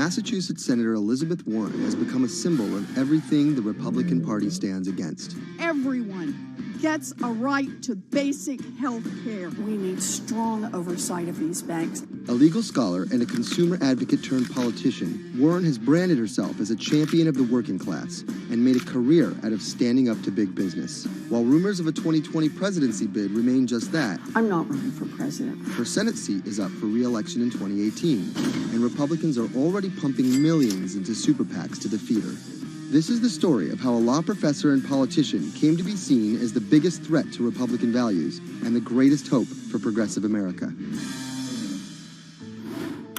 Massachusetts Senator Elizabeth Warren has become a symbol of everything the Republican Party stands against. Everyone gets a right to basic health care. We need strong oversight of these banks. A legal scholar and a consumer advocate turned politician, Warren has branded herself as a champion of the working class and made a career out of standing up to big business. While rumors of a 2020 presidency bid remain just that, I'm not running for president. her Senate seat is up for re-election in 2018, and Republicans are already pumping millions into super PACs to defeat her. This is the story of how a law professor and politician came to be seen as the biggest threat to Republican values and the greatest hope for progressive America.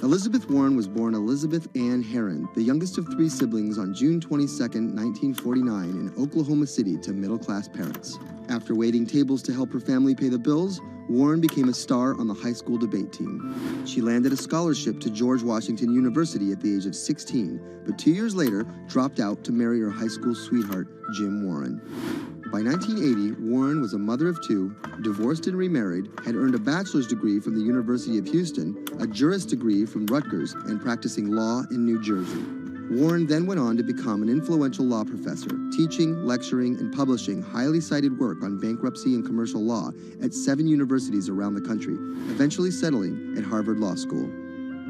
Elizabeth Warren was born Elizabeth Ann Herron, the youngest of three siblings, on June 22, 1949 in Oklahoma City to middle-class parents. After waiting tables to help her family pay the bills, Warren became a star on the high school debate team. She landed a scholarship to George Washington University at the age of 16, but 2 years later dropped out to marry her high school sweetheart, Jim Warren. By 1980, Warren was a mother of two, divorced and remarried, had earned a bachelor's degree from the University of Houston, a juris degree from Rutgers, and practicing law in New Jersey. Warren then went on to become an influential law professor, teaching, lecturing, and publishing highly cited work on bankruptcy and commercial law at 7 universities around the country, eventually settling at Harvard Law School.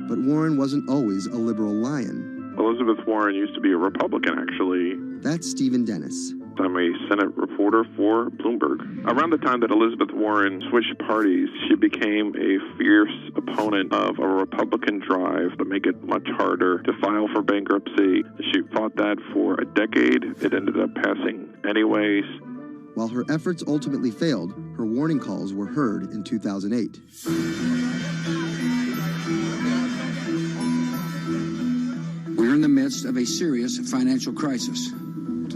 But Warren wasn't always a liberal lion. Elizabeth Warren used to be a Republican, actually. That's Stephen Dennis. I'm a Senate reporter for Bloomberg. Around the time that Elizabeth Warren switched parties, she became a fierce opponent of a Republican drive to make it much harder to file for bankruptcy. She fought that for a decade. It ended up passing anyways. While her efforts ultimately failed, her warning calls were heard in 2008. We're in the midst of a serious financial crisis.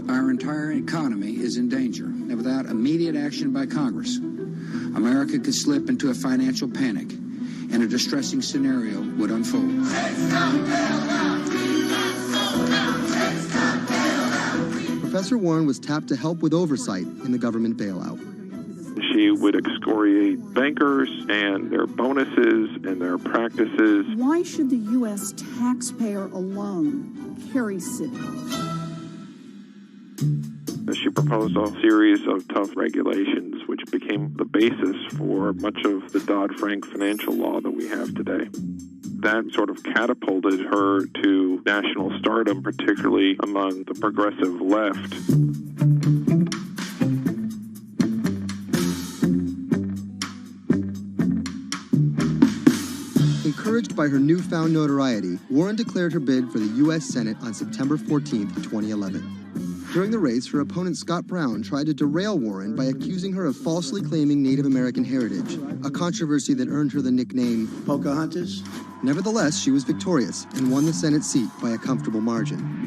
Our entire economy is in danger, and without immediate action by Congress, America could slip into a financial panic, and a distressing scenario would unfold. Professor Warren was tapped to help with oversight in the government bailout. She would excoriate bankers and their bonuses and their practices. Why should the U.S. taxpayer alone carry Citi? She proposed a series of tough regulations, which became the basis for much of the Dodd-Frank financial law that we have today. That sort of catapulted her to national stardom, particularly among the progressive left. Encouraged by her newfound notoriety, Warren declared her bid for the U.S. Senate on September 14, 2011. During the race, her opponent Scott Brown tried to derail Warren by accusing her of falsely claiming Native American heritage, a controversy that earned her the nickname Pocahontas. Nevertheless, she was victorious and won the Senate seat by a comfortable margin.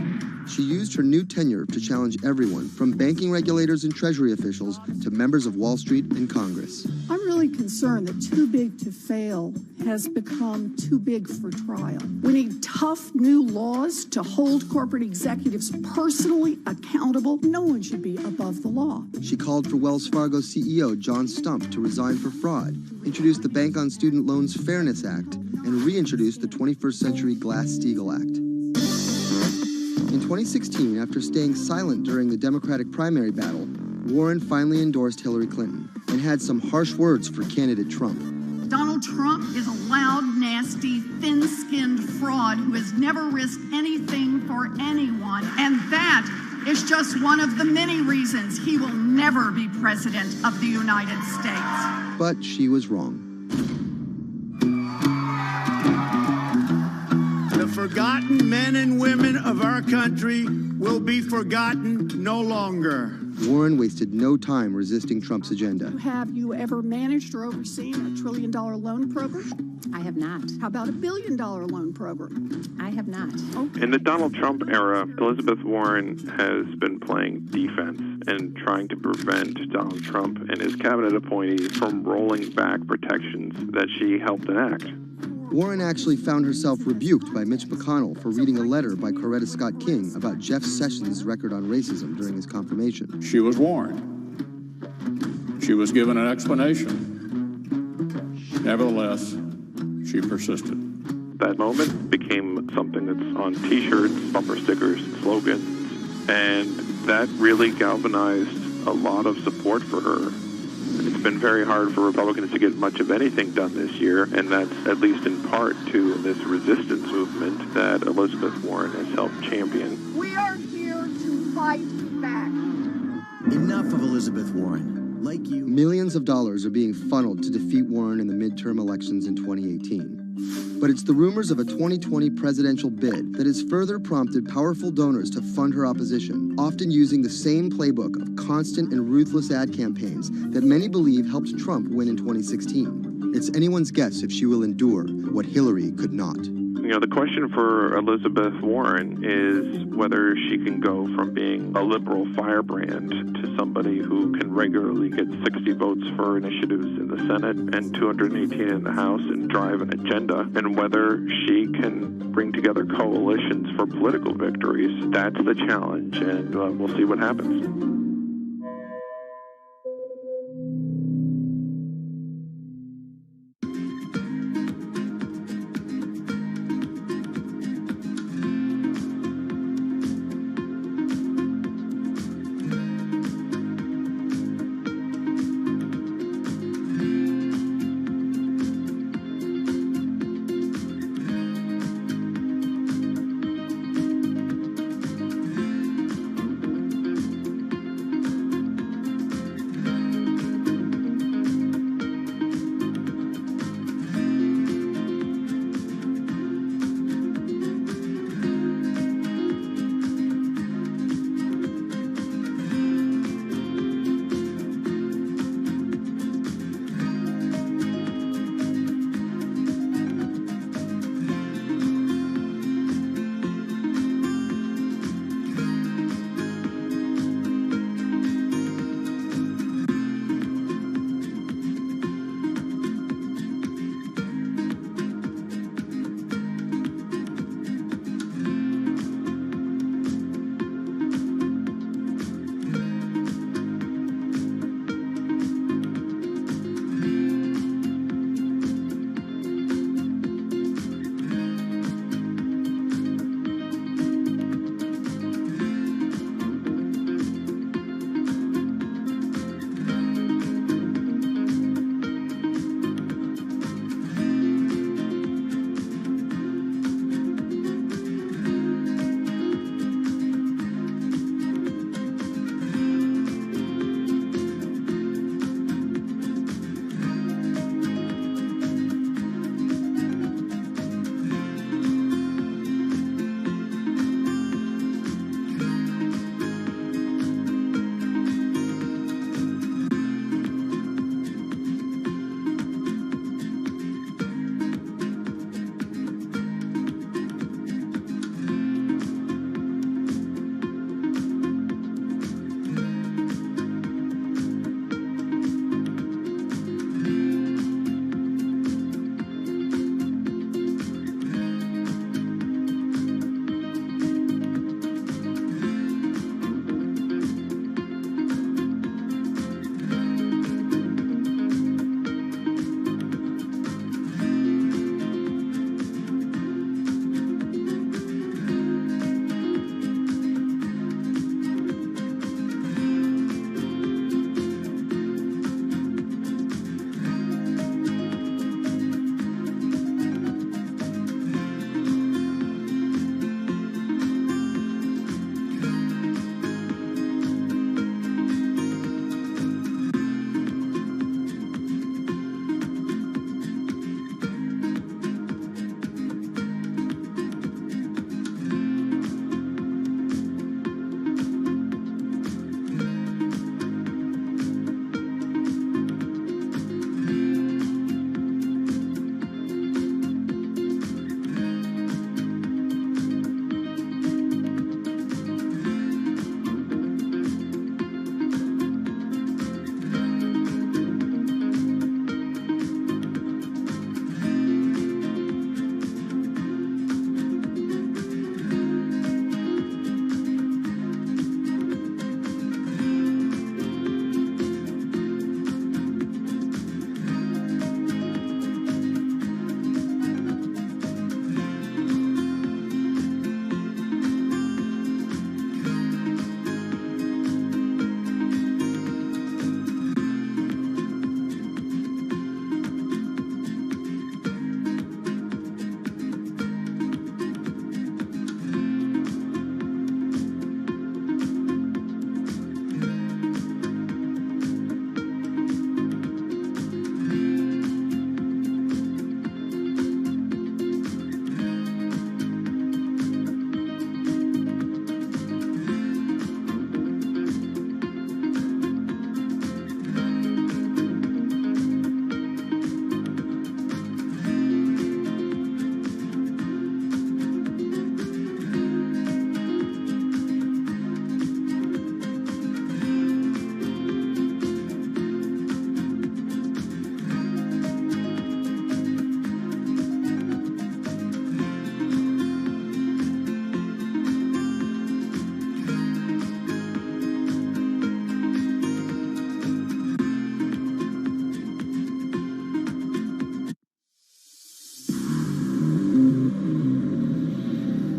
She used her new tenure to challenge everyone, from banking regulators and Treasury officials to members of Wall Street and Congress. I'm really concerned that too big to fail has become too big for trial. We need tough new laws to hold corporate executives personally accountable. No one should be above the law. She called for Wells Fargo CEO John Stump to resign for fraud, introduced the Bank on Student Loans Fairness Act, and reintroduced the 21st Century Glass-Steagall Act. In 2016, after staying silent during the Democratic primary battle, Warren finally endorsed Hillary Clinton and had some harsh words for candidate Trump. Donald Trump is a loud, nasty, thin-skinned fraud who has never risked anything for anyone, and that is just one of the many reasons he will never be president of the United States. But she was wrong. The forgotten men and women of our country will be forgotten no longer. Warren wasted no time resisting Trump's agenda. Have you ever managed or overseen a $1 trillion loan program? I have not. How about a $1 billion loan program? I have not. Okay. In the Donald Trump era, Elizabeth Warren has been playing defense and trying to prevent Donald Trump and his cabinet appointees from rolling back protections that she helped enact. Warren actually found herself rebuked by Mitch McConnell for reading a letter by Coretta Scott King about Jeff Sessions' record on racism during his confirmation. She was warned. She was given an explanation. Nevertheless, she persisted. that moment became something that's on T-shirts, bumper stickers, slogans, and that really galvanized a lot of support for her. It's been very hard for Republicans to get much of anything done this year, and that's at least in part to this resistance movement that Elizabeth Warren has helped champion. We are here to fight back. Enough of Elizabeth Warren. Like you, Millions of dollars are being funneled to defeat Warren in the midterm elections in 2018. But it's the rumors of a 2020 presidential bid that has further prompted powerful donors to fund her opposition, often using the same playbook of constant and ruthless ad campaigns that many believe helped Trump win in 2016. It's anyone's guess if she will endure what Hillary could not. You know, the question for Elizabeth Warren is whether she can go from being a liberal firebrand to somebody who can regularly get 60 votes for initiatives in the Senate and 218 in the House and drive an agenda, and whether she can bring together coalitions for political victories. That's the challenge, and we'll see what happens.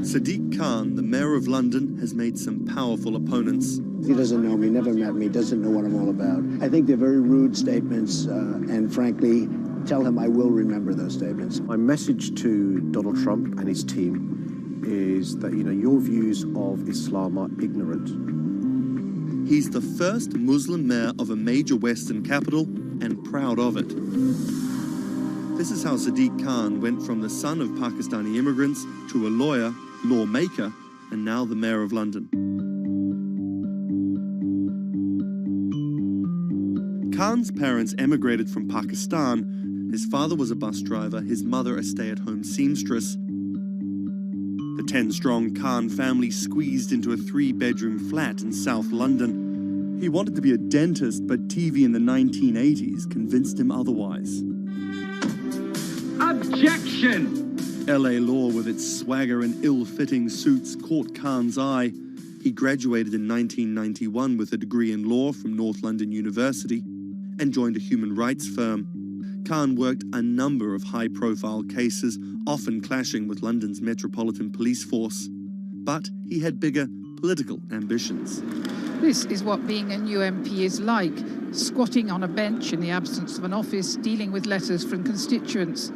Sadiq Khan, the mayor of London, has made some powerful opponents. He doesn't know me, never met me, doesn't know what I'm all about. I think they're very rude statements, and frankly, tell him I will remember those statements. My message to Donald Trump and his team is that, your views of Islam are ignorant. He's the first Muslim mayor of a major Western capital and proud of it. This is how Sadiq Khan went from the son of Pakistani immigrants to a lawyer, lawmaker, and now the mayor of London. Khan's parents emigrated from Pakistan. His father was a bus driver, his mother a stay-at-home seamstress. The 10-strong Khan family squeezed into a 3-bedroom flat in South London. He wanted to be a dentist, but TV in the 1980s convinced him otherwise. Objection! LA law, with its swagger and ill-fitting suits, caught Khan's eye. He graduated in 1991 with a degree in law from North London University and joined a human rights firm. Khan worked a number of high-profile cases, often clashing with London's Metropolitan Police Force. But he had bigger political ambitions. This is what being a new MP is like, squatting on a bench in the absence of an office, dealing with letters from constituents.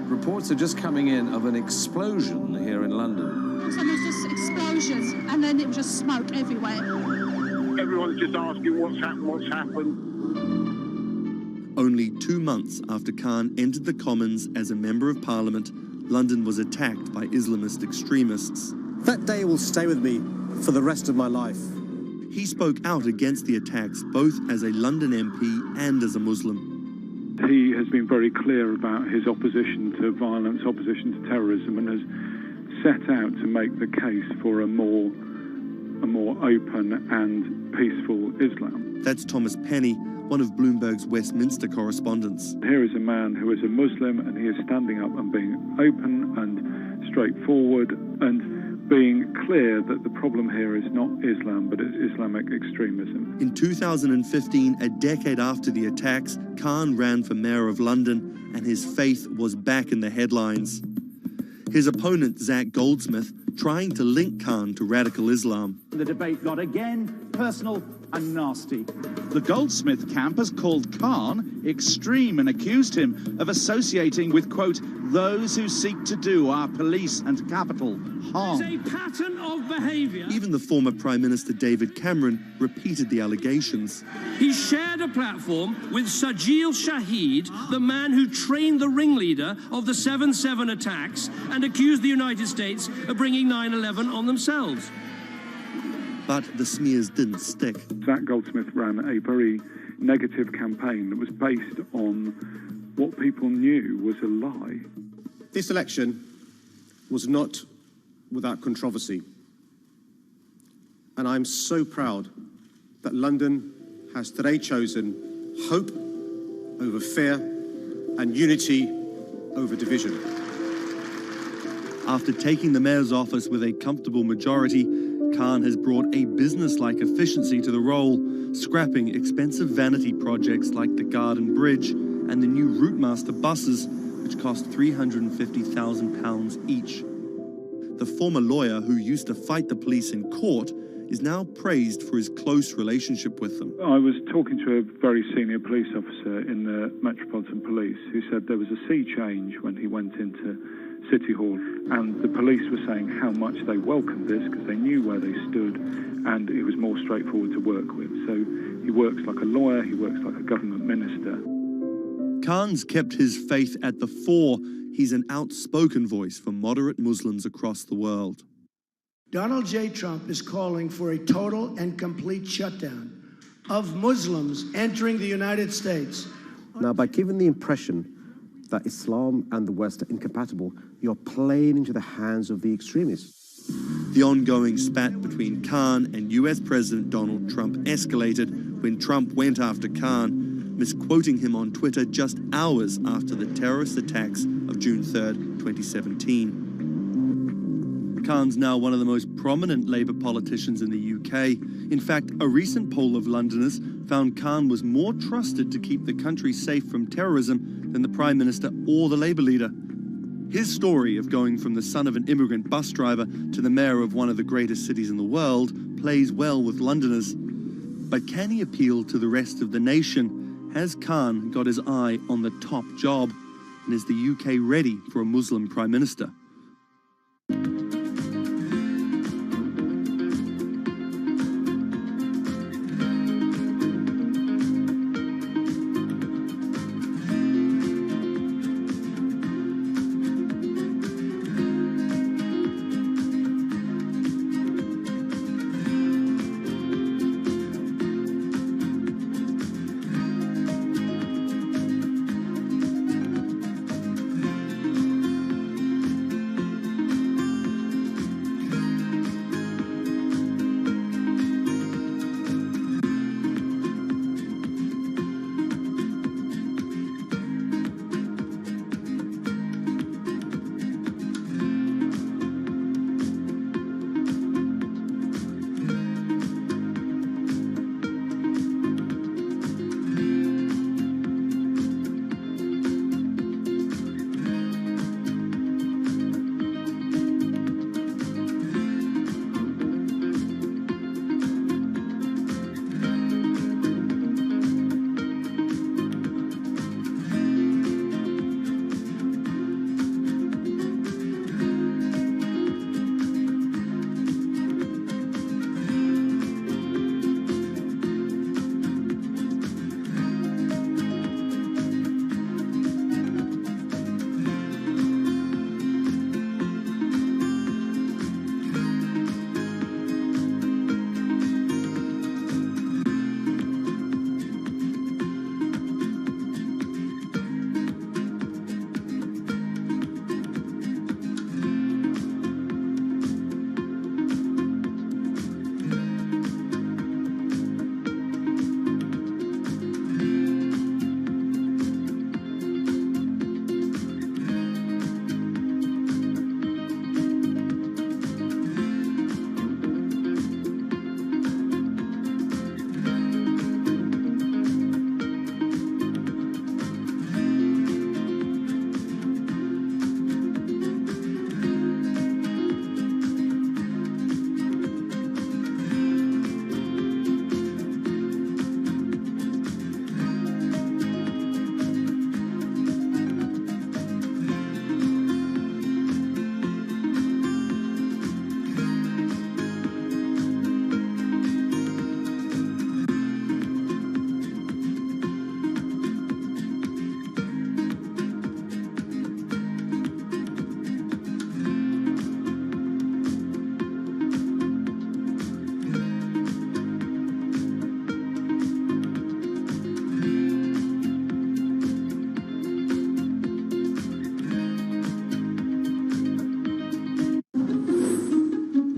Reports are just coming in of an explosion here in London. So there's just explosions, and then it was just smoke everywhere. Everyone's just asking what's happened. Only 2 months after Khan entered the Commons as a Member of Parliament, London was attacked by Islamist extremists. That day will stay with me for the rest of my life. He spoke out against the attacks both as a London MP and as a Muslim. He has been very clear about his opposition to violence, opposition to terrorism, and has set out to make the case for a more open and peaceful Islam. That's Thomas Penny, one of Bloomberg's Westminster correspondents. Here is a man who is a Muslim, and he is standing up and being open and straightforward and being clear that the problem here is not Islam, but it's Islamic extremism. In 2015, a decade after the attacks, Khan ran for mayor of London, and his faith was back in the headlines. His opponent, Zach Goldsmith, trying to link Khan to radical Islam. The debate got again personal and nasty. The Goldsmith camp has called Khan extreme and accused him of associating with, quote, those who seek to do our police and capital harm. It's a pattern of behaviour. Even the former Prime Minister David Cameron repeated the allegations. He shared a platform with Sajil Shahid, the man who trained the ringleader of the 7/7 attacks and accused the United States of bringing 9/11 on themselves. But the smears didn't stick. Zach Goldsmith ran a very negative campaign that was based on what people knew was a lie. This election was not without controversy. And I'm so proud that London has today chosen hope over fear and unity over division. After taking the mayor's office with a comfortable majority, Khan has brought a business-like efficiency to the role, scrapping expensive vanity projects like the Garden Bridge and the new Routemaster buses, which cost £350,000 each. The former lawyer who used to fight the police in court is now praised for his close relationship with them. I was talking to a very senior police officer in the Metropolitan Police who said there was a sea change when he went into City Hall, and the police were saying how much they welcomed this because they knew where they stood and it was more straightforward to work with. So he works like a lawyer, he works like a government minister. Khan's kept his faith at the fore. He's an outspoken voice for moderate Muslims across the world. Donald J. Trump is calling for a total and complete shutdown of Muslims entering the United States. Now, by giving the impression that Islam and the West are incompatible, you're playing into the hands of the extremists. The ongoing spat between Khan and US President Donald Trump escalated when Trump went after Khan, misquoting him on Twitter just hours after the terrorist attacks of June 3rd, 2017. Khan's now one of the most prominent Labour politicians in the UK. In fact, a recent poll of Londoners found Khan was more trusted to keep the country safe from terrorism than the Prime Minister or the Labour leader. His story of going from the son of an immigrant bus driver to the mayor of one of the greatest cities in the world plays well with Londoners. But can he appeal to the rest of the nation? Has Khan got his eye on the top job? And is the UK ready for a Muslim Prime Minister?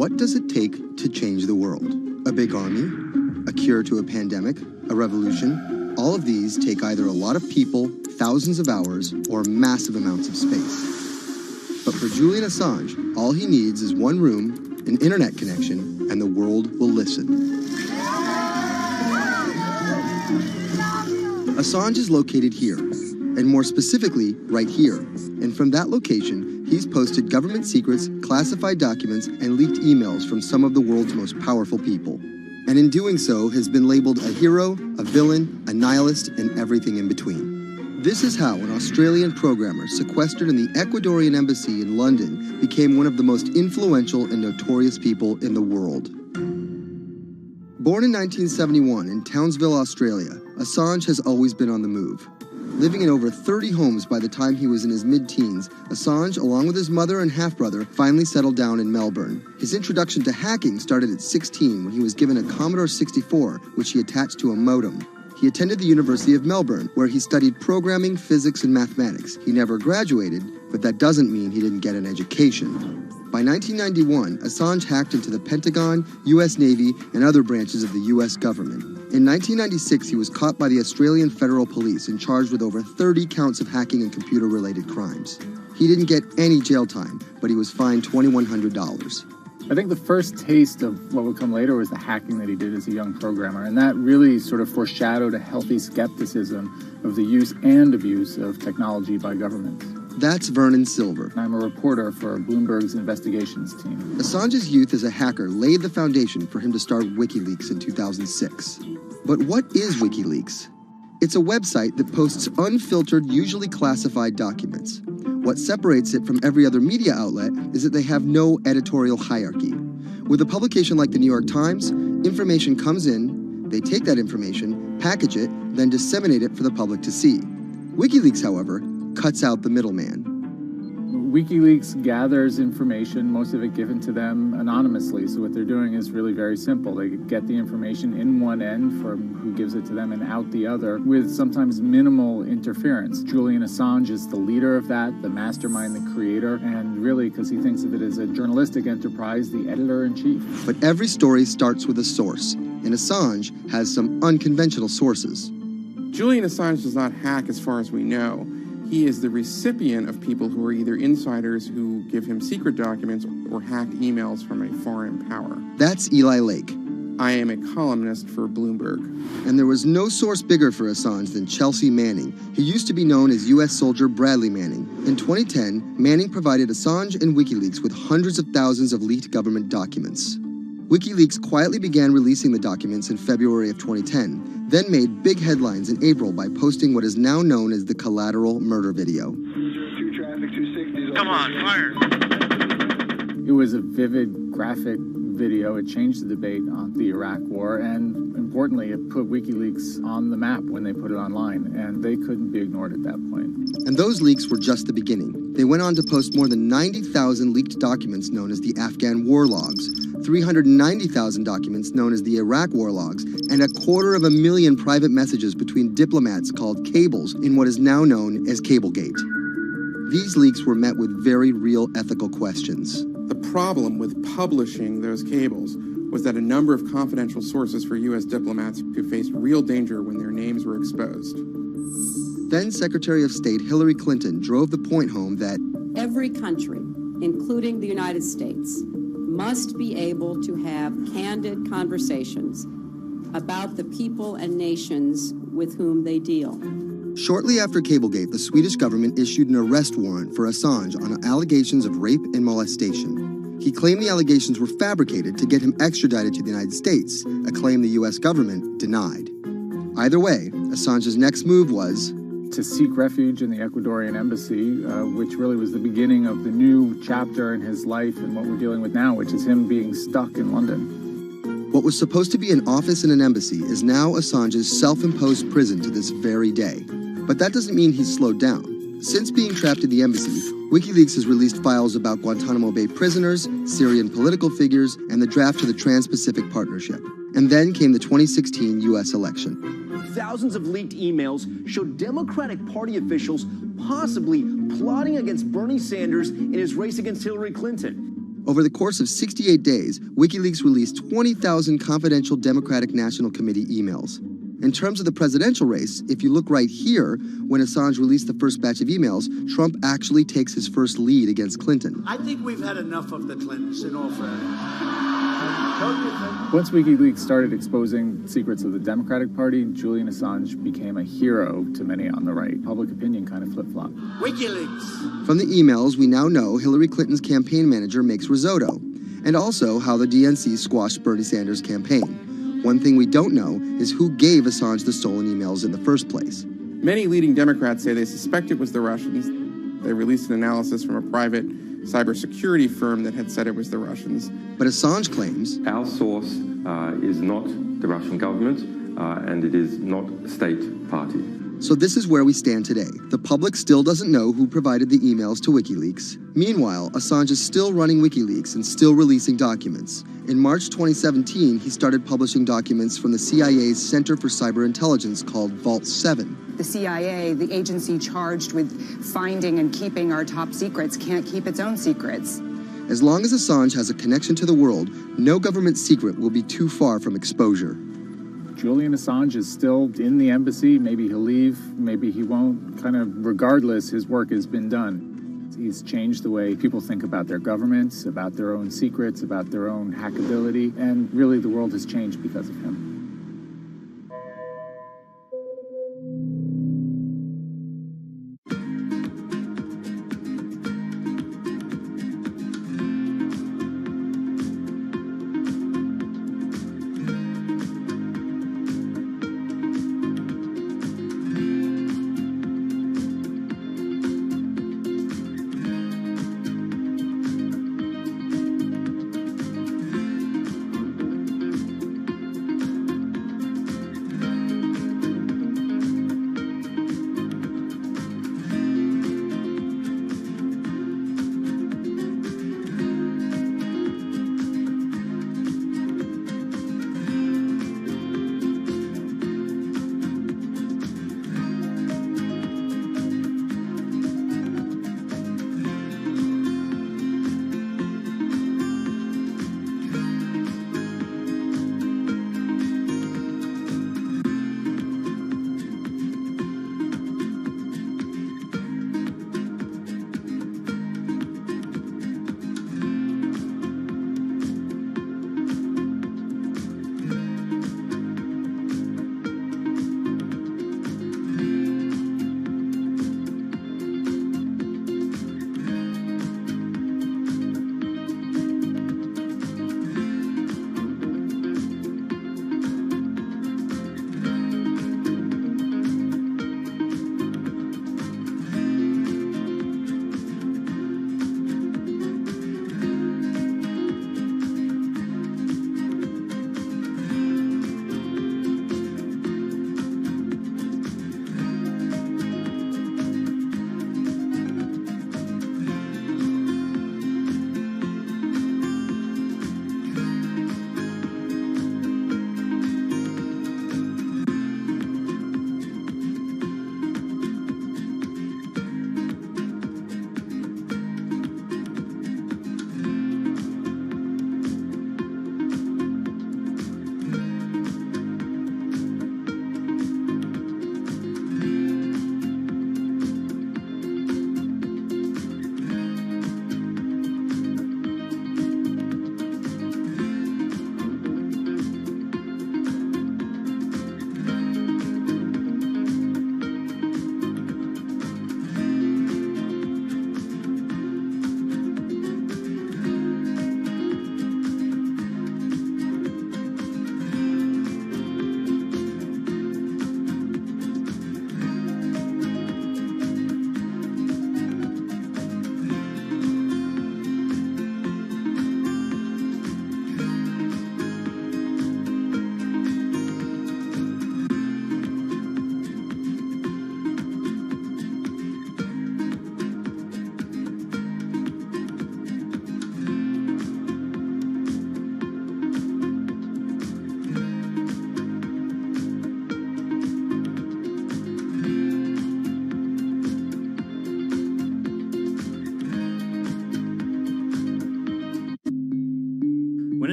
What does it take to change the world? A big army? A cure to a pandemic? A revolution? All of these take either a lot of people, thousands of hours, or massive amounts of space. But for Julian Assange, all he needs is one room, an internet connection, and the world will listen. Assange is located here, and more specifically, right here. And from that location, he's posted government secrets, classified documents, and leaked emails from some of the world's most powerful people. And in doing so, has been labeled a hero, a villain, a nihilist, and everything in between. This is how an Australian programmer sequestered in the Ecuadorian embassy in London became one of the most influential and notorious people in the world. Born in 1971 in Townsville, Australia, Assange has always been on the move. Living in over 30 homes by the time he was in his mid-teens, Assange, along with his mother and half-brother, finally settled down in Melbourne. His introduction to hacking started at 16 when he was given a Commodore 64, which he attached to a modem. He attended the University of Melbourne, where he studied programming, physics, and mathematics. He never graduated, but that doesn't mean he didn't get an education. By 1991, Assange hacked into the Pentagon, U.S. Navy, and other branches of the U.S. government. In 1996, he was caught by the Australian Federal Police and charged with over 30 counts of hacking and computer-related crimes. He didn't get any jail time, but he was fined $2,100. I think the first taste of what would come later was the hacking that he did as a young programmer, and that really sort of foreshadowed a healthy skepticism of the use and abuse of technology by governments. That's Vernon Silver. I'm a reporter for Bloomberg's investigations team. Assange's youth as a hacker laid the foundation for him to start WikiLeaks in 2006. But what is WikiLeaks? It's a website that posts unfiltered, usually classified documents. What separates it from every other media outlet is that they have no editorial hierarchy. With a publication like the New York Times, information comes in, they take that information, package it, then disseminate it for the public to see. WikiLeaks, however, cuts out the middleman. WikiLeaks gathers information, most of it given to them anonymously. So what they're doing is really very simple. They get the information in one end from who gives it to them and out the other with sometimes minimal interference. Julian Assange is the leader of that, the mastermind, the creator, and really, because he thinks of it as a journalistic enterprise, the editor-in-chief. But every story starts with a source, and Assange has some unconventional sources. Julian Assange does not hack as far as we know. He is the recipient of people who are either insiders who give him secret documents or hacked emails from a foreign power. That's Eli Lake. I am a columnist for Bloomberg. And there was no source bigger for Assange than Chelsea Manning. He used to be known as U.S. soldier Bradley Manning. In 2010, Manning provided Assange and WikiLeaks with hundreds of thousands of leaked government documents. WikiLeaks quietly began releasing the documents in February of 2010, then made big headlines in April by posting what is now known as the collateral murder video. Come on, fire! It was a vivid, graphic video. It changed the debate on the Iraq War, and importantly, it put WikiLeaks on the map when they put it online, and they couldn't be ignored at that point. And those leaks were just the beginning. They went on to post more than 90,000 leaked documents known as the Afghan war logs, 390,000 documents known as the Iraq war logs, and 250,000 private messages between diplomats called cables in what is now known as Cablegate. These leaks were met with very real ethical questions. The problem with publishing those cables was that a number of confidential sources for U.S. diplomats who faced real danger when their names were exposed. Then Secretary of State Hillary Clinton drove the point home that every country, including the United States, must be able to have candid conversations about the people and nations with whom they deal. Shortly after Cablegate, the Swedish government issued an arrest warrant for Assange on allegations of rape and molestation. He claimed the allegations were fabricated to get him extradited to the United States, a claim the U.S. government denied. Either way, Assange's next move was to seek refuge in the Ecuadorian embassy, which really was the beginning of the new chapter in his life and what we're dealing with now, which is him being stuck in London. What was supposed to be an office in an embassy is now Assange's self-imposed prison to this very day. But that doesn't mean he's slowed down. Since being trapped in the embassy, WikiLeaks has released files about Guantanamo Bay prisoners, Syrian political figures, and the draft to the Trans-Pacific Partnership. And then came the 2016 U.S. election. Thousands of leaked emails showed Democratic Party officials possibly plotting against Bernie Sanders in his race against Hillary Clinton. Over the course of 68 days, WikiLeaks released 20,000 confidential Democratic National Committee emails. In terms of the presidential race, if you look right here, when Assange released the first batch of emails, Trump actually takes his first lead against Clinton. I think we've had enough of the Clintons, in all fairness. Once WikiLeaks started exposing secrets of the Democratic Party, Julian Assange became a hero to many on the right. Public opinion kind of flip-flopped. WikiLeaks! From the emails, we now know Hillary Clinton's campaign manager makes risotto, and also how the DNC squashed Bernie Sanders' campaign. One thing we don't know is who gave Assange the stolen emails in the first place. Many leading Democrats say they suspect it was the Russians. They released an analysis from a private cybersecurity firm that had said it was the Russians. But Assange claims our source is not the Russian government, and it is not a state party. So this is where we stand today. The public still doesn't know who provided the emails to WikiLeaks. Meanwhile, Assange is still running WikiLeaks and still releasing documents. In March 2017, he started publishing documents from the CIA's Center for Cyber Intelligence called Vault 7. The CIA, the agency charged with finding and keeping our top secrets, can't keep its own secrets. As long as Assange has a connection to the world, no government secret will be too far from exposure. Julian Assange is still in the embassy. Maybe he'll leave, maybe he won't. Kind of regardless, his work has been done. He's changed the way people think about their governments, about their own secrets, about their own hackability, and really the world has changed because of him.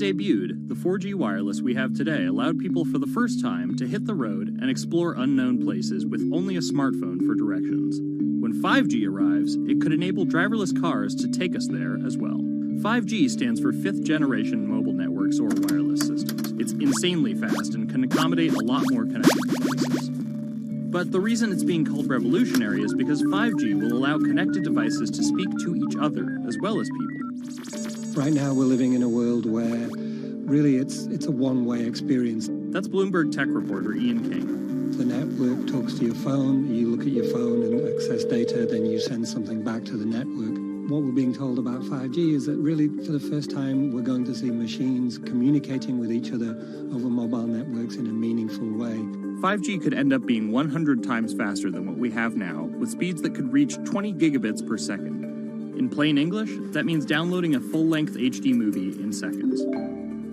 it debuted, the 4G wireless we have today allowed people for the first time to hit the road and explore unknown places with only a smartphone for directions. When 5G arrives, it could enable driverless cars to take us there as well. 5G stands for fifth generation mobile networks or wireless systems. It's insanely fast and can accommodate a lot more connected devices. But the reason it's being called revolutionary is because 5G will allow connected devices to speak to each other as well as people. Right now we're living in a world where really it's a one-way experience. That's Bloomberg tech reporter Ian King. The network talks to your phone, you look at your phone and access data, then you send something back to the network. What we're being told about 5G is that really for the first time we're going to see machines communicating with each other over mobile networks in a meaningful way. 5G could end up being 100 times faster than what we have now, with speeds that could reach 20 gigabits per second. In plain English, that means downloading a full-length HD movie in seconds.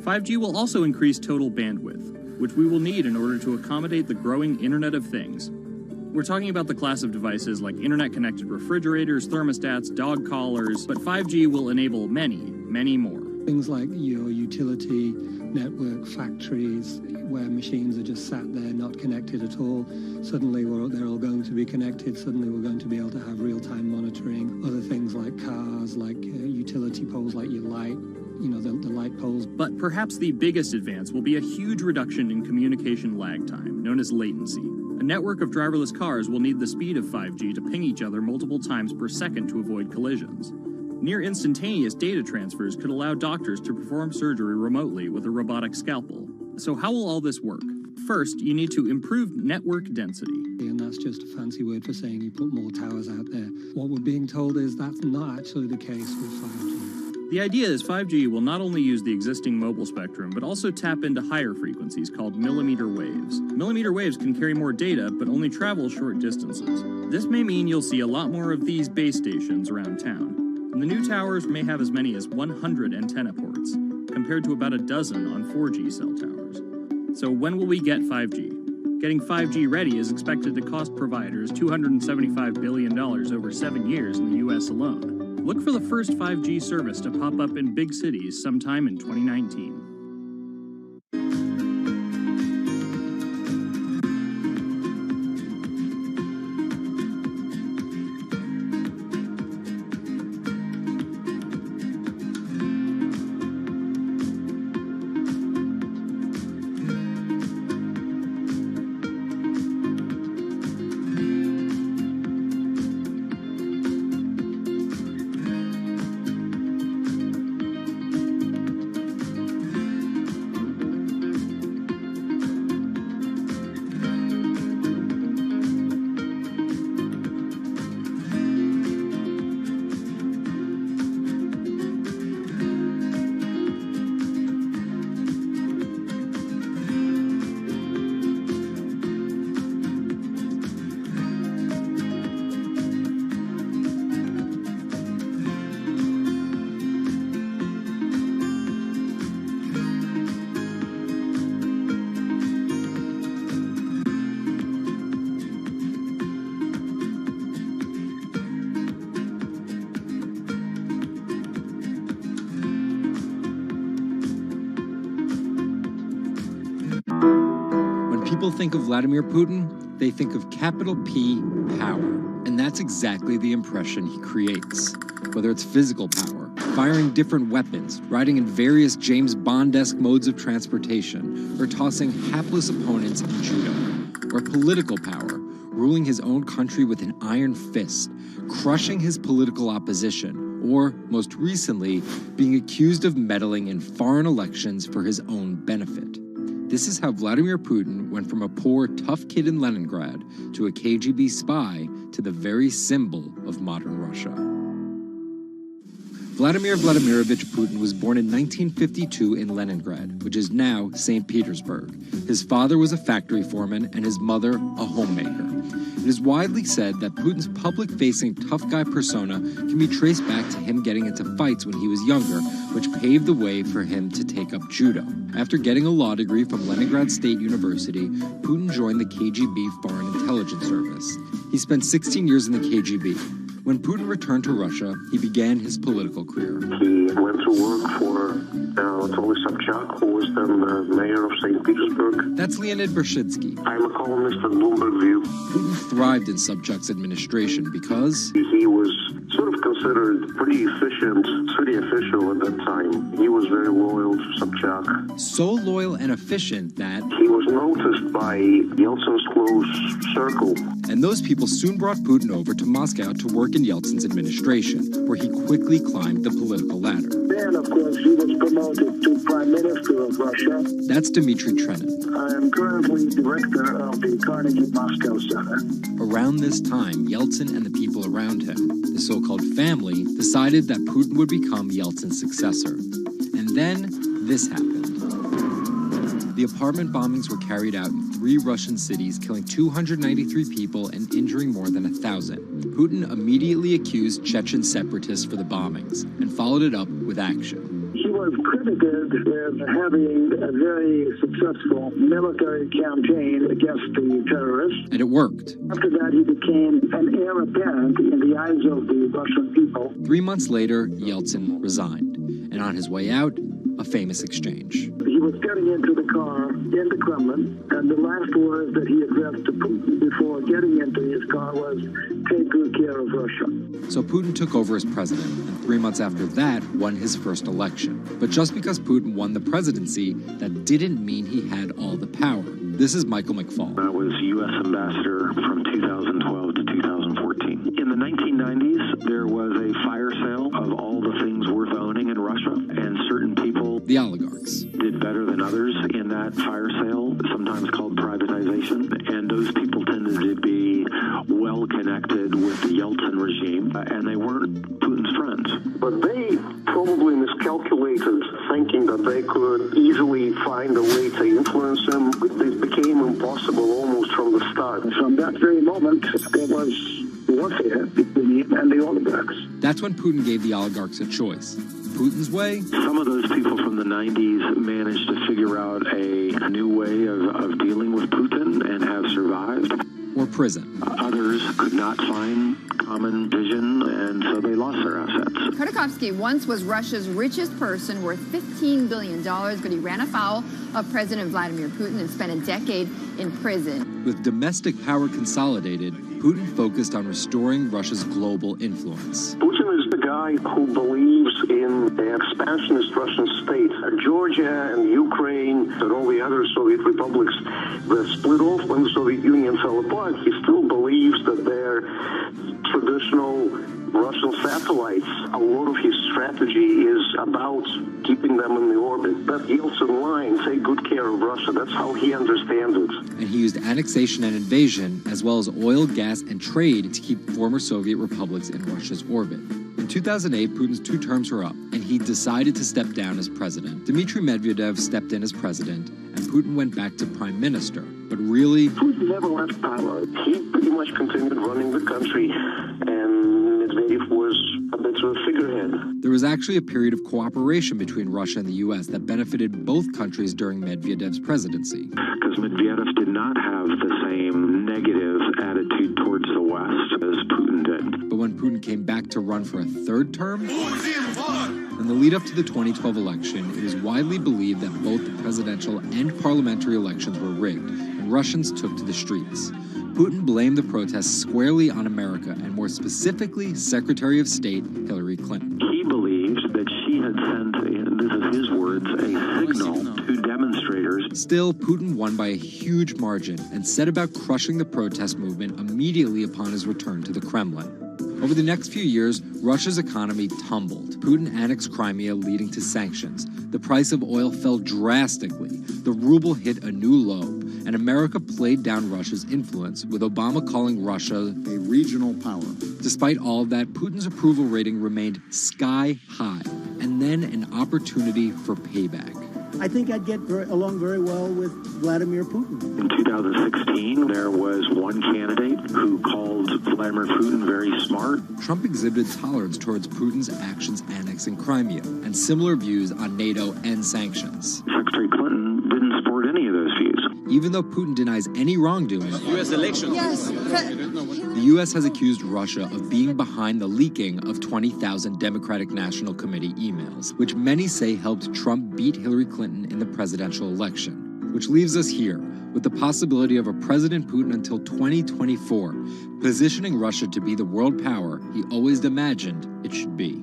5G will also increase total bandwidth, which we will need in order to accommodate the growing Internet of Things. We're talking about the class of devices like internet-connected refrigerators, thermostats, dog collars, but 5G will enable many, many more. Things like your utility network, factories, where machines are just sat there not connected at all. Suddenly they're all going to be connected. Suddenly we're going to be able to have real-time monitoring. Other things like cars, like utility poles, like your light, the light poles. But perhaps the biggest advance will be a huge reduction in communication lag time, known as latency. A network of driverless cars will need the speed of 5G to ping each other multiple times per second to avoid collisions. Near instantaneous data transfers could allow doctors to perform surgery remotely with a robotic scalpel. So how will all this work? First, you need to improve network density. And that's just a fancy word for saying you put more towers out there. What we're being told is that's not actually the case with 5G. The idea is 5G will not only use the existing mobile spectrum, but also tap into higher frequencies called millimeter waves. Millimeter waves can carry more data, but only travel short distances. This may mean you'll see a lot more of these base stations around town. And the new towers may have as many as 100 antenna ports, compared to about a dozen on 4G cell towers. So when will we get 5G? Getting 5G ready is expected to cost providers $275 billion over 7 years in the US alone. Look for the first 5G service to pop up in big cities sometime in 2019. People think of Vladimir Putin, they think of capital P, power. And that's exactly the impression he creates. Whether it's physical power, firing different weapons, riding in various James Bond-esque modes of transportation, or tossing hapless opponents in judo. Or political power, ruling his own country with an iron fist, crushing his political opposition, or, most recently, being accused of meddling in foreign elections for his own benefit. This is how Vladimir Putin went from a poor, tough kid in Leningrad to a KGB spy to the very symbol of modern Russia. Vladimir Vladimirovich Putin was born in 1952 in Leningrad, which is now St. Petersburg. His father was a factory foreman and his mother a homemaker. It is widely said that Putin's public-facing tough guy persona can be traced back to him getting into fights when he was younger, which paved the way for him to take up judo. After getting a law degree from Leningrad State University, Putin joined the KGB Foreign Intelligence Service. He spent 16 years in the KGB. When Putin returned to Russia, he began his political career. He went to work for Anatoly Sobchak, who was then the mayor of St. Petersburg. That's Leonid Brzezinski. I'm a columnist at Bloomberg View. Putin thrived in Sobchak's administration because he was sort of considered pretty efficient city official at that time. He was very loyal to Sobchak. So loyal and efficient that he was noticed by Yeltsin's close circle. And those people soon brought Putin over to Moscow to work in Yeltsin's administration, where he quickly climbed the political ladder. Then, of course, he was promoted to Prime Minister of Russia. That's Dmitry Trenin. I am currently director of the Carnegie Moscow Center. Around this time, Yeltsin and the people around him, the so-called family, decided that Putin would become Yeltsin's successor. And then this happened. The apartment bombings were carried out in 3 Russian cities, killing 293 people and injuring more than 1,000. Putin immediately accused Chechen separatists for the bombings and followed it up with action. He was credited with having a very successful military campaign against the terrorists. And it worked. After that, he became an heir apparent in the eyes of the Russian people. 3 months later, Yeltsin resigned. And on his way out, a famous exchange. He was getting into the car in the Kremlin, and the last words that he addressed to Putin before getting into his car was, "Take good care of Russia." So Putin took over as president, and 3 months after that, won his first election. But just because Putin won the presidency, that didn't mean he had all the power. This is Michael McFaul. I was U.S. ambassador from 2012 to 2014. In the 1990s, there was a fire sale of all the things worth owning in Russia, and certain people, the oligarchs, did better than others in that fire sale, sometimes called privatization, and those people tended to be well connected with the Yeltsin regime, and they weren't Putin's friends. But they probably miscalculated, thinking that they could easily find a way to influence him. It became impossible almost from the start. From that very moment, there was warfare between him and the oligarchs. That's when Putin gave the oligarchs a choice. Putin's way? Some of those people from the 90s managed to figure out a new way of dealing with Putin and have survived. Or prison. Others could not find common vision, and so they lost their assets. Khodorkovsky once was Russia's richest person, worth $15 billion, but he ran afoul of President Vladimir Putin and spent a decade in prison. With domestic power consolidated, Putin focused on restoring Russia's global influence. Putin is the guy who believes in the expansionist Russian state. Georgia and Ukraine and all the other Soviet republics that split off when the Soviet Union fell apart, he still believes that they're traditional Russian satellites. A lot of his strategy is about keeping them in the orbit. That Yeltsin line, take good care of Russia, that's how he understands it. And he used annexation and invasion, as well as oil, gas, and trade to keep former Soviet republics in Russia's orbit. In 2008, Putin's 2 terms were up, and he decided to step down as president. Dmitry Medvedev stepped in as president, and Putin went back to prime minister. But really, Putin never left power. He pretty much continued running the country, and Medvedev was a bit of a figurehead. There was actually a period of cooperation between Russia and the U.S. that benefited both countries during Medvedev's presidency. Because Medvedev did not have the same negative attitude towards the West as Putin did. But when Putin came back to run for a 3rd term, in the lead up to the 2012 election, it was widely believed that both the presidential and parliamentary elections were rigged, and Russians took to the streets. Putin blamed the protests squarely on America, and more specifically, Secretary of State Hillary Clinton. He believed that she had sent, and this is his words, a signal to demonstrators. Still, Putin won by a huge margin and set about crushing the protest movement immediately upon his return to the Kremlin. Over the next few years, Russia's economy tumbled. Putin annexed Crimea, leading to sanctions. The price of oil fell drastically. The ruble hit a new low, and America played down Russia's influence, with Obama calling Russia a regional power. Despite all of that, Putin's approval rating remained sky high, and then an opportunity for payback. I think I'd get along very well with Vladimir Putin. In 2016, there was one candidate who called Vladimir Putin very smart. Trump exhibited tolerance towards Putin's actions annexing Crimea, and similar views on NATO and sanctions. Secretary Clinton didn't support any of those views. Even though Putin denies any wrongdoing, U.S. elections. Yes. the U.S. has accused Russia of being behind the leaking of 20,000 Democratic National Committee emails, which many say helped Trump beat Hillary Clinton in the presidential election. Which leaves us here, with the possibility of a President Putin until 2024, positioning Russia to be the world power he always imagined it should be.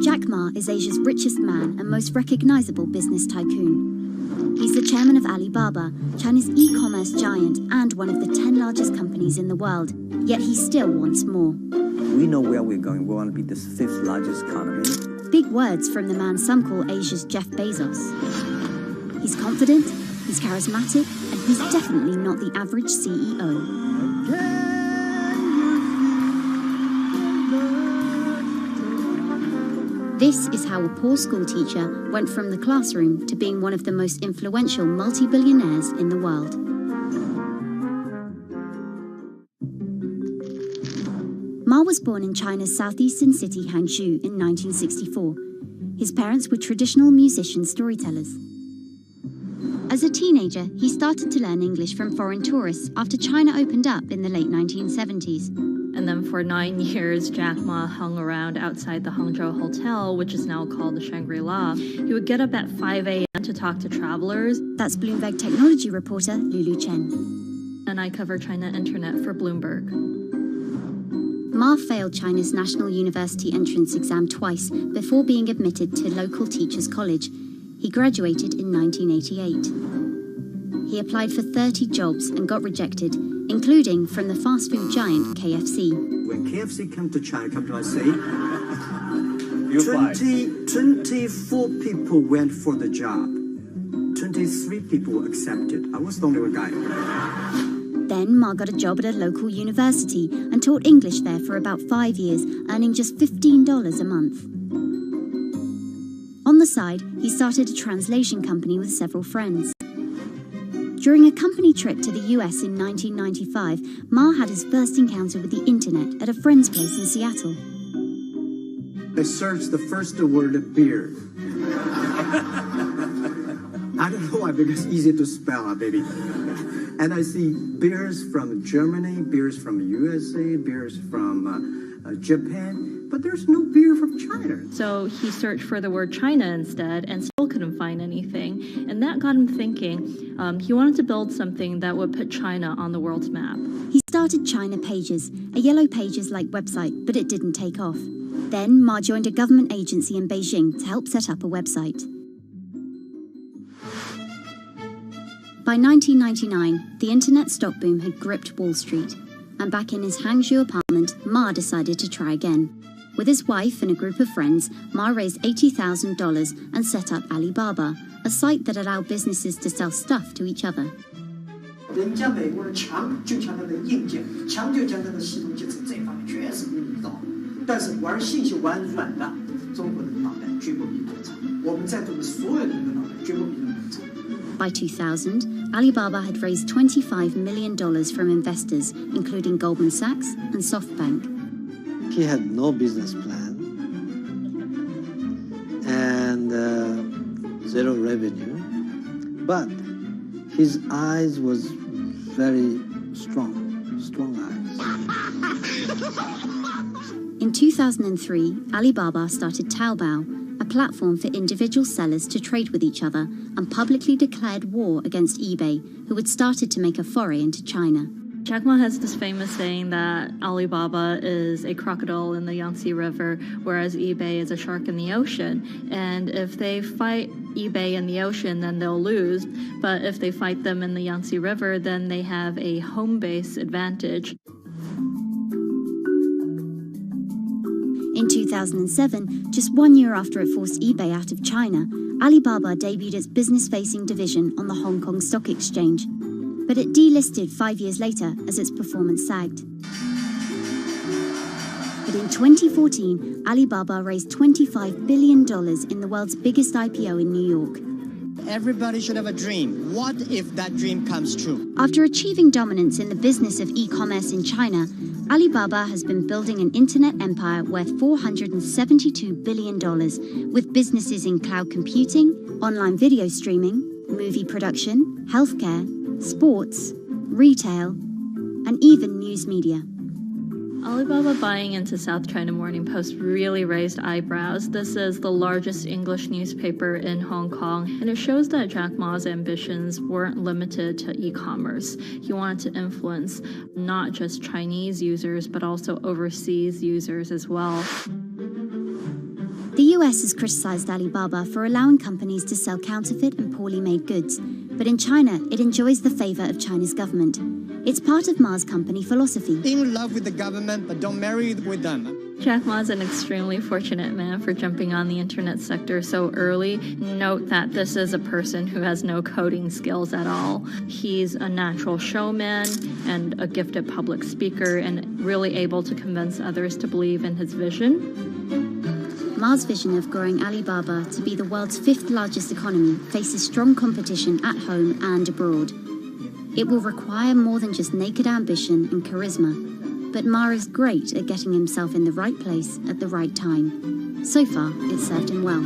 Jack Ma is Asia's richest man and most recognizable business tycoon. He's the chairman of Alibaba, China's e-commerce giant and one of the 10 largest companies in the world. Yet he still wants more. We know where we're going. We want to be the 5th largest economy. Big words from the man some call Asia's Jeff Bezos. He's confident, he's charismatic, and he's definitely not the average CEO. This is how a poor school teacher went from the classroom to being one of the most influential multi-billionaires in the world. Ma was born in China's southeastern city Hangzhou in 1964. His parents were traditional musician storytellers. As a teenager, he started to learn English from foreign tourists after China opened up in the late 1970s. And then for 9 years, Jack Ma hung around outside the Hangzhou Hotel, which is now called the Shangri-La. He would get up at 5 a.m. to talk to travelers. That's Bloomberg technology reporter Lulu Chen. And I cover China Internet for Bloomberg. Ma failed China's National University entrance exam twice before being admitted to local teachers' college. He graduated in 1988. He applied for 30 jobs and got rejected, including from the fast food giant KFC. When KFC came to China, come to say, 24 people went for the job. 24 23 people accepted. I was the only guy. Then Ma got a job at a local university and taught English there for about 5 years, earning just $15 a month. On the side, he started a translation company with several friends. During a company trip to the US in 1995, Ma had his first encounter with the internet at a friend's place in Seattle. I searched the first word, beer. I don't know why, because it's easy to spell, baby. And I see beers from Germany, beers from USA, beers from Japan, but there's no beer from China. So he searched for the word China instead and still couldn't find anything. And that got him thinking. He wanted to build something that would put China on the world's map. He started China Pages, a Yellow Pages-like website, but it didn't take off. Then Ma joined a government agency in Beijing to help set up a website. By 1999, the internet stock boom had gripped Wall Street, and back in his Hangzhou apartment, Ma decided to try again. With his wife and a group of friends, Ma raised $80,000 and set up Alibaba, a site that allowed businesses to sell stuff to each other. 人家美国人强就强它的硬件，强就强它的系统建设，这方面确实比你高。但是玩信息玩软的，中国人的脑袋绝不比我们差。我们在座的所有人的脑袋绝不比他们差。 By 2000, Alibaba had raised $25 million from investors, including Goldman Sachs and SoftBank. He had no business plan and zero revenue, but his eyes was very strong eyes. In 2003, Alibaba started Taobao, a platform for individual sellers to trade with each other, and publicly declared war against eBay, who had started to make a foray into China. Jack Ma has this famous saying that Alibaba is a crocodile in the Yangtze River, whereas eBay is a shark in the ocean. And if they fight eBay in the ocean, then they'll lose. But if they fight them in the Yangtze River, then they have a home base advantage. In 2007, just 1 year after it forced eBay out of China, Alibaba debuted its business-facing division on the Hong Kong Stock Exchange. But it delisted 5 years later as its performance sagged. But in 2014, Alibaba raised $25 billion in the world's biggest IPO in New York. Everybody should have a dream. What if that dream comes true? After achieving dominance in the business of e-commerce in China, Alibaba has been building an internet empire worth $472 billion, with businesses in cloud computing, online video streaming, movie production, healthcare, sports, retail, and even news media. Alibaba buying into South China Morning Post really raised eyebrows. This is the largest English newspaper in Hong Kong, and it shows that Jack Ma's ambitions weren't limited to e-commerce. He wanted to influence not just Chinese users, but also overseas users as well. The US has criticized Alibaba for allowing companies to sell counterfeit and poorly made goods, but in China, it enjoys the favor of China's government. It's part of Ma's company philosophy. In love with the government, but don't marry with them. Jack Ma is an extremely fortunate man for jumping on the internet sector so early. Note that this is a person who has no coding skills at all. He's a natural showman and a gifted public speaker and really able to convince others to believe in his vision. Ma's vision of growing Alibaba to be the world's 5th largest economy faces strong competition at home and abroad. It will require more than just naked ambition and charisma, but Ma is great at getting himself in the right place at the right time. So far, it served him well.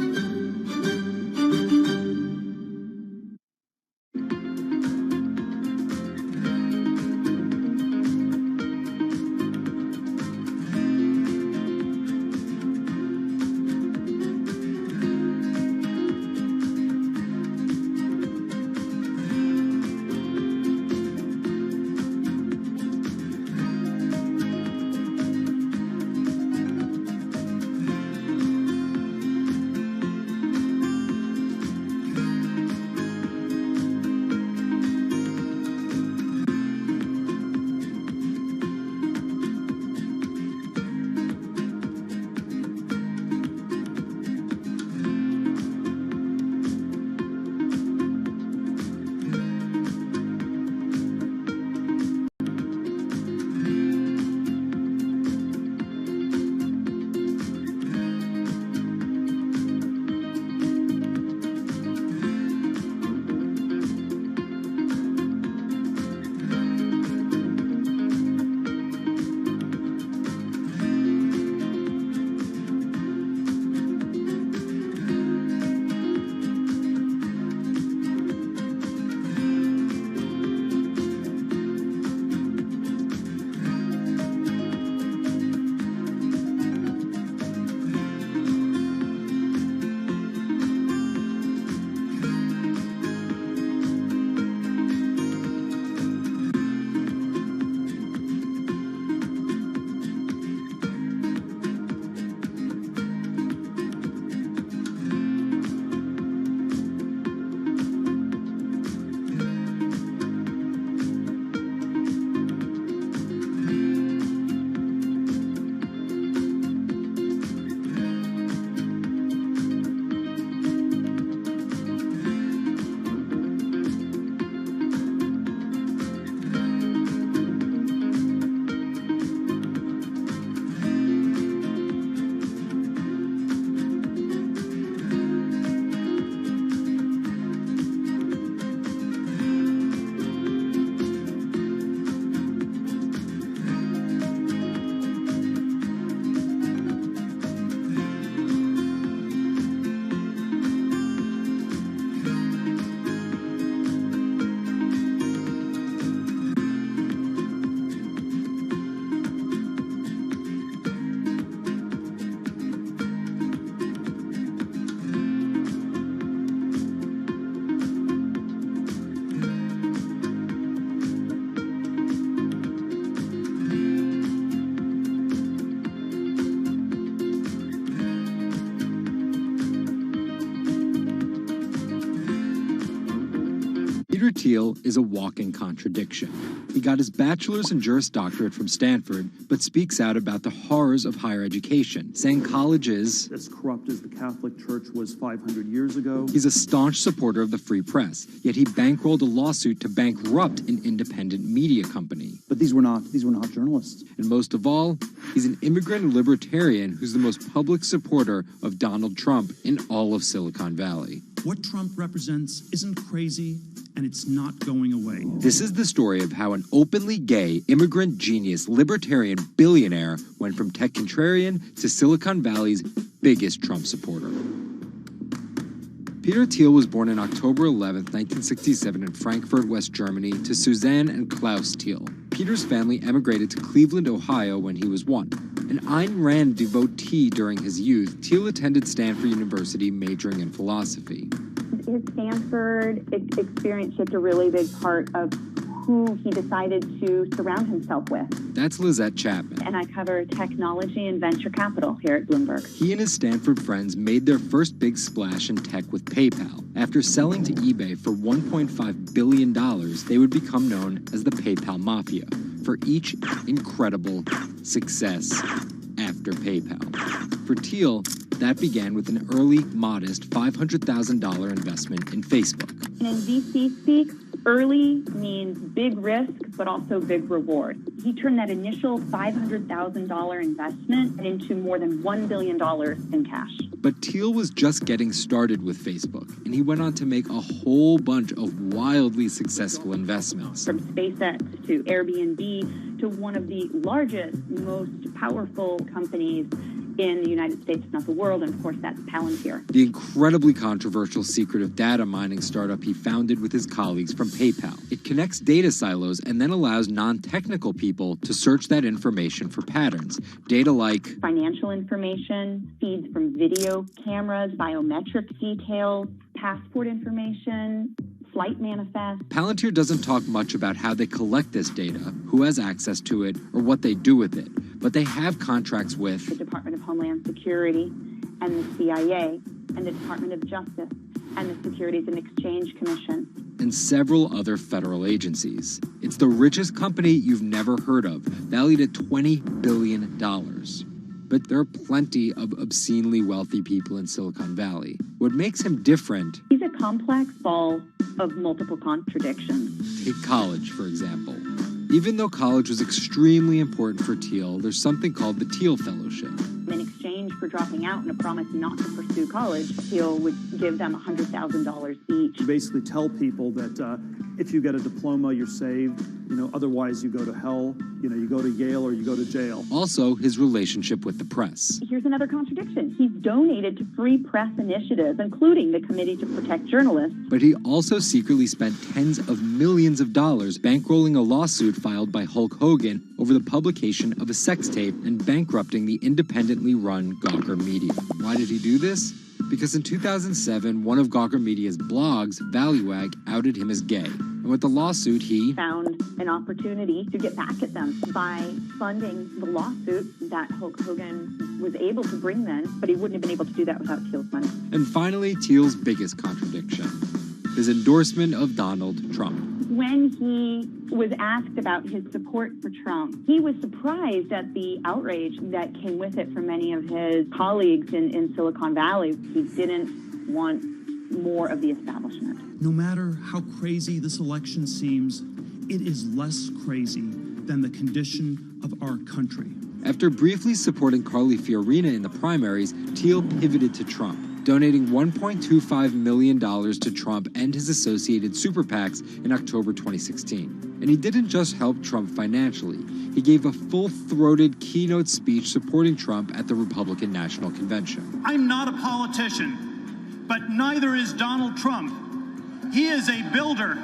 Peter Thiel is a walking contradiction. He got his bachelor's and Juris Doctorate from Stanford, but speaks out about the horrors of higher education, saying college is as corrupt as the Catholic Church was 500 years ago. He's a staunch supporter of the free press, yet he bankrolled a lawsuit to bankrupt an independent media company. But these were not journalists. And most of all, he's an immigrant and libertarian who's the most public supporter of Donald Trump in all of Silicon Valley. What Trump represents isn't crazy, and it's not going away. This is the story of how an openly gay, immigrant genius, libertarian billionaire went from tech contrarian to Silicon Valley's biggest Trump supporter. Peter Thiel was born on October 11, 1967 in Frankfurt, West Germany, to Suzanne and Klaus Thiel. Peter's family emigrated to Cleveland, Ohio when he was 1. An Ayn Rand devotee during his youth, Thiel attended Stanford University majoring in philosophy. His Stanford experience shaped a really big part of who he decided to surround himself with. That's Lizette Chapman. And I cover technology and venture capital here at Bloomberg. He and his Stanford friends made their first big splash in tech with PayPal. After selling to eBay for $1.5 billion, they would become known as the PayPal Mafia for each incredible success after PayPal. For Thiel, that began with an early, modest $500,000 investment in Facebook. And in VC speak, early means big risk, but also big reward. He turned that initial $500,000 investment into more than $1 billion in cash. But Thiel was just getting started with Facebook, and he went on to make a whole bunch of wildly successful investments. From SpaceX to Airbnb to one of the largest, most powerful companies in the United States, if not the world, and of course that's Palantir. The incredibly controversial secretive data mining startup he founded with his colleagues from PayPal. It connects data silos and then allows non-technical people to search that information for patterns. Data like financial information, feeds from video cameras, biometric details, passport information, flight manifest. Palantir doesn't talk much about how they collect this data, who has access to it, or what they do with it. But they have contracts with the Department of Homeland Security and the CIA and the Department of Justice and the Securities and Exchange Commission. And several other federal agencies. It's the richest company you've never heard of, valued at $20 billion. But there are plenty of obscenely wealthy people in Silicon Valley. What makes him different... He's a complex ball of multiple contradictions. Take college, for example. Even though college was extremely important for Thiel, there's something called the Thiel Fellowship. In exchange for dropping out and a promise not to pursue college, Thiel would give them $100,000 each. You basically tell people that if you get a diploma, you're saved. Otherwise you go to hell. You go to Yale or you go to jail. Also, his relationship with the press. Here's another contradiction. He's donated to free press initiatives, including the Committee to Protect Journalists. But he also secretly spent tens of millions of dollars bankrolling a lawsuit filed by Hulk Hogan over the publication of a sex tape and bankrupting the independently run Gawker Media. Why did he do this? Because in 2007, one of Gawker Media's blogs, ValueAg, outed him as gay. And with the lawsuit, he found an opportunity to get back at them by funding the lawsuit that Hulk Hogan was able to bring then, but he wouldn't have been able to do that without Thiel's money. And finally, Thiel's biggest contradiction, his endorsement of Donald Trump. When he was asked about his support for Trump, he was surprised at the outrage that came with it from many of his colleagues in Silicon Valley. He didn't want more of the establishment. No matter how crazy this election seems, it is less crazy than the condition of our country. After briefly supporting Carly Fiorina in the primaries, Thiel pivoted to Trump, donating $1.25 million to Trump and his associated super PACs in October 2016. And he didn't just help Trump financially. He gave a full-throated keynote speech supporting Trump at the Republican National Convention. I'm not a politician, but neither is Donald Trump. He is a builder,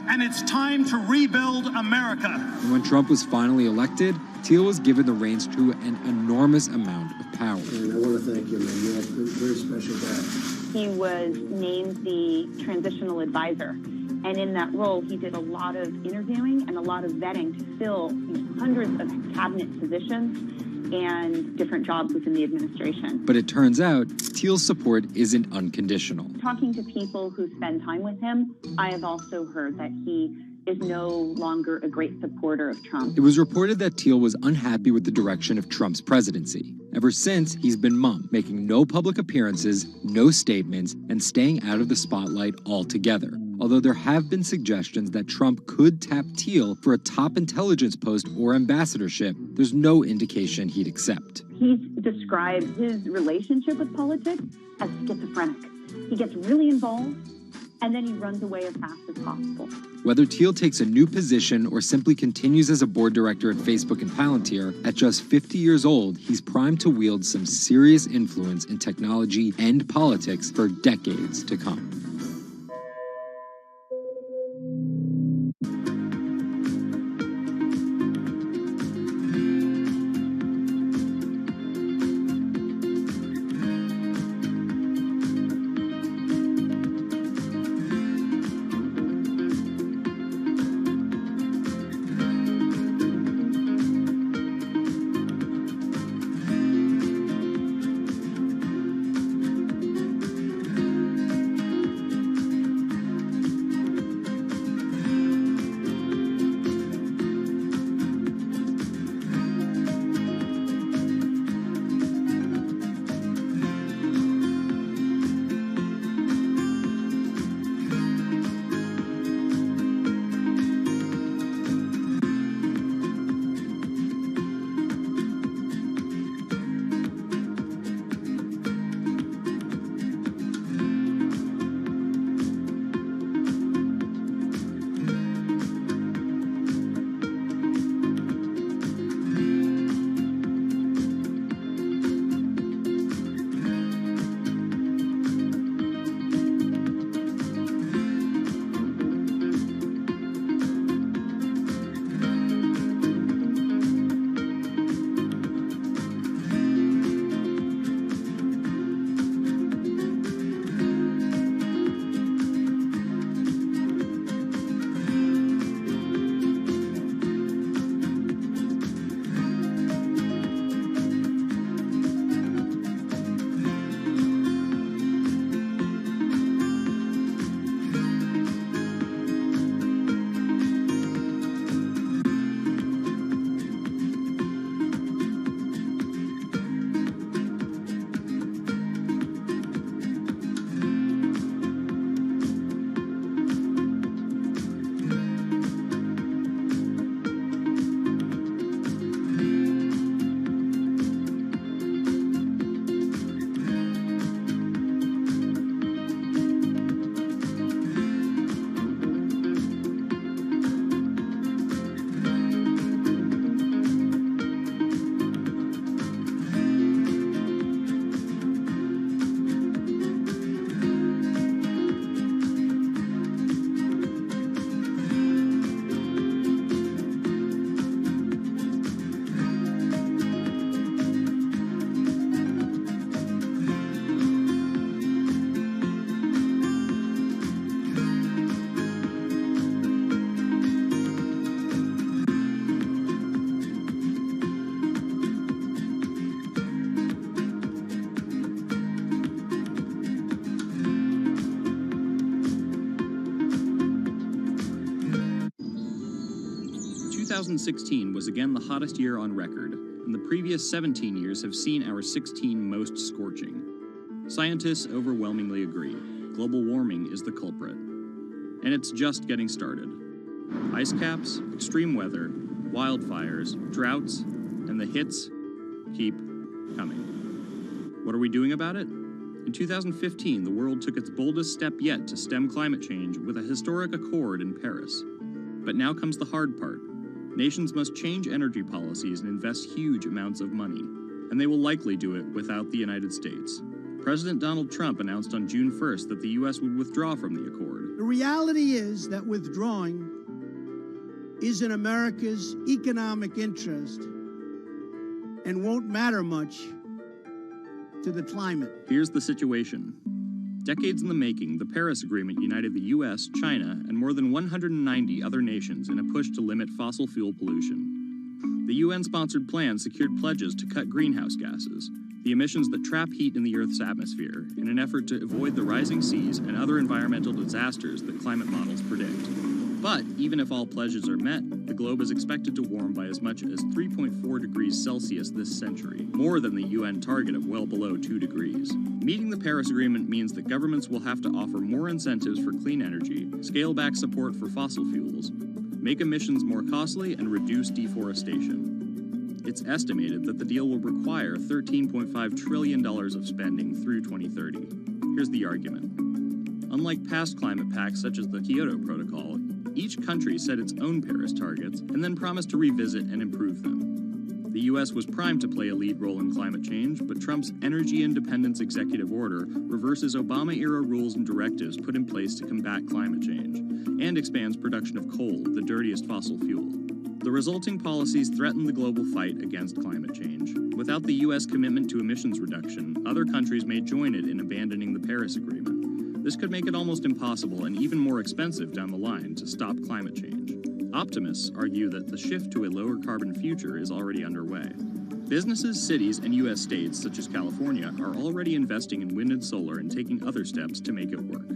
and it's time to rebuild America. And when Trump was finally elected, Thiel was given the reins to an enormous amount of power. And I want to thank you, man. You have a very special guy. He was named the transitional advisor. And in that role, he did a lot of interviewing and a lot of vetting to fill hundreds of cabinet positions and different jobs within the administration. But it turns out Thiel's support isn't unconditional. Talking to people who spend time with him, I have also heard that he is no longer a great supporter of Trump. It was reported that Thiel was unhappy with the direction of Trump's presidency. Ever since, he's been mum, making no public appearances, no statements, and staying out of the spotlight altogether. Although there have been suggestions that Trump could tap Thiel for a top intelligence post or ambassadorship, there's no indication he'd accept. He's described his relationship with politics as schizophrenic. He gets really involved, and then he runs away as fast as possible. Whether Thiel takes a new position or simply continues as a board director at Facebook and Palantir, at just 50 years old, he's primed to wield some serious influence in technology and politics for decades to come. Two 2016 was again the hottest year on record, and the previous 17 years have seen our 16 most scorching. Scientists overwhelmingly agree. Global warming is the culprit. And it's just getting started. Ice caps, extreme weather, wildfires, droughts, and the hits keep coming. What are we doing about it? In 2015, the world took its boldest step yet to stem climate change with a historic accord in Paris. But now comes the hard part. Nations must change energy policies and invest huge amounts of money, and they will likely do it without the United States. President Donald Trump announced on June 1st that the U.S. would withdraw from the accord. The reality is that withdrawing is in America's economic interest and won't matter much to the climate. Here's the situation. Decades in the making, the Paris Agreement united the U.S., China, and more than 190 other nations in a push to limit fossil fuel pollution. The UN-sponsored plan secured pledges to cut greenhouse gases, the emissions that trap heat in the Earth's atmosphere, in an effort to avoid the rising seas and other environmental disasters that climate models predict. But even if all pledges are met, the globe is expected to warm by as much as 3.4 degrees Celsius this century, more than the UN target of well below 2 degrees. Meeting the Paris Agreement means that governments will have to offer more incentives for clean energy, scale back support for fossil fuels, make emissions more costly, and reduce deforestation. It's estimated that the deal will require $13.5 trillion of spending through 2030. Here's the argument. Unlike past climate pacts such as the Kyoto Protocol, each country set its own Paris targets and then promised to revisit and improve them. The U.S. was primed to play a lead role in climate change, but Trump's Energy Independence Executive Order reverses Obama-era rules and directives put in place to combat climate change, and expands production of coal, the dirtiest fossil fuel. The resulting policies threaten the global fight against climate change. Without the U.S. commitment to emissions reduction, other countries may join it in abandoning the Paris Agreement. This could make it almost impossible and even more expensive down the line to stop climate change. Optimists argue that the shift to a lower carbon future is already underway. Businesses, cities, and U.S. states, such as California, are already investing in wind and solar and taking other steps to make it work.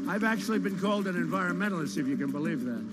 I've actually been called an environmentalist, if you can believe that.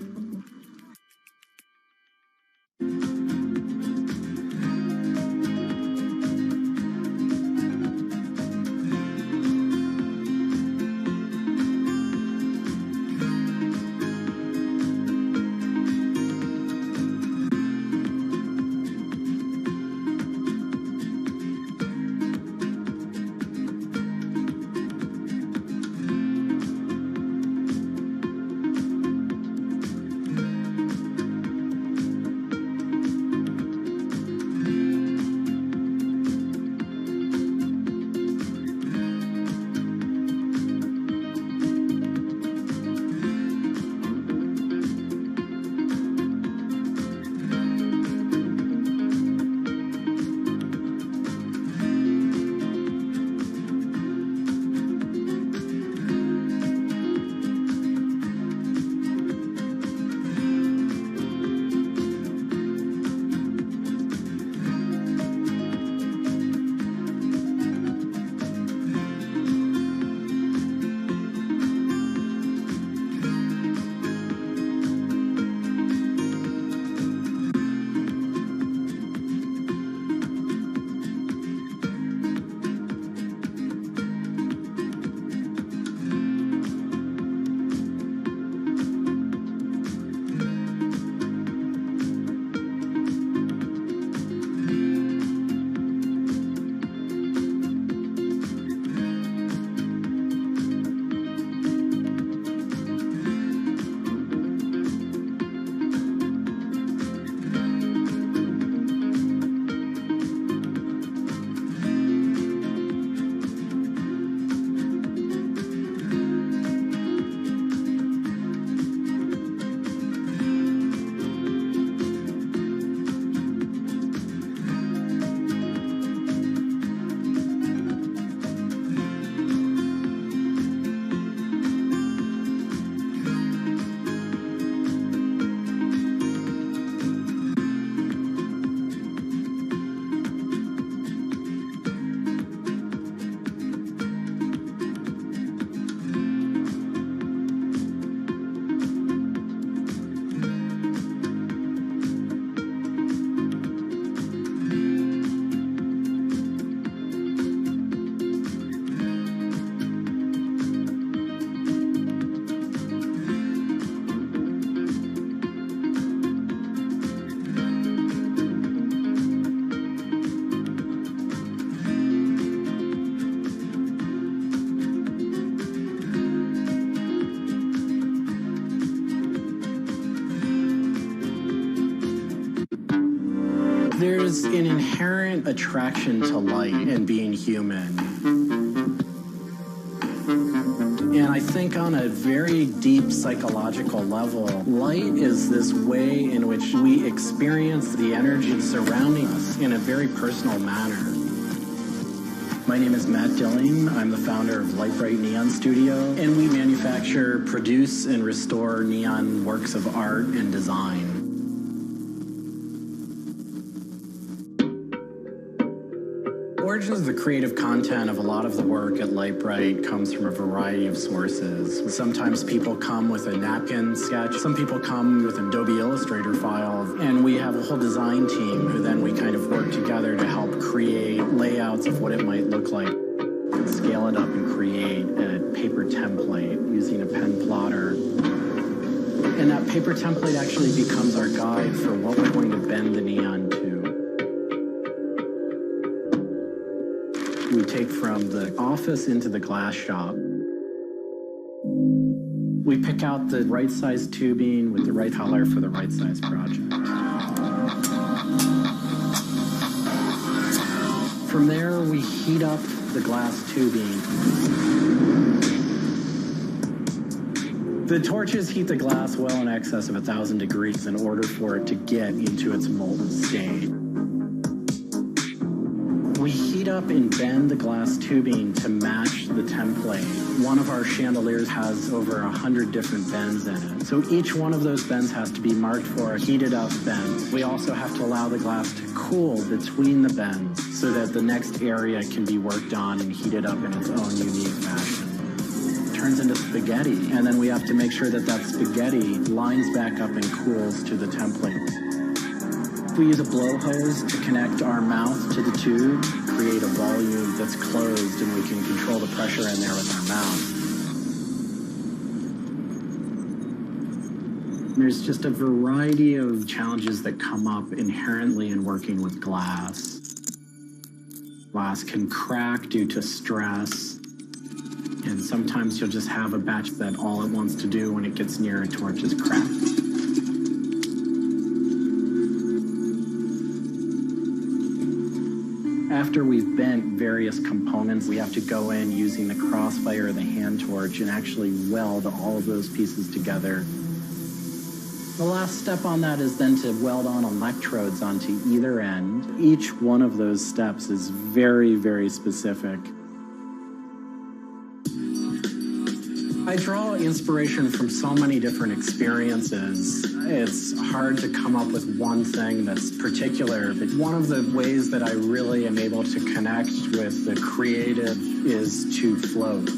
There's an inherent attraction to light and being human. And I think on a very deep psychological level, light is this way in which we experience the energy surrounding us in a very personal manner. My name is Matt Dilling. I'm the founder of Light Bright Neon Studio, and we manufacture, produce, and restore neon works of art and design. origins of the creative content of a lot of the work at Lightbright comes from a variety of sources. Sometimes people come with a napkin sketch. Some people come with an Adobe Illustrator file. And we have a whole design team who then we kind of work together to help create layouts of what it might look like. Scale it up and create a paper template using a pen plotter. And that paper template actually becomes our guide for what we're going to bend the neon to. We take from the office into the glass shop. We pick out the right size tubing with the right color for the right size project. From there, we heat up the glass tubing. The torches heat the glass well in excess of 1,000 degrees in order for it to get into its molten state. We heat up and bend the glass tubing to match the template. One of our chandeliers has over 100 different bends in it. So each one of those bends has to be marked for a heated up bend. We also have to allow the glass to cool between the bends so that the next area can be worked on and heated up in its own unique fashion. It turns into spaghetti, and then we have to make sure that that spaghetti lines back up and cools to the template. We use a blow hose to connect our mouth to the tube, create a volume that's closed, and we can control the pressure in there with our mouth. There's just a variety of challenges that come up inherently in working with glass. Glass can crack due to stress, and sometimes you'll just have a batch that all it wants to do when it gets near a torch is crack. After we've bent various components, we have to go in using the crossfire or the hand torch and actually weld all of those pieces together. The last step on that is then to weld on electrodes onto either end. Each one of those steps is very, very specific. I draw inspiration from so many different experiences. It's hard to come up with one thing that's particular, but one of the ways that I really am able to connect with the creative is to float.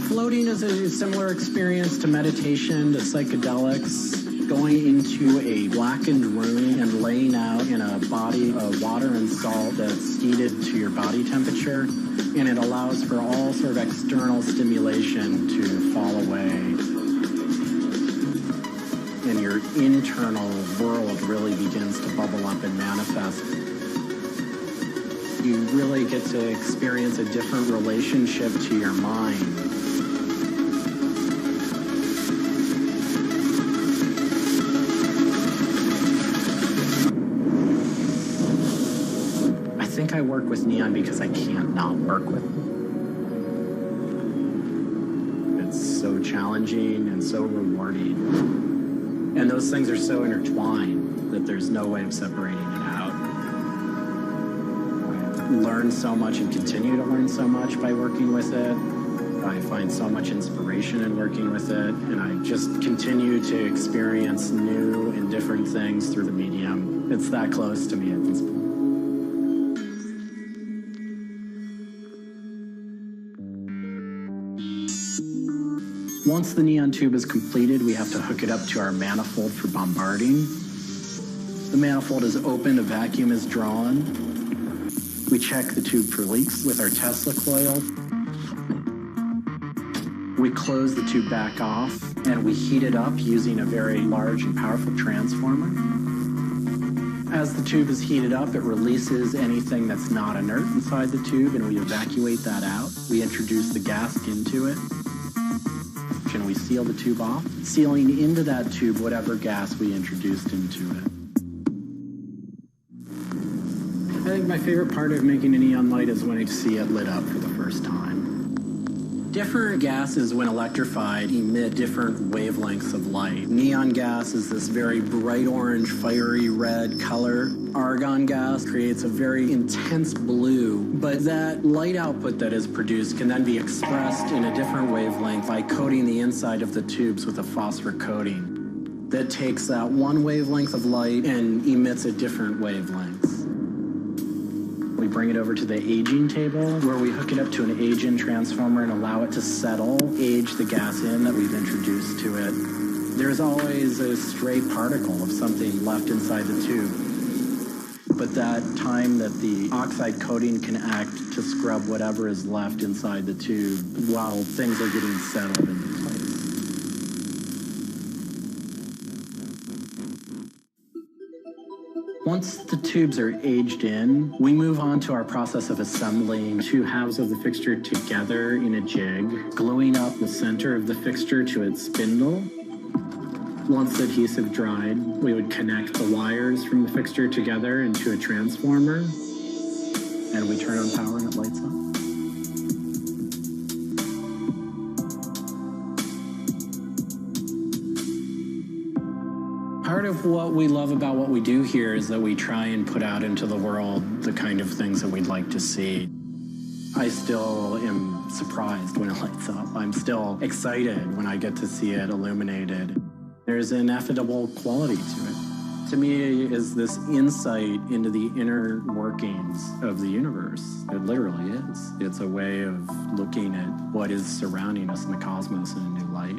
Floating is a similar experience to meditation, to psychedelics. Going into a blackened room and laying out in a body of water and salt that's heated to your body temperature, and it allows for all sort of external stimulation to fall away. And your internal world really begins to bubble up and manifest. You really get to experience a different relationship to your mind. I think I work with neon because I can't not work with it. It's so challenging and so rewarding. And those things are so intertwined that there's no way of separating it out. I learn so much and continue to learn so much by working with it. I find so much inspiration in working with it, and I just continue to experience new and different things through the medium. It's that close to me at this point. Once the neon tube is completed, we have to hook it up to our manifold for bombarding. The manifold is opened, a vacuum is drawn. We check the tube for leaks with our Tesla coil. We close the tube back off, and we heat it up using a very large and powerful transformer. As the tube is heated up, it releases anything that's not inert inside the tube, and we evacuate that out. We introduce the gas into it, and we seal the tube off, sealing into that tube whatever gas we introduced into it. I think my favorite part of making a neon light is when I see it lit up for the first time. Different gases, when electrified, emit different wavelengths of light. Neon gas is this very bright orange, fiery red color. Argon gas creates a very intense blue, but that light output that is produced can then be expressed in a different wavelength by coating the inside of the tubes with a phosphor coating that takes that one wavelength of light and emits a different wavelength. bring it over to the aging table, where we hook it up to an age-in transformer and allow it to settle, age the gas in that we've introduced to it. There's always a stray particle of something left inside the tube. But that time that the oxide coating can act to scrub whatever is left inside the tube while things are getting settled into place. Once the tubes are aged in, we move on to our process of assembling two halves of the fixture together in a jig, gluing up the center of the fixture to its spindle. Once the adhesive dried, we would connect the wires from the fixture together into a transformer, and we turn on power and it lights up. Part of what we love about what we do here is that we try and put out into the world the kind of things that we'd like to see. I still am surprised when it lights up. I'm still excited when I get to see it illuminated. There's an ineffable quality to it. To me, is this insight into the inner workings of the universe. It literally is. It's a way of looking at what is surrounding us in the cosmos in a new light.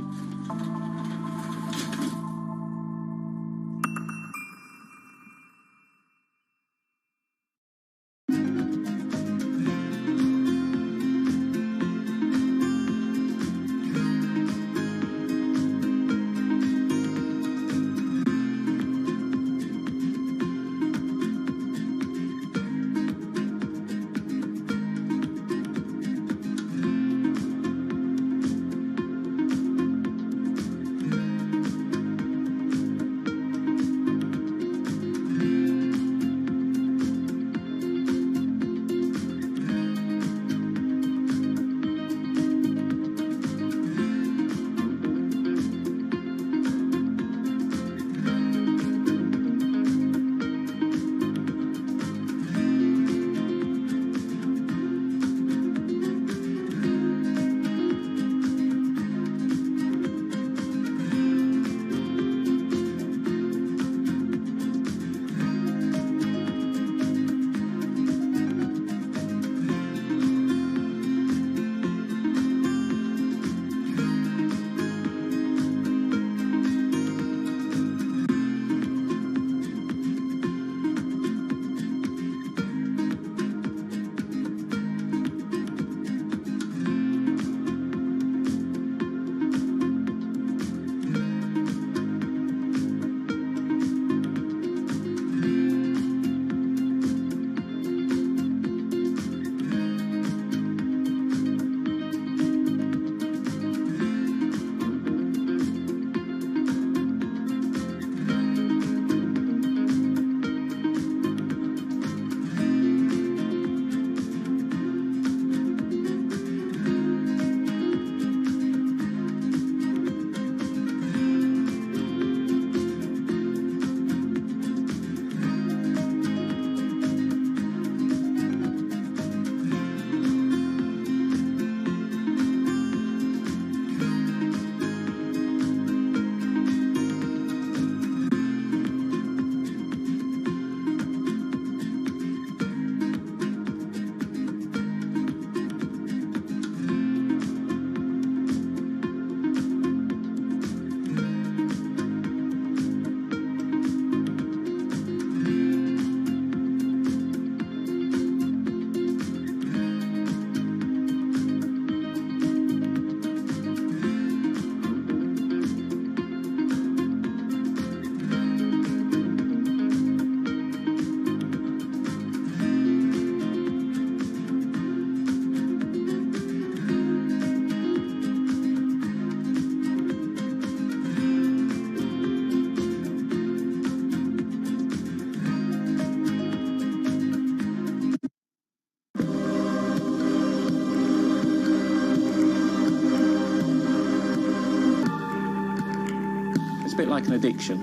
bit like an addiction.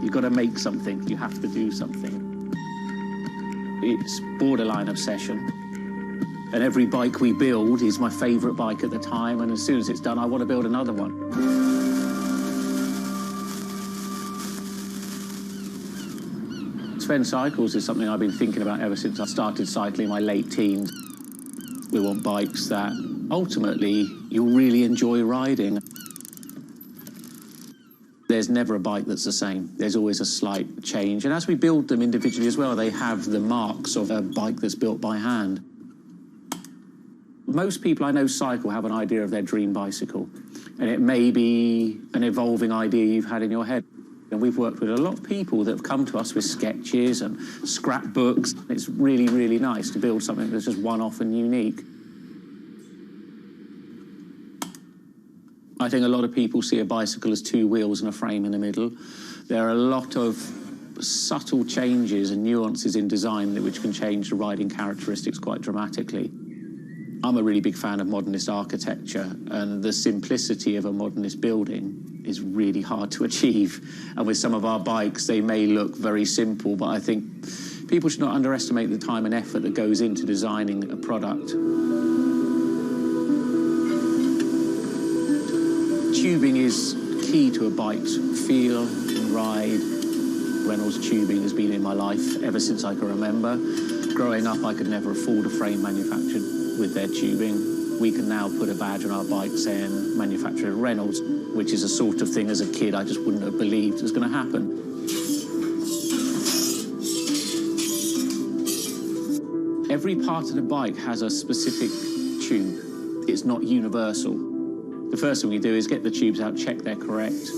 You've got to make something. You have to do something. It's borderline obsession. And every bike we build is my favourite bike at the time, and as soon as it's done, I want to build another one. It's spend cycles is something I've been thinking about ever since I started cycling in my late teens. We want bikes that ultimately you'll really enjoy riding. There's never a bike that's the same. There's always a slight change. And as we build them individually as well, they have the marks of a bike that's built by hand. Most people I know cycle have an idea of their dream bicycle. And it may be an evolving idea you've had in your head. And we've worked with a lot of people that have come to us with sketches and scrapbooks. It's really, really nice to build something that's just one-off and unique. I think a lot of people see a bicycle as two wheels and a frame in the middle. There are a lot of subtle changes and nuances in design which can change the riding characteristics quite dramatically. I'm a really big fan of modernist architecture, and the simplicity of a modernist building is really hard to achieve. And with some of our bikes, they may look very simple, but I think people should not underestimate the time and effort that goes into designing a product. Tubing is key to a bike's feel and ride. Reynolds tubing has been in my life ever since I can remember. Growing up, I could never afford a frame manufactured with their tubing. We can now put a badge on our bike saying manufactured at Reynolds, which is a sort of thing as a kid I just wouldn't have believed was going to happen. Every part of the bike has a specific tube. It's not universal. The first thing we do is get the tubes out, check they're correct,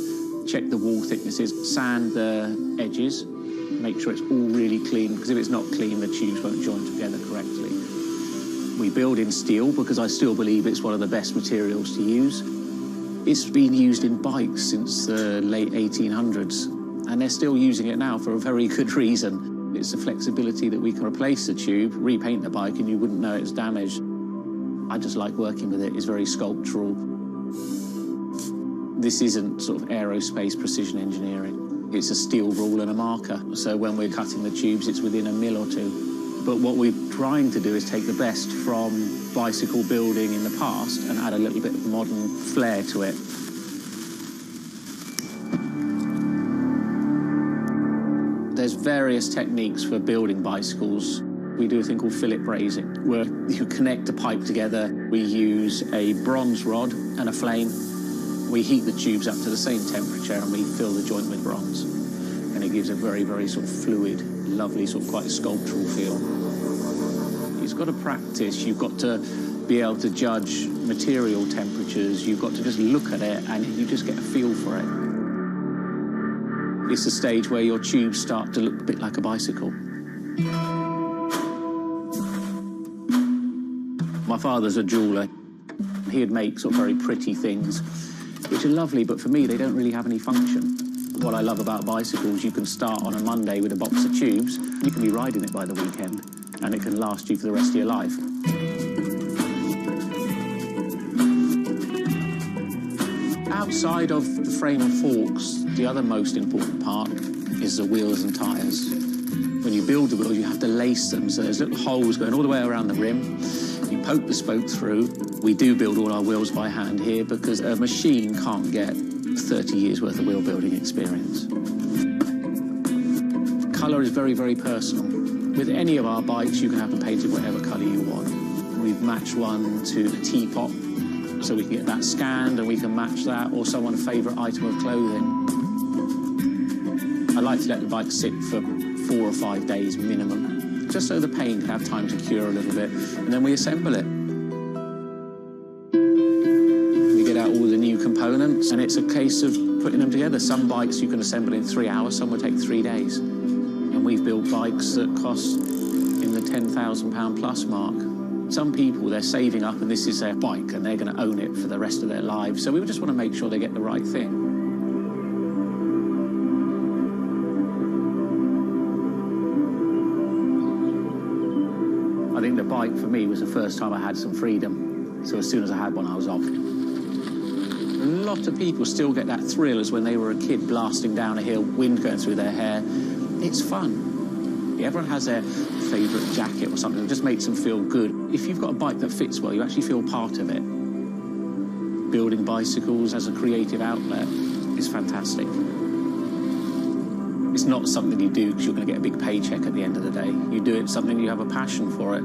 check the wall thicknesses, sand the edges, make sure it's all really clean, because if it's not clean, the tubes won't join together correctly. We build in steel because I still believe it's one of the best materials to use. It's been used in bikes since the late 1800s, and they're still using it now for a very good reason. It's the flexibility that we can replace the tube, repaint the bike, and you wouldn't know it's damaged. I just like working with it. It's very sculptural. This isn't sort of aerospace precision engineering. It's a steel rule and a marker. So when we're cutting the tubes, it's within a mil or two. But what we're trying to do is take the best from bicycle building in the past and add a little bit of modern flair to it. There's various techniques for building bicycles. We do a thing called fillet brazing, where you connect a pipe together. We use a bronze rod and a flame. We heat the tubes up to the same temperature and we fill the joint with bronze. And it gives a very, very sort of fluid, lovely, sort of quite sculptural feel. You've got to practice. You've got to be able to judge material temperatures. You've got to just look at it and you just get a feel for it. It's the stage where your tubes start to look a bit like a bicycle. My father's a jeweller. He'd make sort of very pretty things, which are lovely, but for me, they don't really have any function. What I love about bicycles, you can start on a Monday with a box of tubes. You can be riding it by the weekend, and it can last you for the rest of your life. Outside of the frame and forks, the other most important part is the wheels and tyres. When you build the wheels, you have to lace them, so there's little holes going all the way around the rim. You poke the spoke through. We do build all our wheels by hand here because a machine can't get 30 years worth of wheel building experience. Colour is very, very personal. With any of our bikes, you can have them painted whatever colour you want. We've matched one to the teapot, so we can get that scanned and we can match that, or someone's favourite item of clothing. I like to let the bike sit for 4 or 5 days minimum, just so the paint can have time to cure a little bit, and then we assemble it. We get out all the new components, and it's a case of putting them together. Some bikes you can assemble in 3 hours, some will take 3 days. And we've built bikes that cost in the £10,000 plus mark. Some people, they're saving up and this is their bike and they're going to own it for the rest of their lives. So we just want to make sure they get the right thing. I think the bike for me was the first time I had some freedom. So as soon as I had one, I was off. A lot of people still get that thrill as when they were a kid blasting down a hill, wind going through their hair. It's fun. Everyone has their favourite jacket or something that just makes them feel good. If you've got a bike that fits well, you actually feel part of it. Building bicycles as a creative outlet is fantastic. It's not something you do because you're going to get a big paycheck at the end of the day. You do it something you have a passion for it.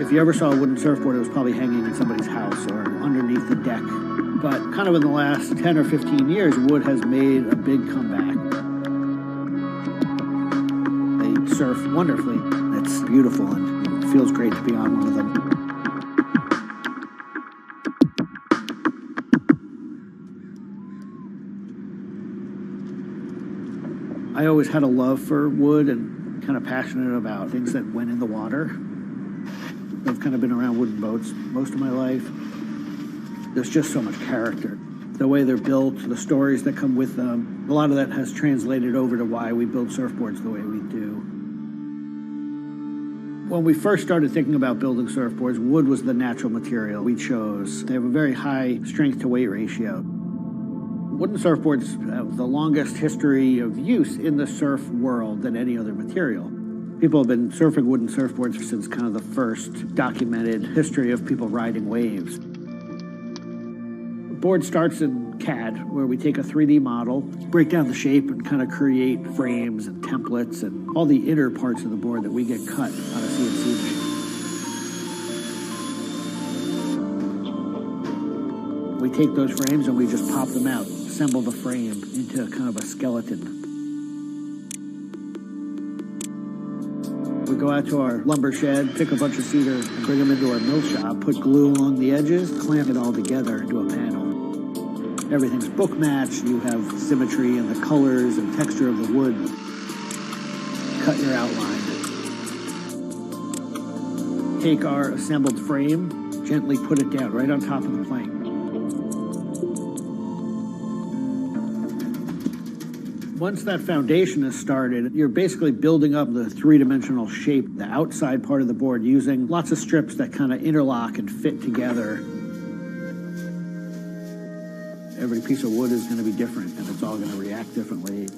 If you ever saw a wooden surfboard, it was probably hanging in somebody's house or underneath the deck. But kind of in the last 10 or 15 years, wood has made a big comeback. They surf wonderfully. It's beautiful and it feels great to be on one of them. I always had a love for wood and kind of passionate about things that went in the water. I've kind of been around wooden boats most of my life. There's just so much character. The way they're built, the stories that come with them, a lot of that has translated over to why we build surfboards the way we do. When we first started thinking about building surfboards, wood was the natural material we chose. They have a very high strength to weight ratio. Wooden surfboards have the longest history of use in the surf world than any other material. People have been surfing wooden surfboards since kind of the first documented history of people riding waves. The board starts in CAD, where we take a 3D model, break down the shape, and kind of create frames and templates and all the inner parts of the board that we get cut on a CNC machine. We take those frames and we just pop them out, assemble the frame into kind of a skeleton. We go out to our lumber shed, pick a bunch of cedar, and bring them into our mill shop, put glue along the edges, clamp it all together into a panel. Everything's book matched. You have symmetry in the colors and texture of the wood. Cut your outline. take our assembled frame, gently put it down right on top of the plank. Once that foundation is started, you're basically building up the three-dimensional shape, the outside part of the board, using lots of strips that kind of interlock and fit together. Every piece of wood is going to be different, and it's all going to react differently.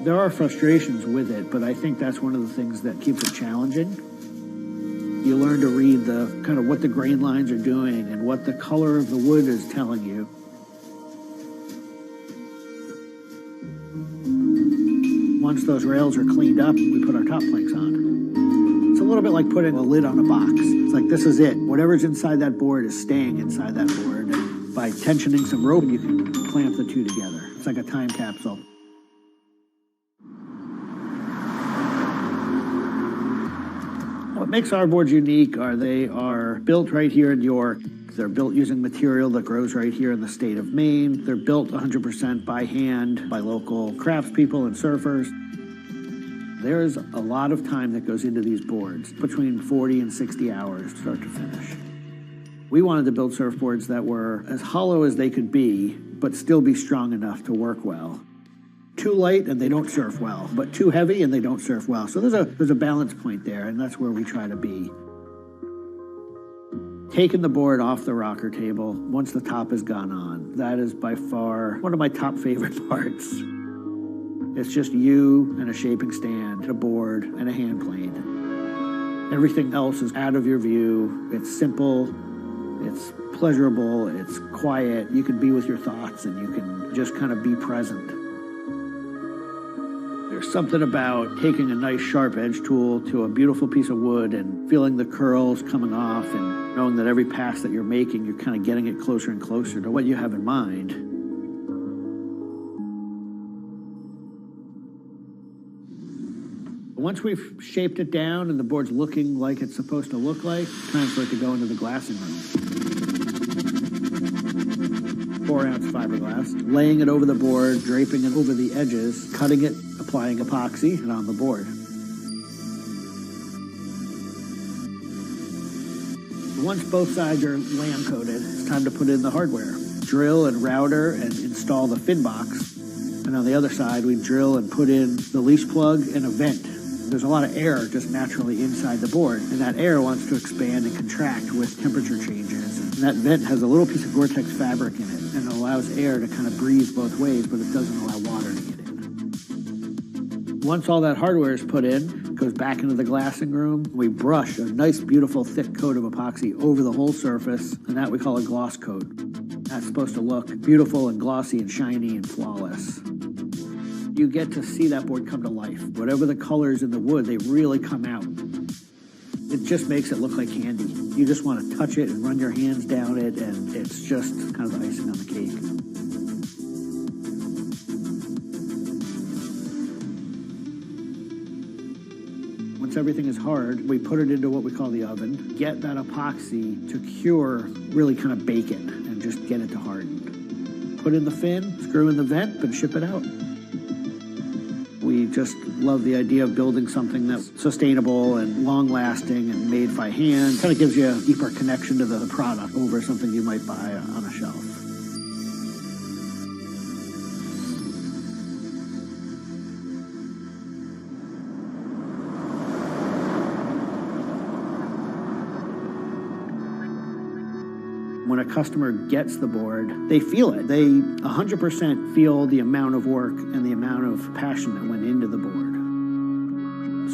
There are frustrations with it, but I think that's one of the things that keeps it challenging. You learn to read the kind of what the grain lines are doing and what the color of the wood is telling you. Once those rails are cleaned up, we put our top planks on. It's a little bit like putting a lid on a box. It's like, this is it. Whatever's inside that board is staying inside that board. And by tensioning some rope, you can clamp the two together. It's like a time capsule. What makes our boards unique are they are built right here in York. They're built using material that grows right here in the state of Maine. They're built 100% by hand by local craftspeople and surfers. There's a lot of time that goes into these boards, between 40 and 60 hours start to finish. We wanted to build surfboards that were as hollow as they could be, but still be strong enough to work well. Too light and they don't surf well, but too heavy and they don't surf well. So there's a balance point there, and that's where we try to be. Taking the board off the rocker table, once the top has gone on, that is by far one of my top favorite parts. It's just you and a shaping stand, a board, and a hand plane. Everything else is out of your view. It's simple, it's pleasurable, it's quiet. You can be with your thoughts and you can just kind of be present. There's something about taking a nice sharp edge tool to a beautiful piece of wood and feeling the curls coming off and knowing that every pass that you're making, you're kind of getting it closer and closer to what you have in mind. Once we've shaped it down and the board's looking like it's supposed to look like, it's time for it to go into the glassing room. 4-ounce fiberglass, laying it over the board, draping it over the edges, cutting it, applying epoxy, and on the board. Once both sides are lamb coated, it's time to put in the hardware. Drill and router and install the fin box. And on the other side, we drill and put in the leash plug and a vent. There's a lot of air just naturally inside the board, and that air wants to expand and contract with temperature changes. And that vent has a little piece of Gore-Tex fabric in it, and it allows air to kind of breathe both ways, but it doesn't allow water to get in. Once all that hardware is put in, it goes back into the glassing room. We brush a nice, beautiful, thick coat of epoxy over the whole surface, and that we call a gloss coat. That's supposed to look beautiful and glossy and shiny and flawless. You get to see that board come to life. Whatever the colors in the wood, they really come out. It just makes it look like candy. You just want to touch it and run your hands down it, and it's just kind of the icing on the cake. Once everything is hard, we put it into what we call the oven, get that epoxy to cure, really kind of bake it, and just get it to harden. Put in the fin, screw in the vent, and ship it out. We just love the idea of building something that's sustainable and long-lasting and made by hand. Kind of gives you a deeper connection to the product over something you might buy on a shelf. When a customer gets the board, they feel it. They 100% feel the amount of work and the amount of passion that went into the board.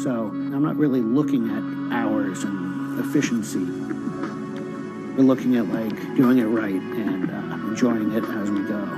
So I'm not really looking at hours and efficiency. We're looking at like doing it right and enjoying it as we go.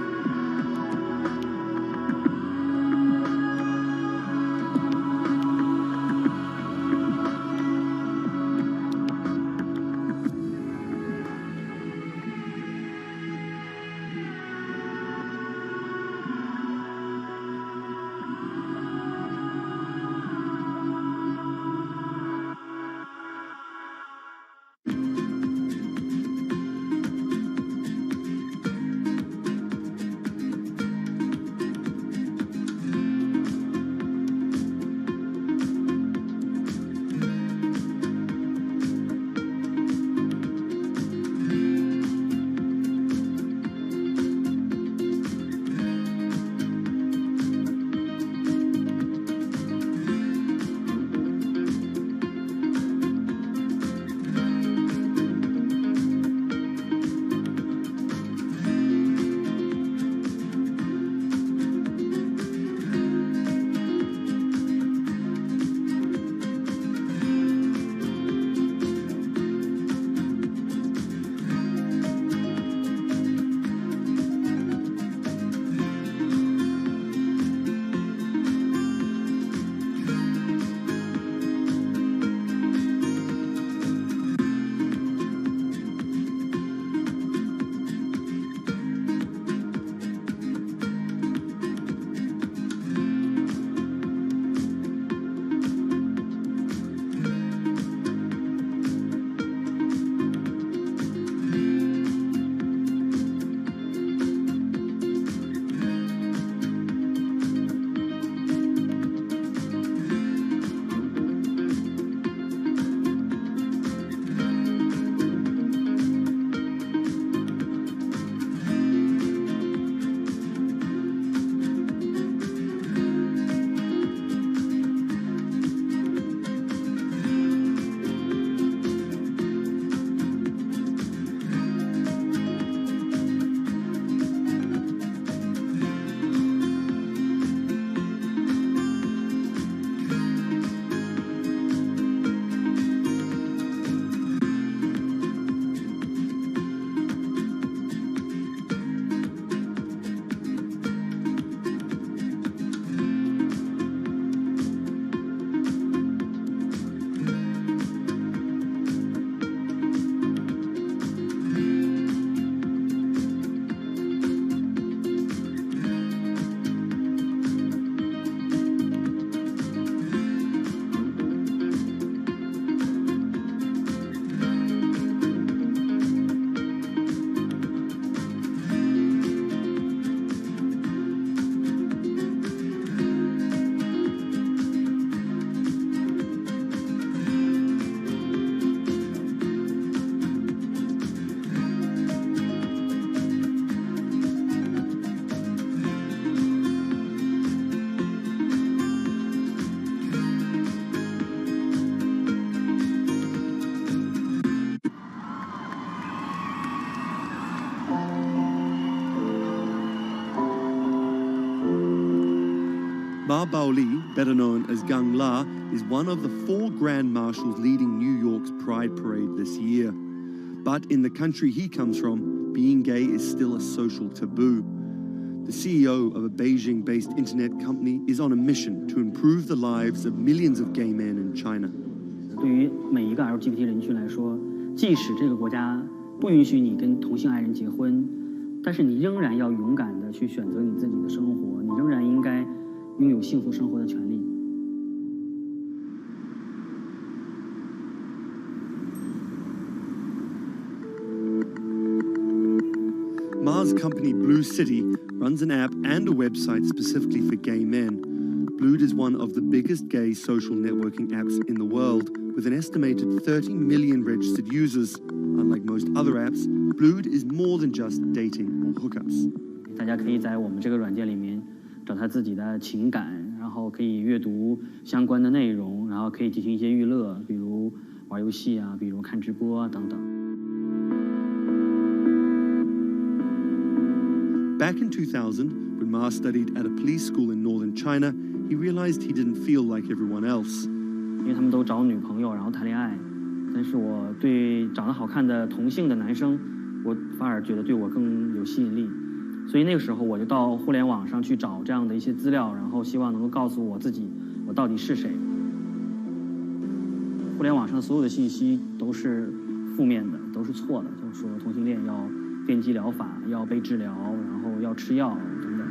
Ma Baoli, better known as Gang La, is one of the 4 grand marshals leading New York's Pride Parade this year. But in the country he comes from, being gay is still a social taboo. The CEO of a Beijing-based internet company is on a mission to improve the lives of millions of gay men in China. 对于每一个 LGBT 人群来说，即使这个国家不允许你跟同性爱人结婚，但是你仍然要勇敢地去选择你自己的生活，你仍然应该拥有幸福生活的权利。Ma's company Blue City runs an app and a website specifically for gay men. Blued is one of the biggest gay social networking apps in the world, with an estimated 30 million registered users. Unlike most other apps, Blued is more than just dating or hookups. 大家可以在我们这个软件里面找他自己的情感，然后可以阅读相关的内容，然后可以进行一些娱乐，比如玩游戏啊，比如看直播啊等等。Back in 2000, when Ma studied at a police school in northern China, he realized he didn't feel like everyone else. 因为他们都找女朋友，然后谈恋爱，但是我对长得好看的同性的男生，我反而觉得对我更有吸引力。所以那个时候我就到互联网上去找这样的一些资料，然后希望能够告诉我自己我到底是谁。互联网上所有的信息都是负面的，都是错的，就是说同性恋要电击疗法，要被治疗，然后要吃药等等。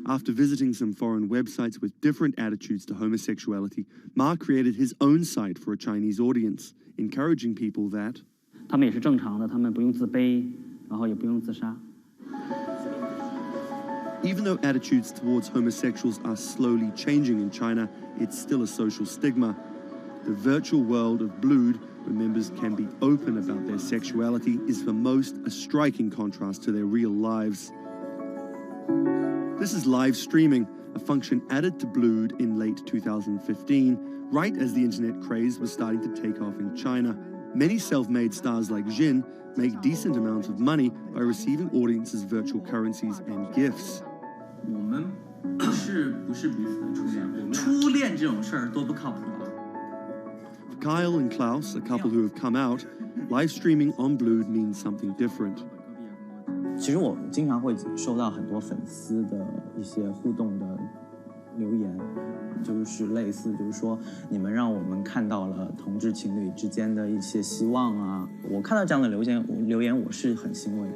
After visiting some foreign websites with different attitudes to homosexuality, Ma created his own site for a Chinese audience, encouraging people that 他们也是正常的，他们不用自卑，然后也不用自杀。Even though attitudes towards homosexuals are slowly changing in China, it's still a social stigma. The virtual world of Blued, where members can be open about their sexuality, is for most a striking contrast to their real lives. This is live streaming, a function added to Blued in late 2015, right as the internet craze was starting to take off in China. Many self-made stars like Jin make decent amounts of money by receiving audiences' virtual currencies and gifts. 我们不是彼此的初恋，初恋这种事儿多不靠谱啊。For Kyle and Klaus, a couple who have come out, live streaming on Blued means something different. 其实我经常会收到很多粉丝的一些互动的留言，就是类似就是说你们让我们看到了同志情侣之间的一些希望啊，我看到这样的留言我是很欣慰。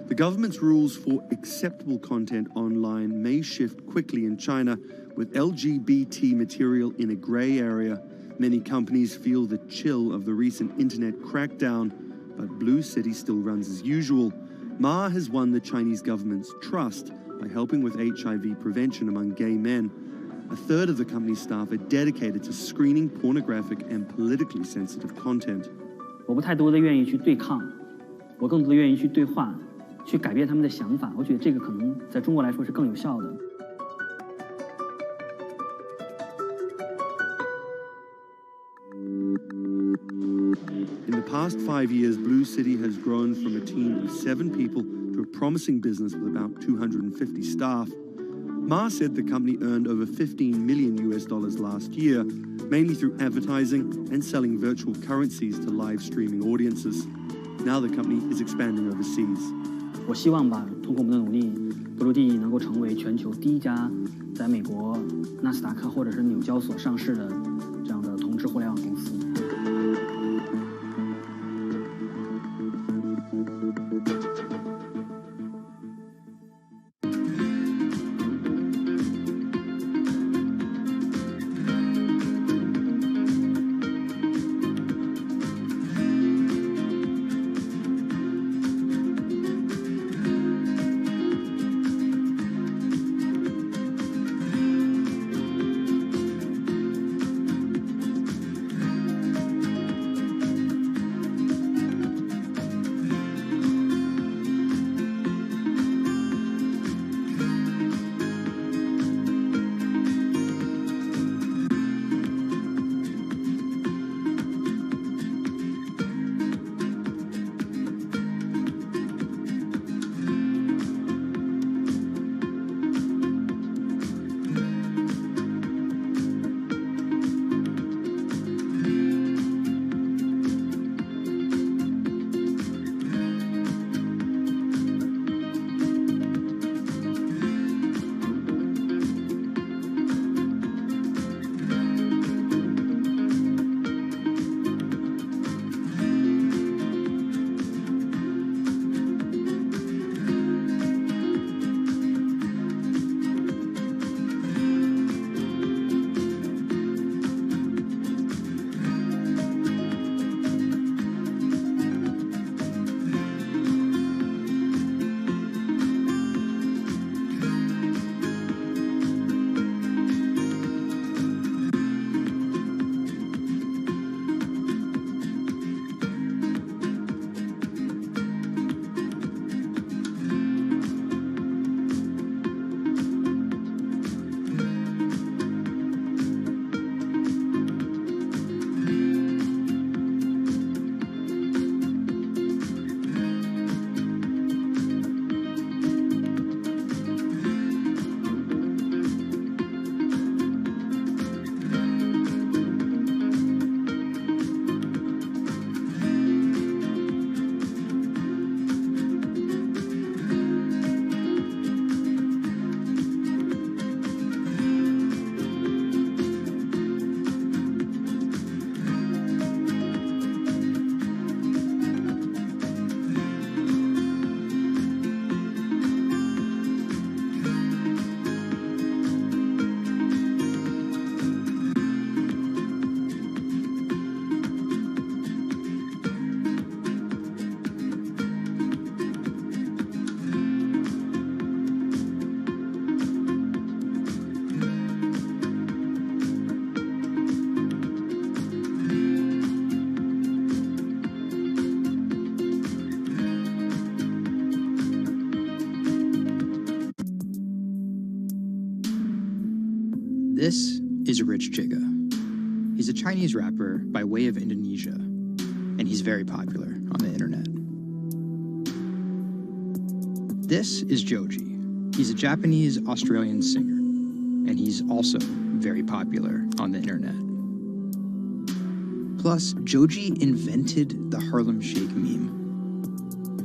The government's rules for acceptable content online may shift quickly in China, with LGBT material in a grey area. Many companies feel the chill of the recent internet crackdown, but Blue City still runs as usual. Ma has won the Chinese government's trust by helping with HIV prevention among gay men. A third of the company's staff are dedicated to screening pornographic and politically sensitive content. 我不太多的愿意去对抗，我更多的愿意去对话，去改变他们的想法。我觉得这个可能在中国来说是更有效的。In the past 5 years, Blue City has grown from a team of 7 people to a promising business with about 250 staff. Ma said the company earned over $15 million last year, mainly through advertising and selling virtual currencies to live streaming audiences. Now the company is expanding overseas. 我希望吧，通过我们的努力，布鲁蒂能够成为全球第一家在美国纳斯达克或者是纽交所上市的这样的同志互联网公司。This is Rich Chiga. He's a Chinese rapper by way of Indonesia, and he's very popular on the internet. This is Joji. He's a Japanese-Australian singer, and he's also very popular on the internet. Plus, Joji invented the Harlem Shake meme.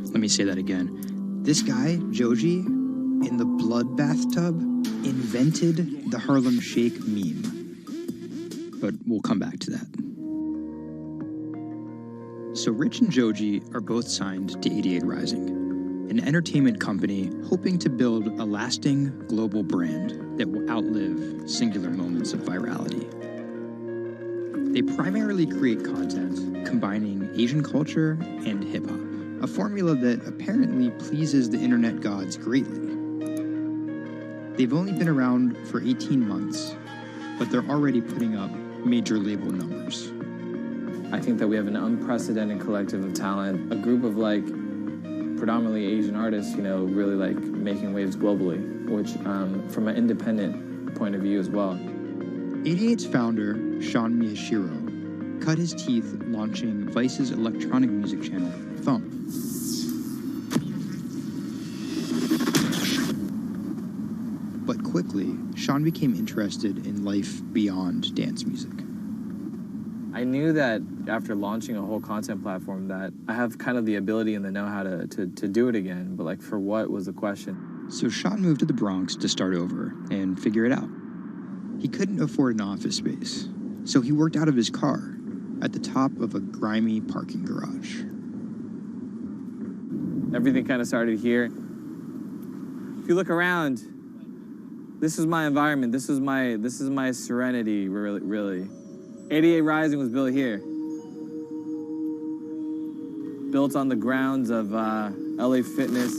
Let me say that again. This guy, Joji, in the blood bathtub, invented the Harlem Shake meme. But we'll come back to that. So Rich and Joji are both signed to 88 Rising, an entertainment company hoping to build a lasting global brand that will outlive singular moments of virality. They primarily create content combining Asian culture and hip-hop, a formula that apparently pleases the internet gods greatly. They've only been around for 18 months, but they're already putting up major label numbers. I think that we have an unprecedented collective of talent, a group of predominantly Asian artists, really making waves globally, which from an independent point of view as well. 88's founder, Sean Miyashiro, cut his teeth launching Vice's electronic music channel, Thump. But quickly, Sean became interested in life beyond dance music. I knew that after launching a whole content platform that I have kind of the ability and the know-how to do it again, but for what was the question. So Sean moved to the Bronx to start over and figure it out. He couldn't afford an office space, so he worked out of his car at the top of a grimy parking garage. Everything kind of started here. If you look around, this is my environment. This is my serenity, really. 88 Rising was built here. Built on the grounds of LA Fitness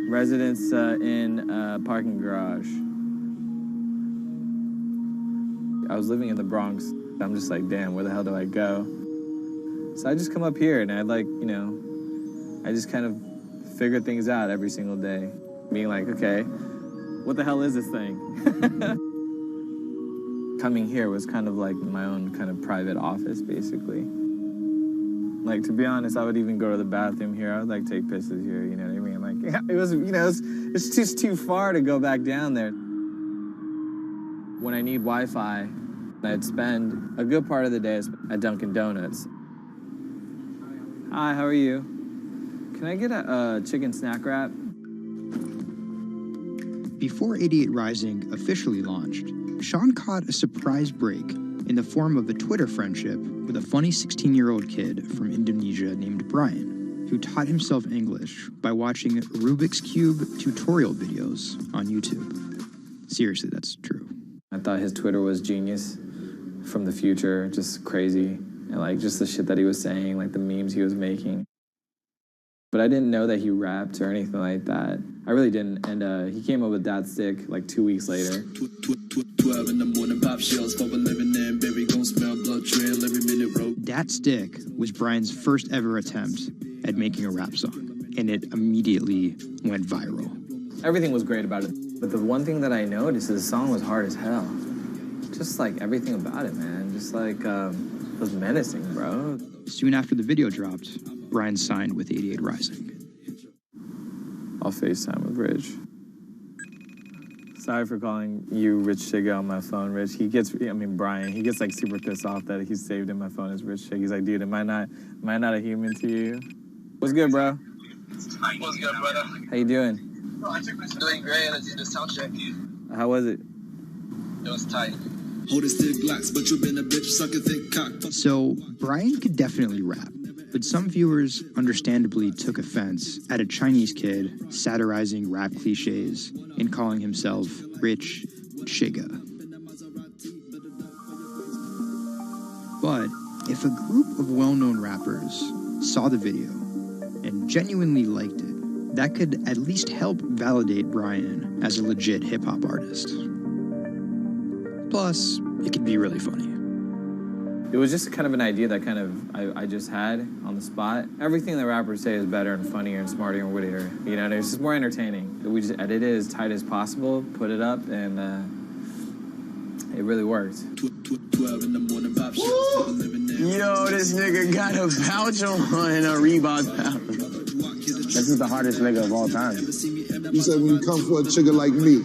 residence in a parking garage. I was living in the Bronx. I'm just damn, where the hell do I go? So I just come up here and I just kind of figure things out every single day. Being okay, what the hell is this thing? Coming here was kind of my own kind of private office, basically. To be honest, I would even go to the bathroom here. I would take pisses here, you know what I mean? It was, it's just too far to go back down there. When I need Wi-Fi, I'd spend a good part of the day at Dunkin' Donuts. Hi, how are you? Can I get a chicken snack wrap? Before 88 Rising officially launched, Sean caught a surprise break in the form of a Twitter friendship with a funny 16-year-old kid from Indonesia named Brian, who taught himself English by watching Rubik's Cube tutorial videos on YouTube. Seriously, that's true. I thought his Twitter was genius, from the future, just crazy. And just the shit that he was saying, the memes he was making. But I didn't know that he rapped or anything like that. I really didn't. And he came up with that stick 2 weeks later. 12 in the morning, pop shells for a living, and baby gon' smell blood trail every minute road. Dat Stick was Brian's first ever attempt at making a rap song, and it immediately went viral. Everything was great about it, but the one thing that I noticed is the song was hard as hell. Just everything about it, man. Just it was menacing, bro. Soon after the video dropped, Brian signed with 88 Rising. I'll FaceTime with Rich. Sorry for calling you Rich Chiga on my phone, Rich. Brian, he gets super pissed off that he's saved in my phone as Rich Chiga. He's like, dude, am I not a human to you? What's good, bro? What's good, brother? How you doing? Doing great. I did the sound check. How was it? It was tight. So, Brian could definitely rap, but some viewers understandably took offense at a Chinese kid satirizing rap cliches and calling himself Rich Chiga. But if a group of well-known rappers saw the video and genuinely liked it, that could at least help validate Brian as a legit hip-hop artist. Plus, it could be really funny. It was just kind of an idea that I just had on the spot. Everything that rappers say is better and funnier and smarter and wittier. And it's just more entertaining. We just edit it as tight as possible, put it up, and it really worked. Yo, this nigga got a pouch on and a Reebok pouch. This is the hardest nigga of all time. You said when you come for a chigga like me.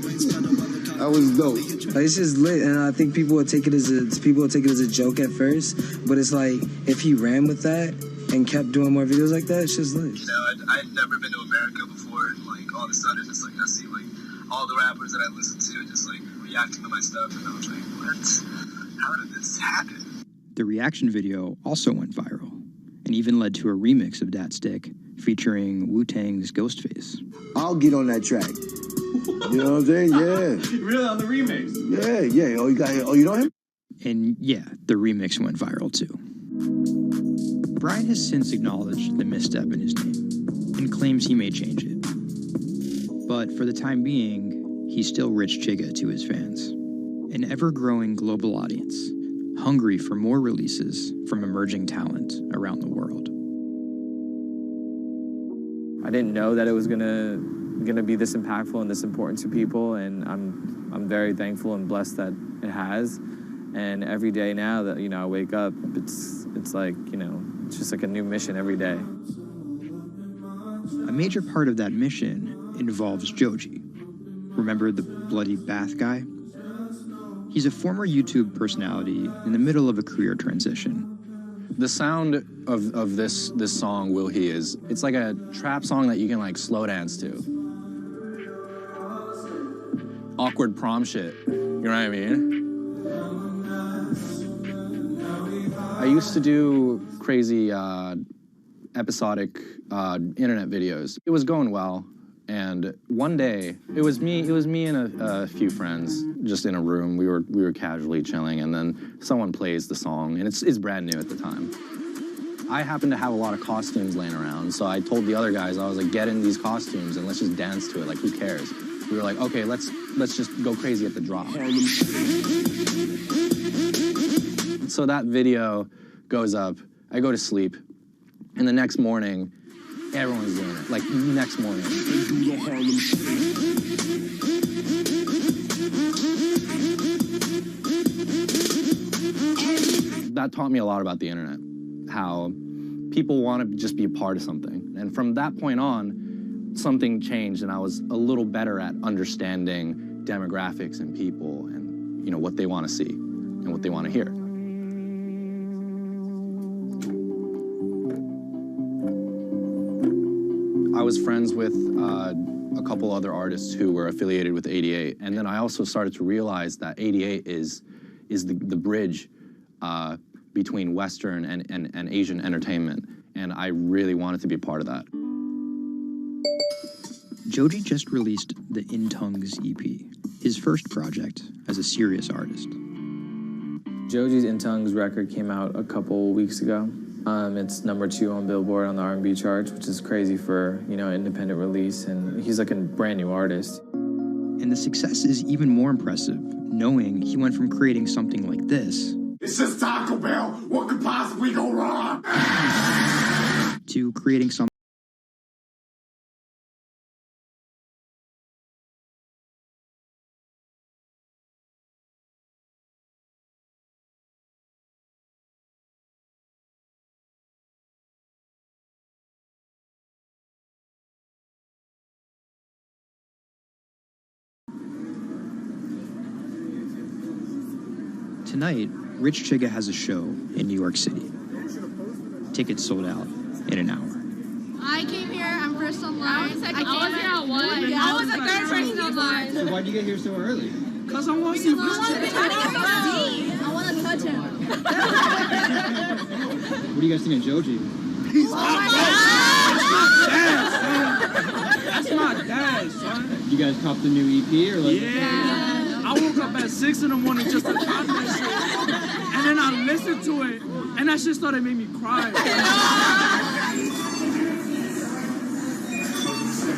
That was dope. It's just lit, and I think people will take it as a joke at first, but it's like if he ran with that and kept doing more videos like that, it's just lit. You know, I'd never been to America before, and like all of a sudden, it's like I see like all the rappers that I listen to just like reacting to my stuff, and I was like, what? How did this happen? The reaction video also went viral, and even led to a remix of Dat Stick featuring Wu-Tang's Ghostface. I'll get on that track. You know what I'm saying? Yeah. Really, on the remix? Yeah. Oh, you know him? And yeah, the remix went viral too. Brian has since acknowledged the misstep in his name and claims he may change it. But for the time being, he's still Rich Chigga to his fans. An ever-growing global audience, hungry for more releases from emerging talent around the world. I didn't know that it was gonna be this impactful and this important to people, and I'm very thankful and blessed that it has. And every day now that I wake up, it's like it's just like a new mission every day. A major part of that mission involves Joji. Remember the bloody bath guy? He's a former YouTube personality in the middle of a career transition. The sound of this song, Will He, it's like a trap song that you can like slow dance to. Awkward prom shit, you know what I mean? I used to do crazy episodic internet videos. It was going well, and one day it was me and a few friends just in a room. We were casually chilling, and then someone plays the song, and it's brand new at the time. I happened to have a lot of costumes laying around, so I told the other guys, I was like, get in these costumes and let's just dance to it. Like, who cares? We were like, okay, let's just go crazy at the drop. So that video goes up. I go to sleep, and the next morning, everyone's doing it. Like, next morning. That taught me a lot about the internet, how people want to just be a part of something. And from that point on, something changed, and I was a little better at understanding demographics and people and, what they want to see and what they want to hear. I was friends with a couple other artists who were affiliated with 88, and then I also started to realize that 88 is the bridge between Western and Asian entertainment, and I really wanted to be a part of that. Joji just released the In Tongues EP, his first project as a serious artist. Joji's In Tongues record came out a couple weeks ago. It's #2 on Billboard on the R&B charts, which is crazy for, independent release, and he's like a brand new artist. And the success is even more impressive, knowing he went from creating something like this. It's just Taco Bell. What could possibly go wrong? To creating something Tonight, Rich Chigga has a show in New York City. Tickets sold out in an hour. I came here, I'm first online. I was here at 1. I was the third person online. So why'd you get here so early? Because I want to see Rich Chigga. I want to touch him. What do you guys think of Joji? He's That's my dad, son. You guys copped the new EP or like? Yeah. I woke up at 6 in the morning just to cop that shit. And then I listened to it, and that shit started making me cry.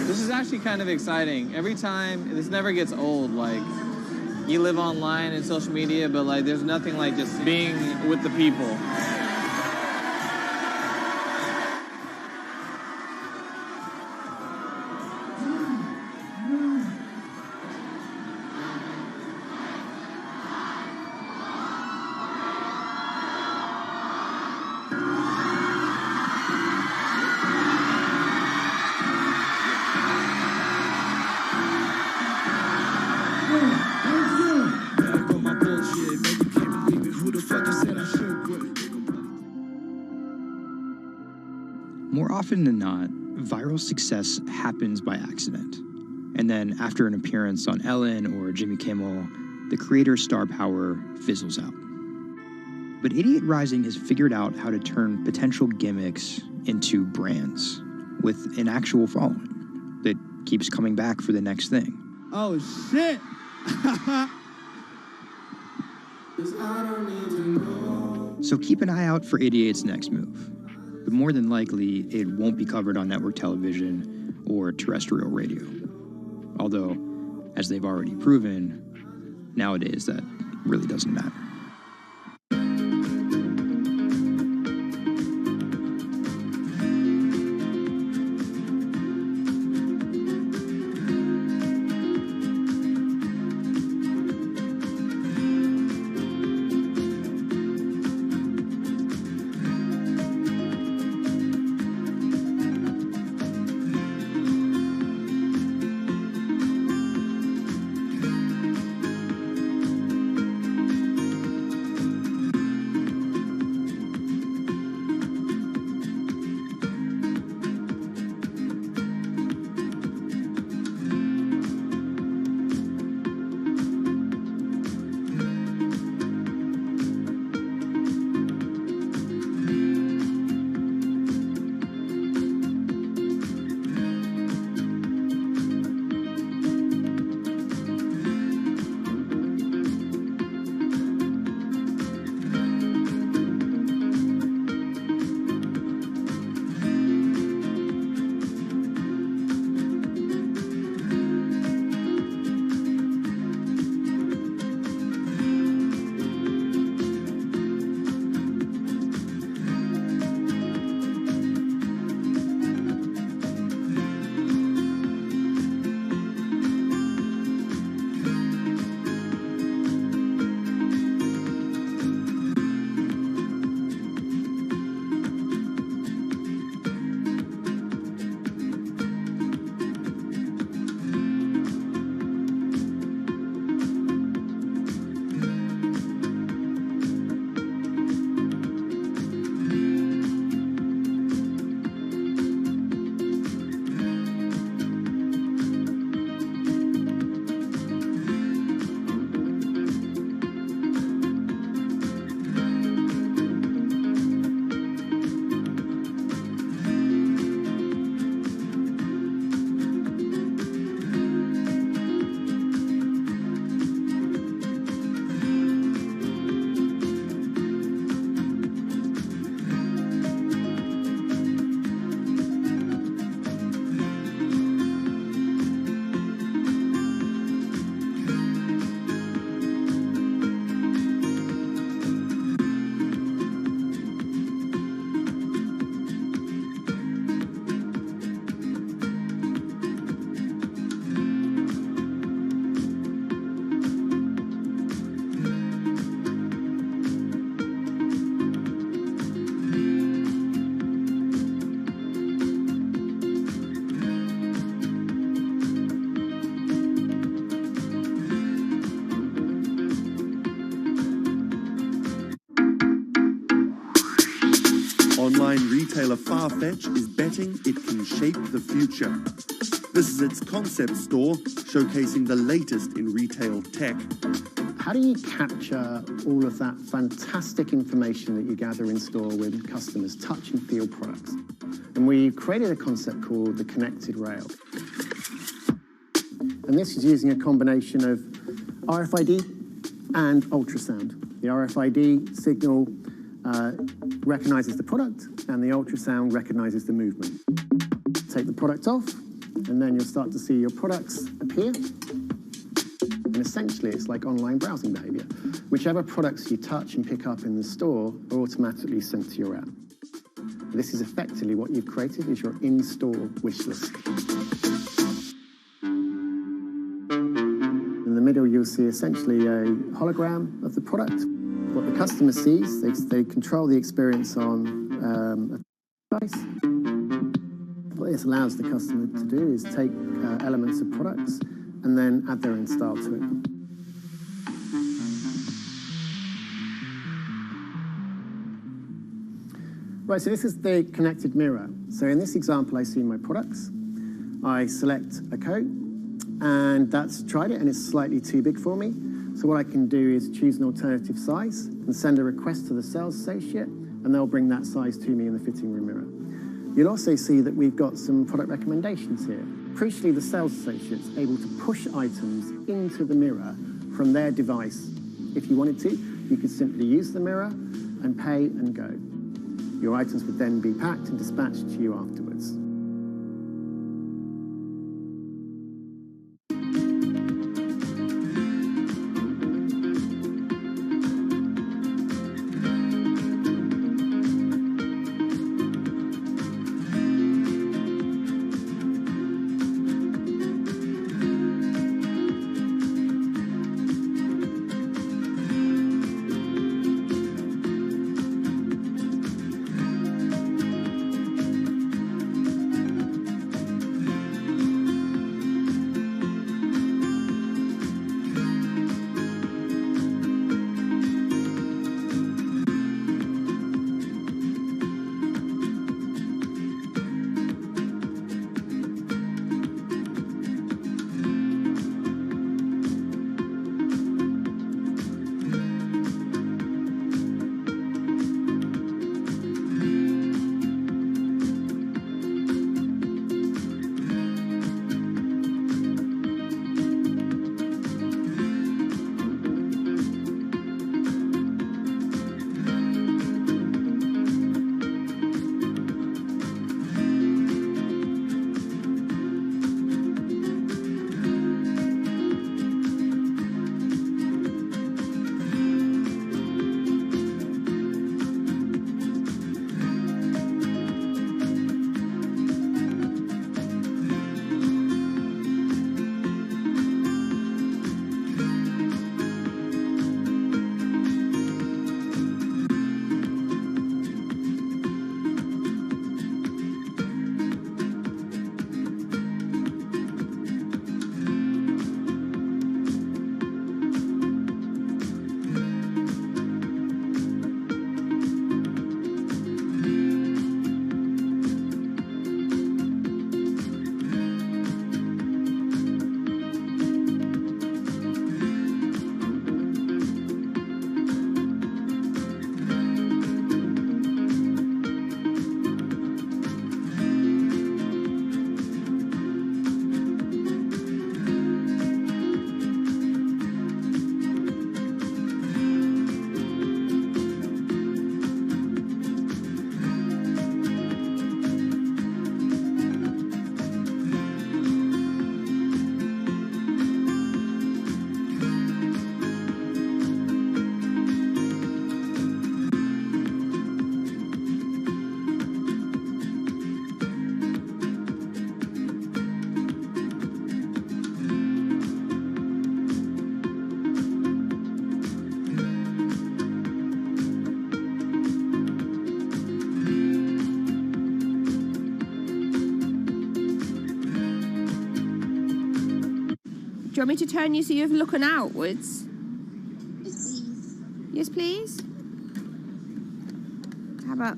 This is actually kind of exciting. Every time, this never gets old. Like, you live online and social media, but like, there's nothing like just being with the people. More often than not, viral success happens by accident. And then after an appearance on Ellen or Jimmy Kimmel, the creator's star power fizzles out. But Idiot Rising has figured out how to turn potential gimmicks into brands with an actual following that keeps coming back for the next thing. Oh, shit! So keep an eye out for Idiot's next move. But more than likely, it won't be covered on network television or terrestrial radio. Although, as they've already proven, nowadays that really doesn't matter. Online retailer Farfetch is betting it can shape the future. This is its concept store, showcasing the latest in retail tech. How do you capture all of that fantastic information that you gather in store with customers, touch and feel products? And we created a concept called the connected rail. And this is using a combination of RFID and ultrasound. The RFID signal recognizes the product, and the ultrasound recognizes the movement. Take the product off, and then you'll start to see your products appear. And essentially, it's like online browsing behavior. Whichever products you touch and pick up in the store are automatically sent to your app. This is effectively what you've created is your in-store wish list. In the middle, you'll see essentially a hologram of the product. What the customer sees, they control the experience on a device. What this allows the customer to do is take elements of products and then add their own style to it. Right, so this is the connected mirror. So in this example, I see my products. I select a coat, and that's tried it, and it's slightly too big for me. So what I can do is choose an alternative size and send a request to the sales associate, and they'll bring that size to me in the fitting room mirror. You'll also see that we've got some product recommendations here. Crucially, the sales associate's able to push items into the mirror from their device. If you wanted to, you could simply use the mirror and pay and go. Your items would then be packed and dispatched to you afterwards. Do you want me to turn you so you're looking outwards? Yes, please. How about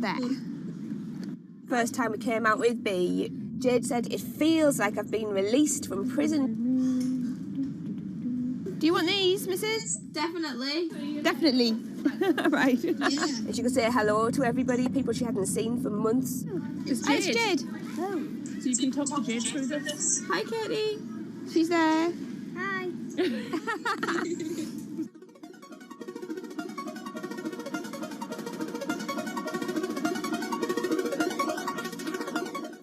there? First time we came out with B, Jade said, "It feels like I've been released from prison." Do you want these, Mrs.? Definitely. Definitely. Right. Yeah. And she could say hello to everybody, people she hadn't seen for months. It's Oh, it's Jade. Jade. Oh. So you can talk to Jade through this. Hi, Katie. She's there. Hi.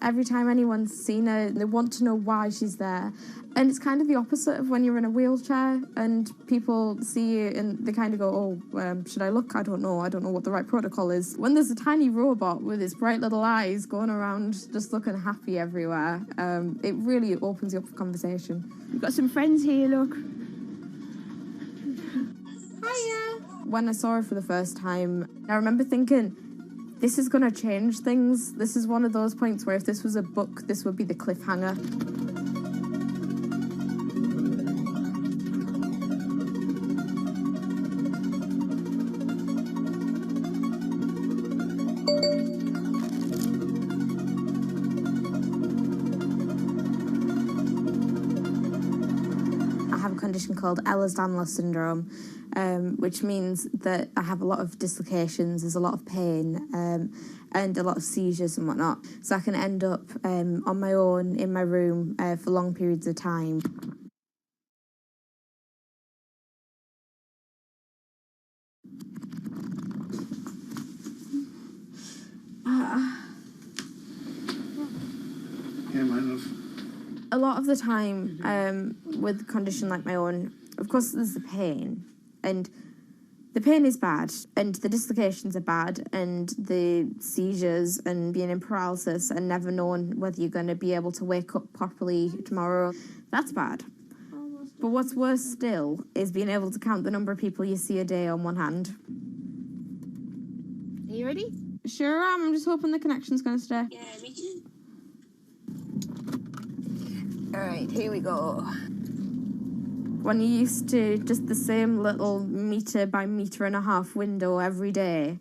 Every time anyone's seen her, they want to know why she's there. And it's kind of the opposite of when you're in a wheelchair and people see you and they kind of go, oh, should I look? I don't know what the right protocol is. When there's a tiny robot with its bright little eyes going around just looking happy everywhere, it really opens you up for conversation. You've got some friends here, look. Hiya. When I saw her for the first time, I remember thinking, this is going to change things. This is one of those points where if this was a book, this would be the cliffhanger. condition called Ehlers-Danlos syndrome, which means that I have a lot of dislocations, there's a lot of pain, and a lot of seizures and whatnot. So I can end up on my own in my room for long periods of time. Yeah, my love. A lot of the time, with a condition like my own, of course there's the pain, and the pain is bad, and the dislocations are bad, and the seizures and being in paralysis and never knowing whether you're going to be able to wake up properly tomorrow, that's bad. But what's worse still is being able to count the number of people you see a day on one hand. Are you ready? Sure am, I'm just hoping the connection's going to stay. Yeah, me too. Alright, here we go. When you're used to just the same little metre by metre and a half window every day,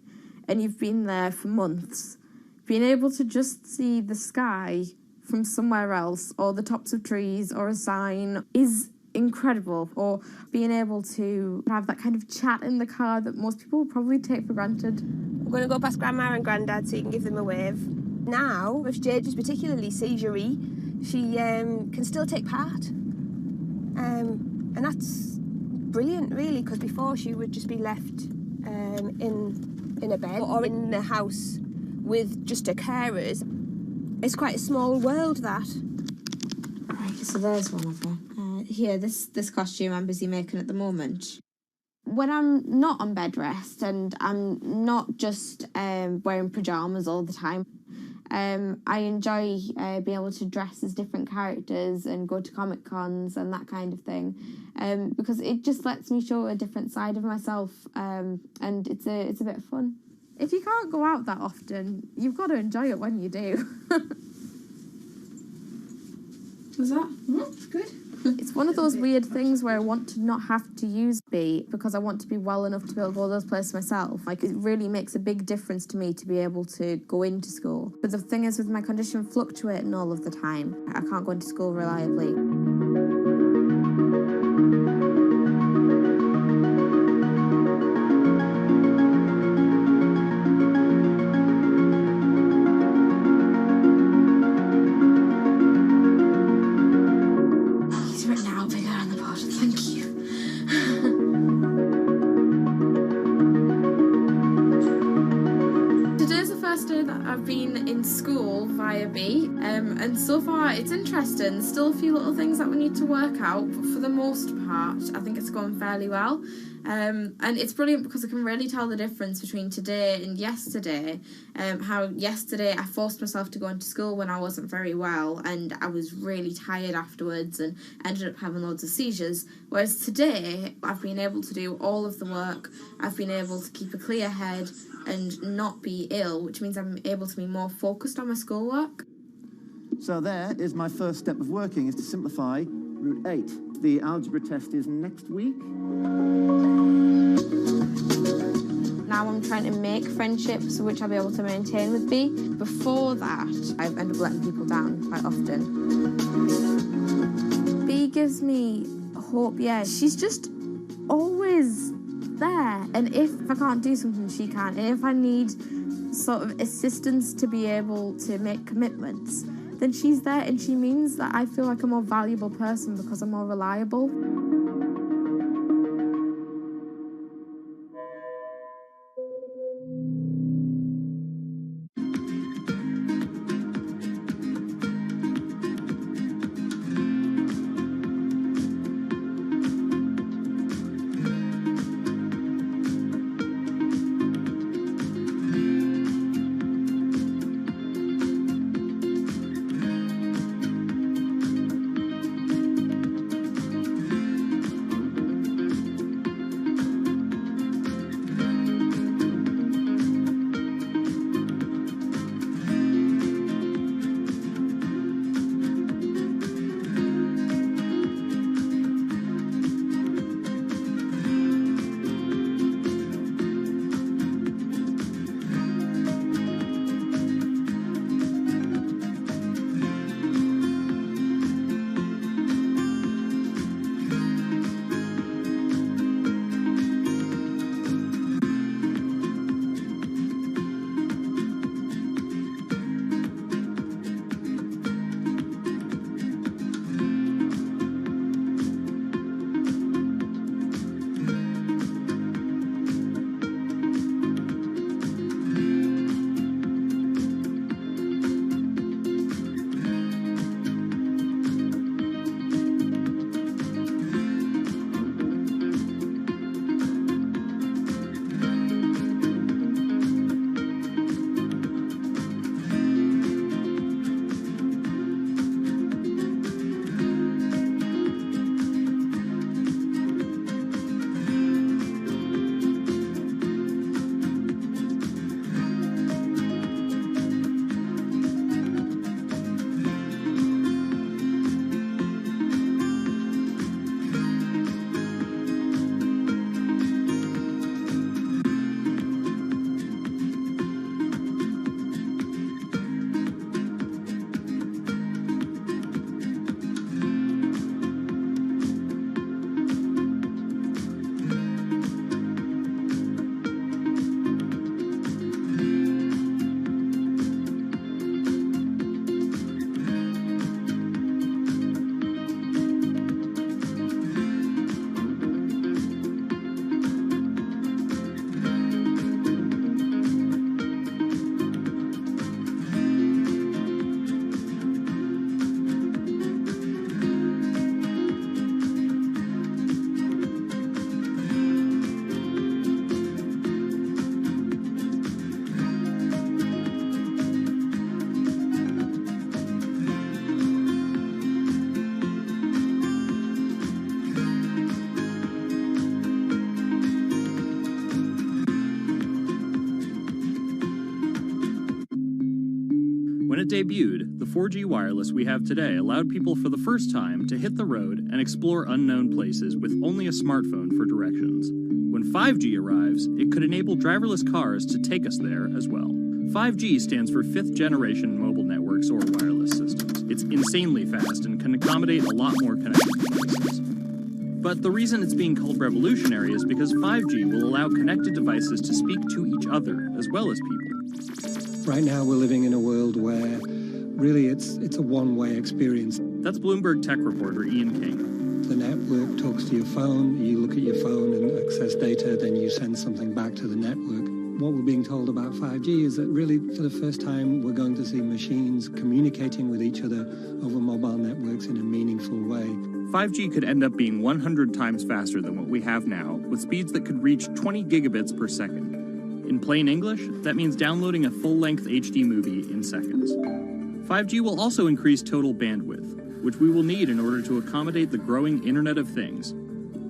and you've been there for months, being able to just see the sky from somewhere else, or the tops of trees, or a sign, is incredible. Or being able to have that kind of chat in the car that most people would probably take for granted. I'm going to go past Grandma and Grandad so you can give them a wave. Now, if Jade is particularly seizure-y, she can still take part. And that's brilliant, really, because before she would just be left in a bed or in the house with just her carers. It's quite a small world, that. Right, so there's one of her. Here, this costume I'm busy making at the moment. When I'm not on bed rest and I'm not just wearing pyjamas all the time, I enjoy being able to dress as different characters and go to Comic Cons and that kind of thing, because it just lets me show a different side of myself, and it's a bit of fun. If you can't go out that often, you've got to enjoy it when you do. Was that? Good. It's one of those weird things where I want to not have to use B because I want to be well enough to be able to go to those places myself. Like, it really makes a big difference to me to be able to go into school. But the thing is, with my condition fluctuating all of the time, I can't go into school reliably. And so far it's interesting. There's still a few little things that we need to work out, but for the most part I think it's going fairly well, and it's brilliant because I can really tell the difference between today and yesterday. How yesterday I forced myself to go into school when I wasn't very well and I was really tired afterwards and ended up having loads of seizures, whereas today I've been able to do all of the work. I've been able to keep a clear head and not be ill, which means I'm able to be more focused on my schoolwork. So there is my first step of working, is to simplify root 8. The algebra test is next week. Now I'm trying to make friendships which I'll be able to maintain with B. Before that, I've ended up letting people down quite often. B gives me hope, yeah. She's just always there. And if I can't do something, she can. And if I need sort of assistance to be able to make commitments, then she's there, and she means that I feel like a more valuable person because I'm more reliable. it debuted, the 4G wireless we have today allowed people for the first time to hit the road and explore unknown places with only a smartphone for directions. When 5G arrives, it could enable driverless cars to take us there as well. 5G stands for 5th generation mobile networks or wireless systems. It's insanely fast and can accommodate a lot more connected devices. But the reason it's being called revolutionary is because 5G will allow connected devices to speak to each other as well as people. Right now we're living in a world where really it's a one-way experience. That's Bloomberg tech reporter Ian King. The network talks to your phone, you look at your phone and access data, then you send something back to the network. What we're being told about 5G is that really for the first time we're going to see machines communicating with each other over mobile networks in a meaningful way. 5G could end up being 100 times faster than what we have now, with speeds that could reach 20 gigabits per second. In plain English, that means downloading a full-length HD movie in seconds. 5G will also increase total bandwidth, which we will need in order to accommodate the growing Internet of Things.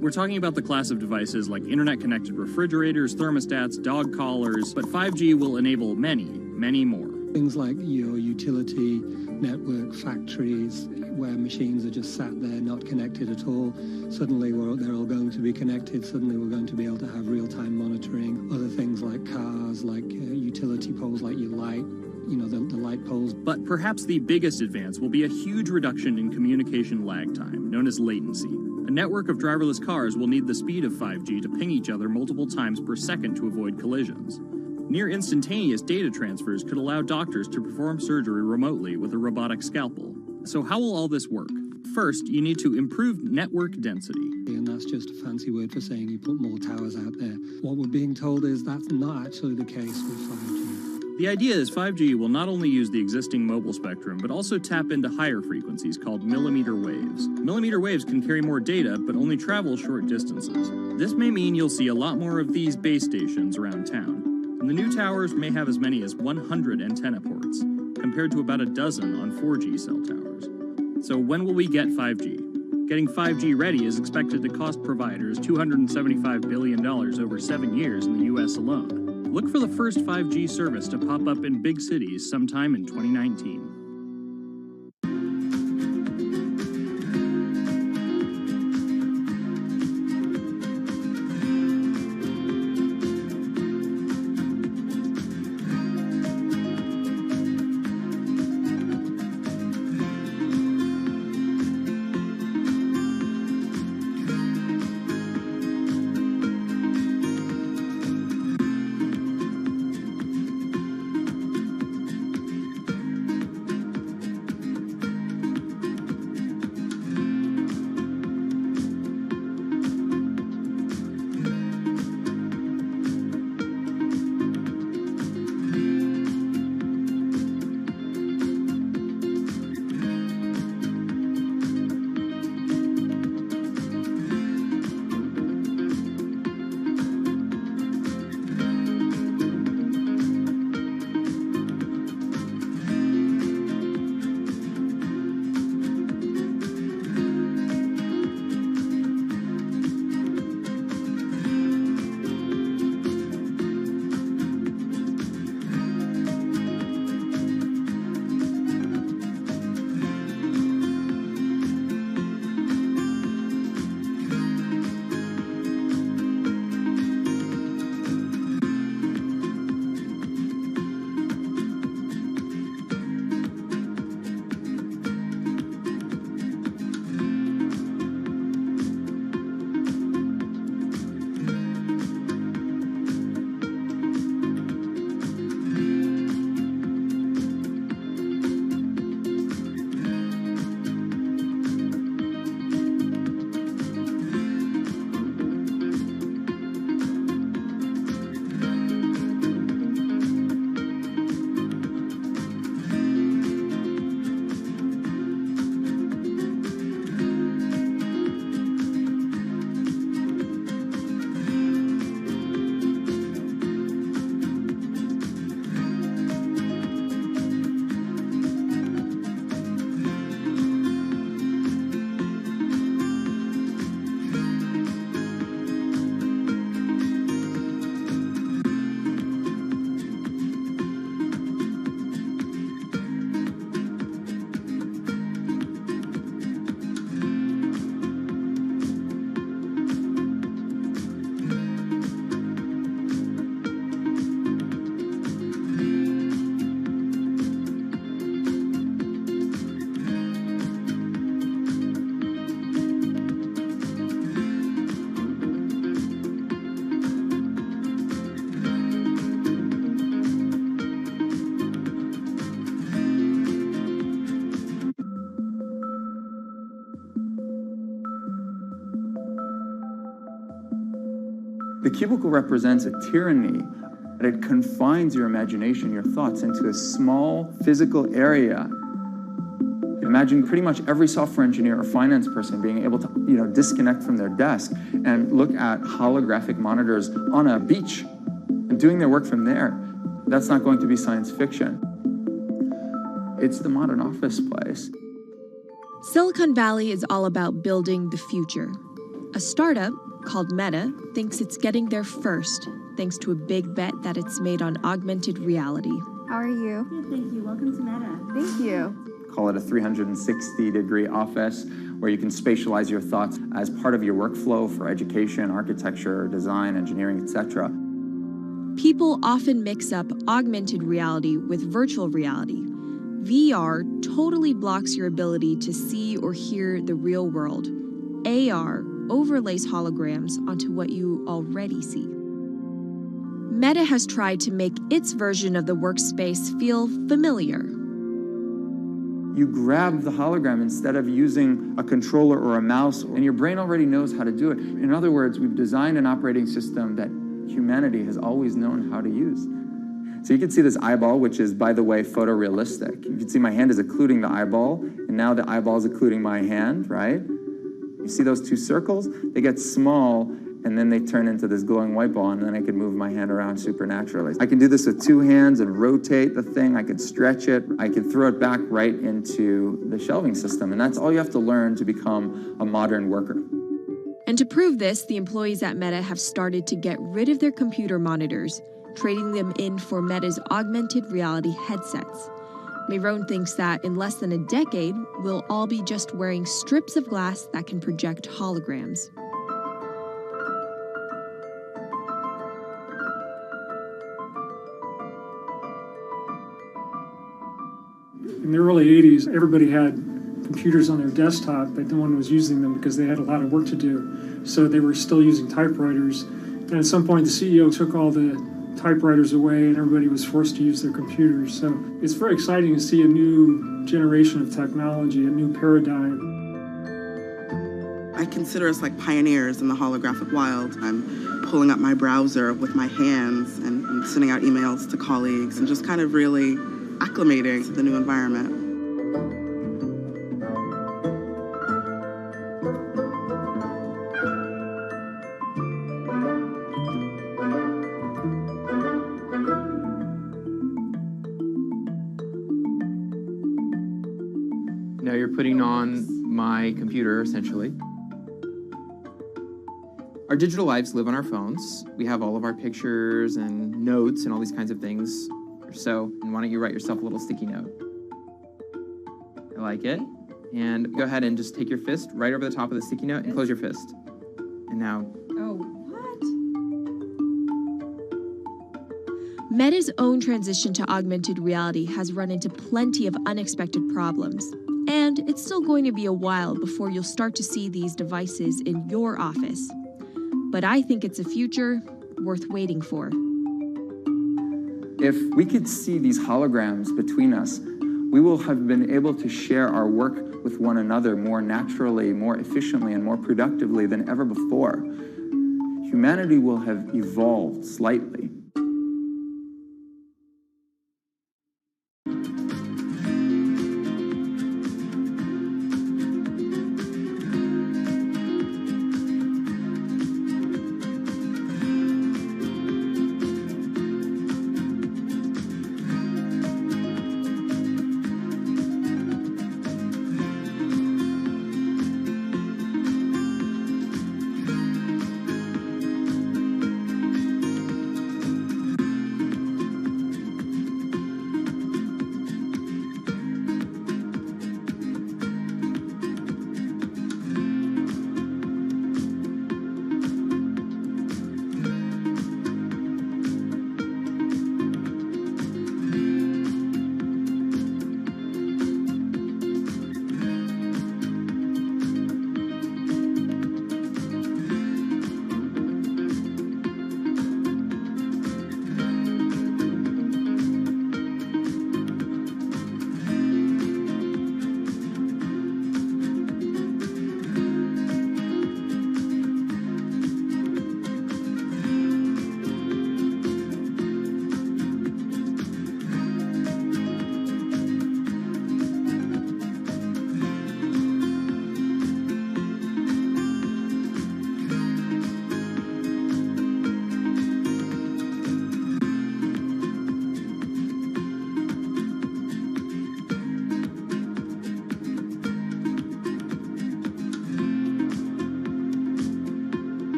We're talking about the class of devices like internet-connected refrigerators, thermostats, dog collars, but 5G will enable many, many more. Things like your utility network, factories, where machines are just sat there not connected at all. Suddenly they're all going to be connected. Suddenly we're going to be able to have real-time monitoring. Other things like cars, like utility poles, like your light, the light poles. But perhaps the biggest advance will be a huge reduction in communication lag time, known as latency. A network of driverless cars will need the speed of 5G to ping each other multiple times per second to avoid collisions. Near instantaneous data transfers could allow doctors to perform surgery remotely with a robotic scalpel. So how will all this work? First, you need to improve network density. And that's just a fancy word for saying you put more towers out there. What we're being told is that's not actually the case with 5G. The idea is 5G will not only use the existing mobile spectrum, but also tap into higher frequencies called millimeter waves. Millimeter waves can carry more data, but only travel short distances. This may mean you'll see a lot more of these base stations around town. And the new towers may have as many as 100 antenna ports, compared to about a dozen on 4G cell towers. So when will we get 5G? Getting 5G ready is expected to cost providers $275 billion over 7 years in the US alone. Look for the first 5G service to pop up in big cities sometime in 2019. The cubicle represents a tyranny. It confines your imagination, your thoughts, into a small physical area. Imagine pretty much every software engineer or finance person being able to, disconnect from their desk and look at holographic monitors on a beach and doing their work from there. That's not going to be science fiction. It's the modern office place. Silicon Valley is all about building the future. A startup called Meta thinks it's getting there first, thanks to a big bet that it's made on augmented reality. How are you? Good, thank you. Welcome to Meta. Thank you. Call it a 360-degree office where you can spatialize your thoughts as part of your workflow for education, architecture, design, engineering, etc. People often mix up augmented reality with virtual reality. VR totally blocks your ability to see or hear the real world. AR overlays holograms onto what you already see. Meta has tried to make its version of the workspace feel familiar. You grab the hologram instead of using a controller or a mouse, and your brain already knows how to do it. In other words, we've designed an operating system that humanity has always known how to use. So you can see this eyeball, which is, by the way, photorealistic. You can see my hand is occluding the eyeball, and now the eyeball is occluding my hand, right? You see those two circles? They get small, and then they turn into this glowing white ball, and then I can move my hand around supernaturally. I can do this with two hands and rotate the thing. I can stretch it. I can throw it back right into the shelving system, and that's all you have to learn to become a modern worker. And to prove this, the employees at Meta have started to get rid of their computer monitors, trading them in for Meta's augmented reality headsets. Mayron thinks that in less than a decade, we'll all be just wearing strips of glass that can project holograms. In the early 80s, everybody had computers on their desktop, but no one was using them because they had a lot of work to do. So they were still using typewriters. And at some point, the CEO took all the typewriters away and everybody was forced to use their computers. So it's very exciting to see a new generation of technology, a new paradigm. I consider us like pioneers in the holographic wild. I'm pulling up my browser with my hands and sending out emails to colleagues and just kind of really acclimating to the new environment. Now you're putting on my computer, essentially. Our digital lives live on our phones. We have all of our pictures and notes and all these kinds of things. So, and why don't you write yourself a little sticky note? I like it. And go ahead and just take your fist right over the top of the sticky note and close your fist. And now... Oh, what? Meta's own transition to augmented reality has run into plenty of unexpected problems. And it's still going to be a while before you'll start to see these devices in your office. But I think it's a future worth waiting for. If we could see these holograms between us, we will have been able to share our work with one another more naturally, more efficiently, and more productively than ever before. Humanity will have evolved slightly.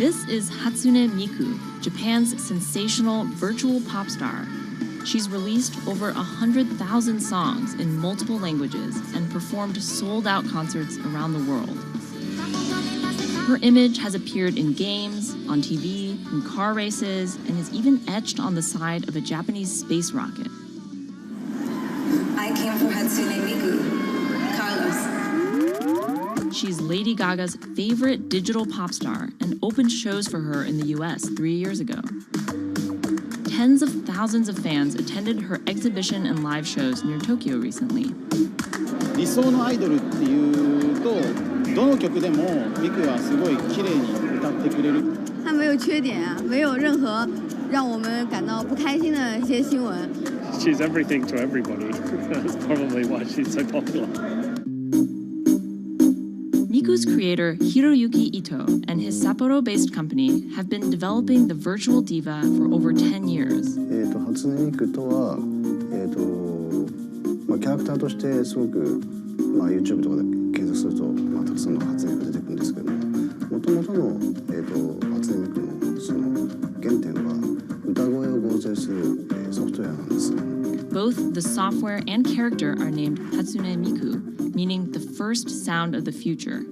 This is Hatsune Miku, Japan's sensational virtual pop star. She's released over 100,000 songs in multiple languages and performed sold-out concerts around the world. Her image has appeared in games, on TV, in car races, and is even etched on the side of a Japanese space rocket. I came for Hatsune Miku, Carlos. She's Lady Gaga's favorite digital pop star and opened shows for her in the US 3 years ago. Tens of thousands of fans attended her exhibition and live shows near Tokyo recently. 理想のアイドルっていうとどの曲でもミクはすごい綺麗に歌ってくれる。他没有缺点啊，没有任何让我们感到不开心的一些新闻。She's everything to everybody. That's probably why she's so popular. Miku's creator Hiroyuki Ito and his Sapporo-based company have been developing the virtual diva for over 10 years. 初音ミクとはキャラクターとしてすごくYouTube とかで検索するとたくさんの初音ミクが出てくるんですけども、元々の初音ミクのその原点は歌声を合成するソフトウェアなんです。Both the software and character are named Hatsune Miku, meaning the first sound of the future.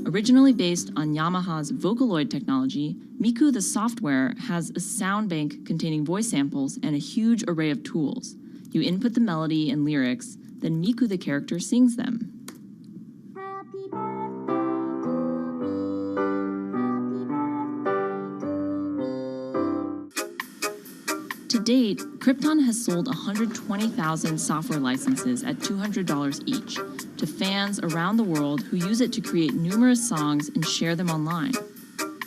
Originally based on Yamaha's Vocaloid technology, Miku the software has a sound bank containing voice samples and a huge array of tools. You input the melody and lyrics, then Miku the character sings them. To date, Krypton has sold 120,000 software licenses at $200 each to fans around the world who use it to create numerous songs and share them online.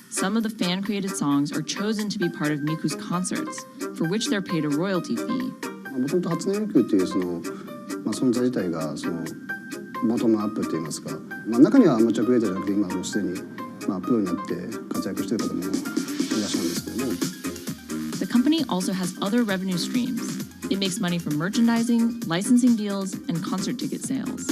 Some of the fan-created songs are chosen to be part of Miku's concerts, for which they're paid a royalty fee. もともと初音ミクっていう存在自体がボトムアップって言いますか、中にはアマチュアクリエイターじゃなくて今もうすでにプロになって活躍している方もいらっしゃるんですけども。The company also has other revenue streams. It makes money from merchandising, licensing deals, and concert ticket sales.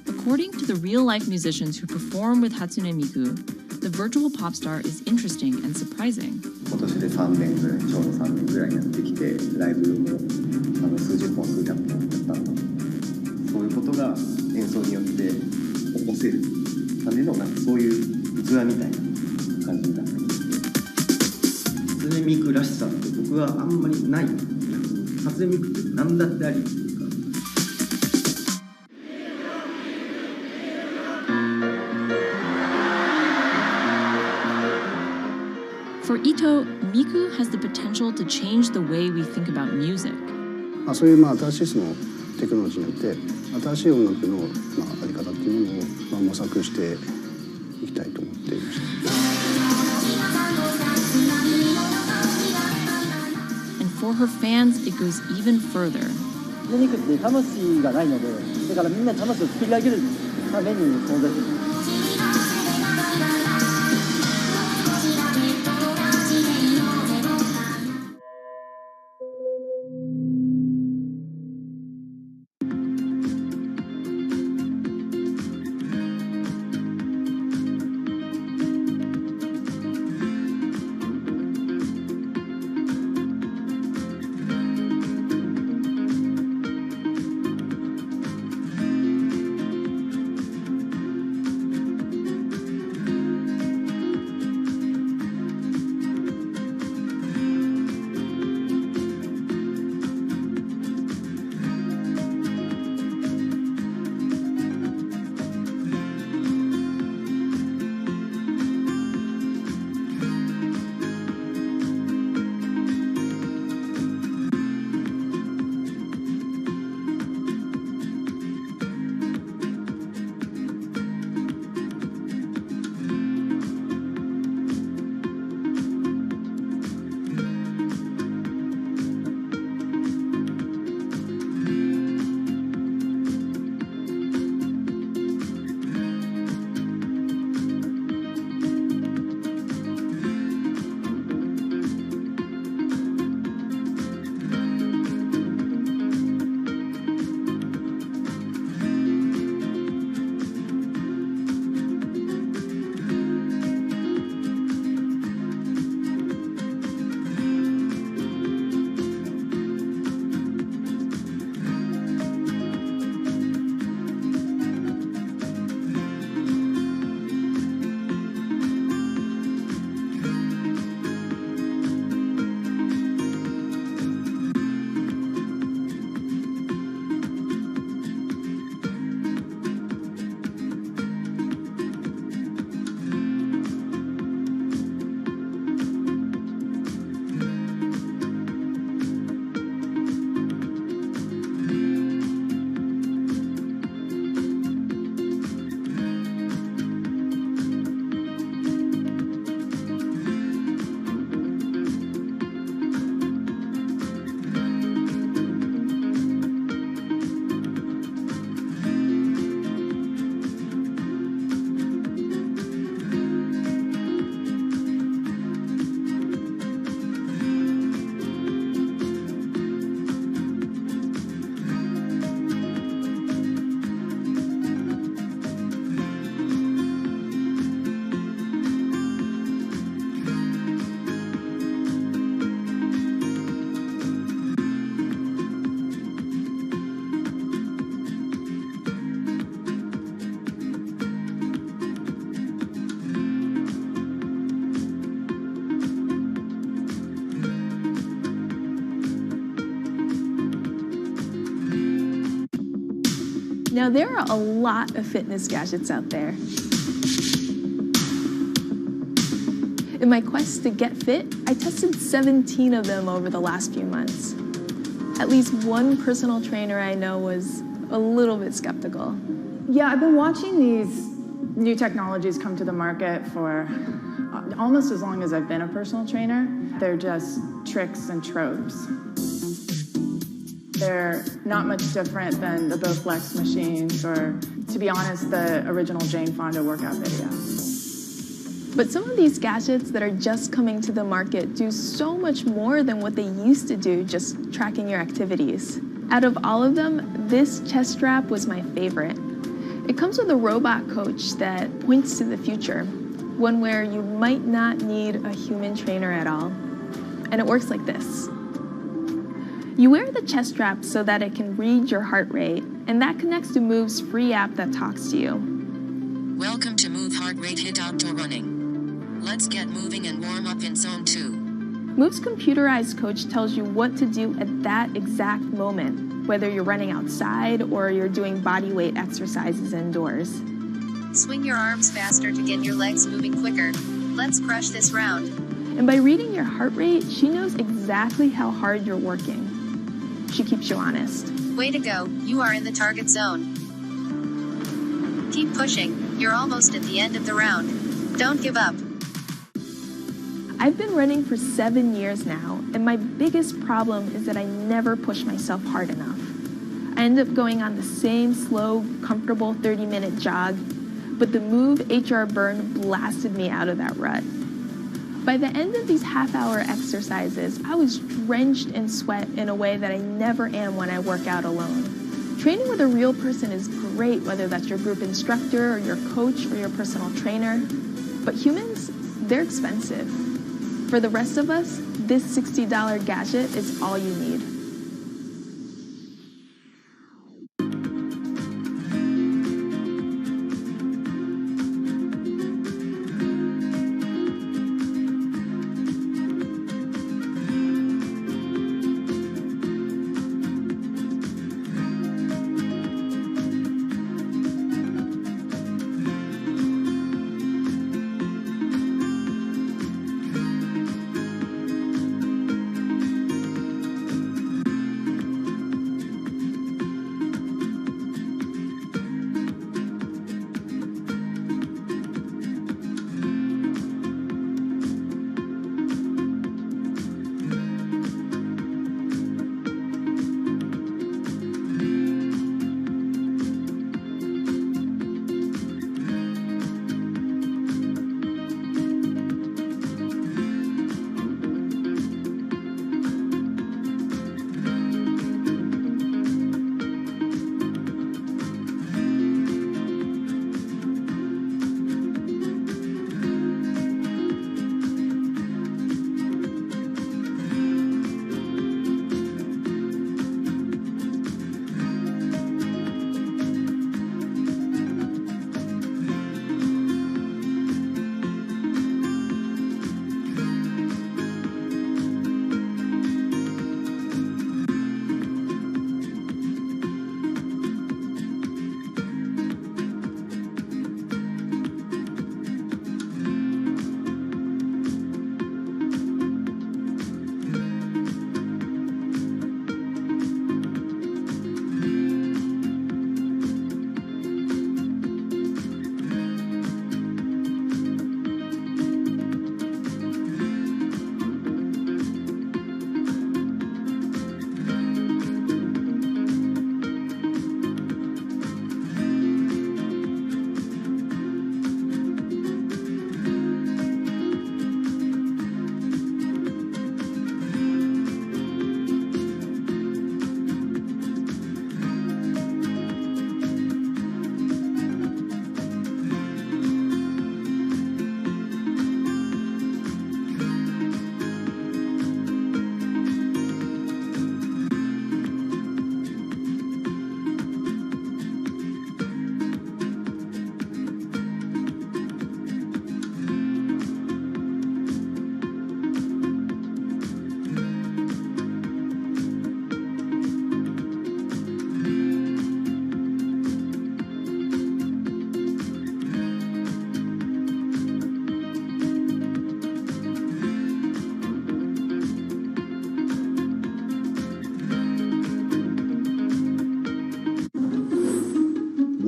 According to the real-life musicians who perform with Hatsune Miku, the virtual pop star is interesting and surprising. 今年で3年ぐらい、ちょうど3年ぐらいになってきて、ライブも数十本、数百本やったので、そういうことが演奏によって起こせるためのそういう器みたいな感じになってます。初音ミクらしさって僕はあんまりない。初音ミクって何だってあり。For Ito, Miku has the potential to change the way we think about music. そういう新しいテクノロジーによって新しい音楽のあり方っていうものを模索していきたいと思っていました。And for her fans, it goes even further. 初音ミクって魂がないので、だからみんな魂を作り上げるために存在する。Now, there are a lot of fitness gadgets out there. In my quest to get fit, I tested 17 of them over the last few months. At least one personal trainer I know was a little bit skeptical. Yeah, I've been watching these new technologies come to the market for almost as long as I've been a personal trainer. They're just tricks and tropes. They're not much different than the Bowflex machines or, to be honest, the original Jane Fonda workout video. But some of these gadgets that are just coming to the market do so much more than what they used to do, just tracking your activities. Out of all of them, this chest strap was my favorite. It comes with a robot coach that points to the future, one where you might not need a human trainer at all. And it works like this. You wear the chest strap so that it can read your heart rate, and that connects to Move's free app that talks to you. Welcome to Move Heart Rate Hit Outdoor Running. Let's get moving and warm up in Zone 2. Move's computerized coach tells you what to do at that exact moment, whether you're running outside or you're doing body weight exercises indoors. Swing your arms faster to get your legs moving quicker. Let's crush this round. And by reading your heart rate, she knows exactly how hard you're working. She keeps you honest. Way to go, you are in the target zone. Keep pushing, you're almost at the end of the round. Don't give up. I've been running for 7 years now, and my biggest problem is that I never push myself hard enough. I end up going on the same slow, comfortable 30-minute jog, but the Move HR Burn blasted me out of that rut. By the end of these half-hour exercises, I was drenched in sweat in a way that I never am when I work out alone. Training with a real person is great, whether that's your group instructor or your coach or your personal trainer. But humans, they're expensive. For the rest of us, this $60 gadget is all you need.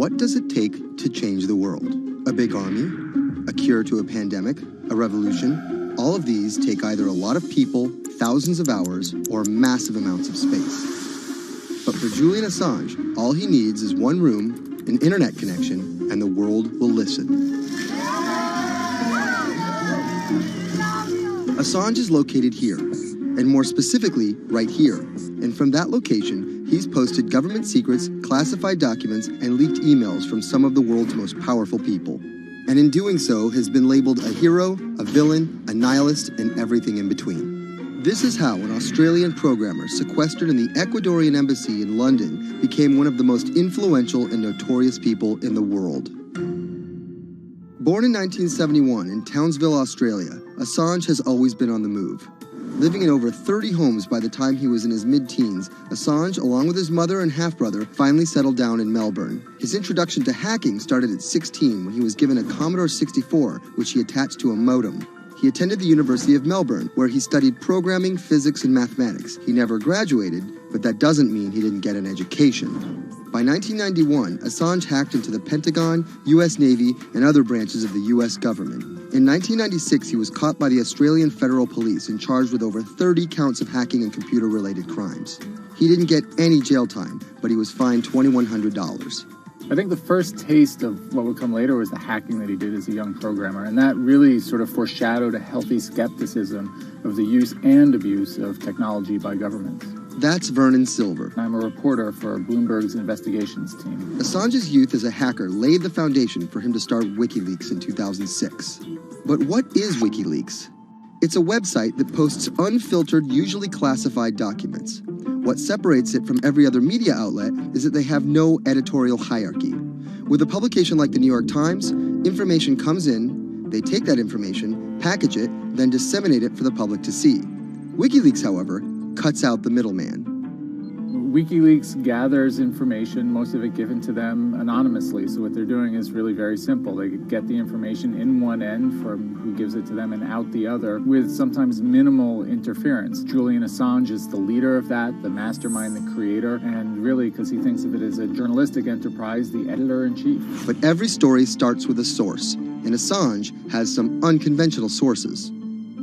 what does it take to change the world? A big army? A cure to a pandemic? A revolution? All of these take either a lot of people, thousands of hours, or massive amounts of space. But for Julian Assange, all he needs is one room, an internet connection, and the world will listen. Assange is located here, and more specifically, right here. And from that location, he's posted government secrets, classified documents, and leaked emails from some of the world's most powerful people. And in doing so, has been labeled a hero, a villain, a nihilist, and everything in between. This is how an Australian programmer sequestered in the Ecuadorian embassy in London became one of the most influential and notorious people in the world. Born in 1971 in Townsville, Australia, Assange has always been on the move. Living in over 30 homes by the time he was in his mid-teens, Assange, along with his mother and half-brother, finally settled down in Melbourne. His introduction to hacking started at 16 when he was given a Commodore 64, which he attached to a modem. He attended the University of Melbourne, where he studied programming, physics, and mathematics. He never graduated, but that doesn't mean he didn't get an education. By 1991, Assange hacked into the Pentagon, U.S. Navy, and other branches of the U.S. government. In 1996, he was caught by the Australian Federal Police and charged with over 30 counts of hacking and computer-related crimes. He didn't get any jail time, but he was fined $2,100. I think the first taste of what would come later was the hacking that he did as a young programmer, and that really sort of foreshadowed a healthy skepticism of the use and abuse of technology by governments. That's Vernon Silver. I'm a reporter for Bloomberg's investigations team. Assange's youth as a hacker laid the foundation for him to start WikiLeaks in 2006. But what is WikiLeaks? It's a website that posts unfiltered, usually classified documents. What separates it from every other media outlet is that they have no editorial hierarchy. With a publication like the New York Times, information comes in, they take that information, package it, then disseminate it for the public to see. WikiLeaks, however, cuts out the middleman. WikiLeaks gathers information, most of it given to them anonymously. So what they're doing is really very simple. They get the information in one end from who gives it to them and out the other with sometimes minimal interference. Julian Assange is the leader of that, the mastermind, the creator, and really, because he thinks of it as a journalistic enterprise, the editor-in-chief. But every story starts with a source, and Assange has some unconventional sources.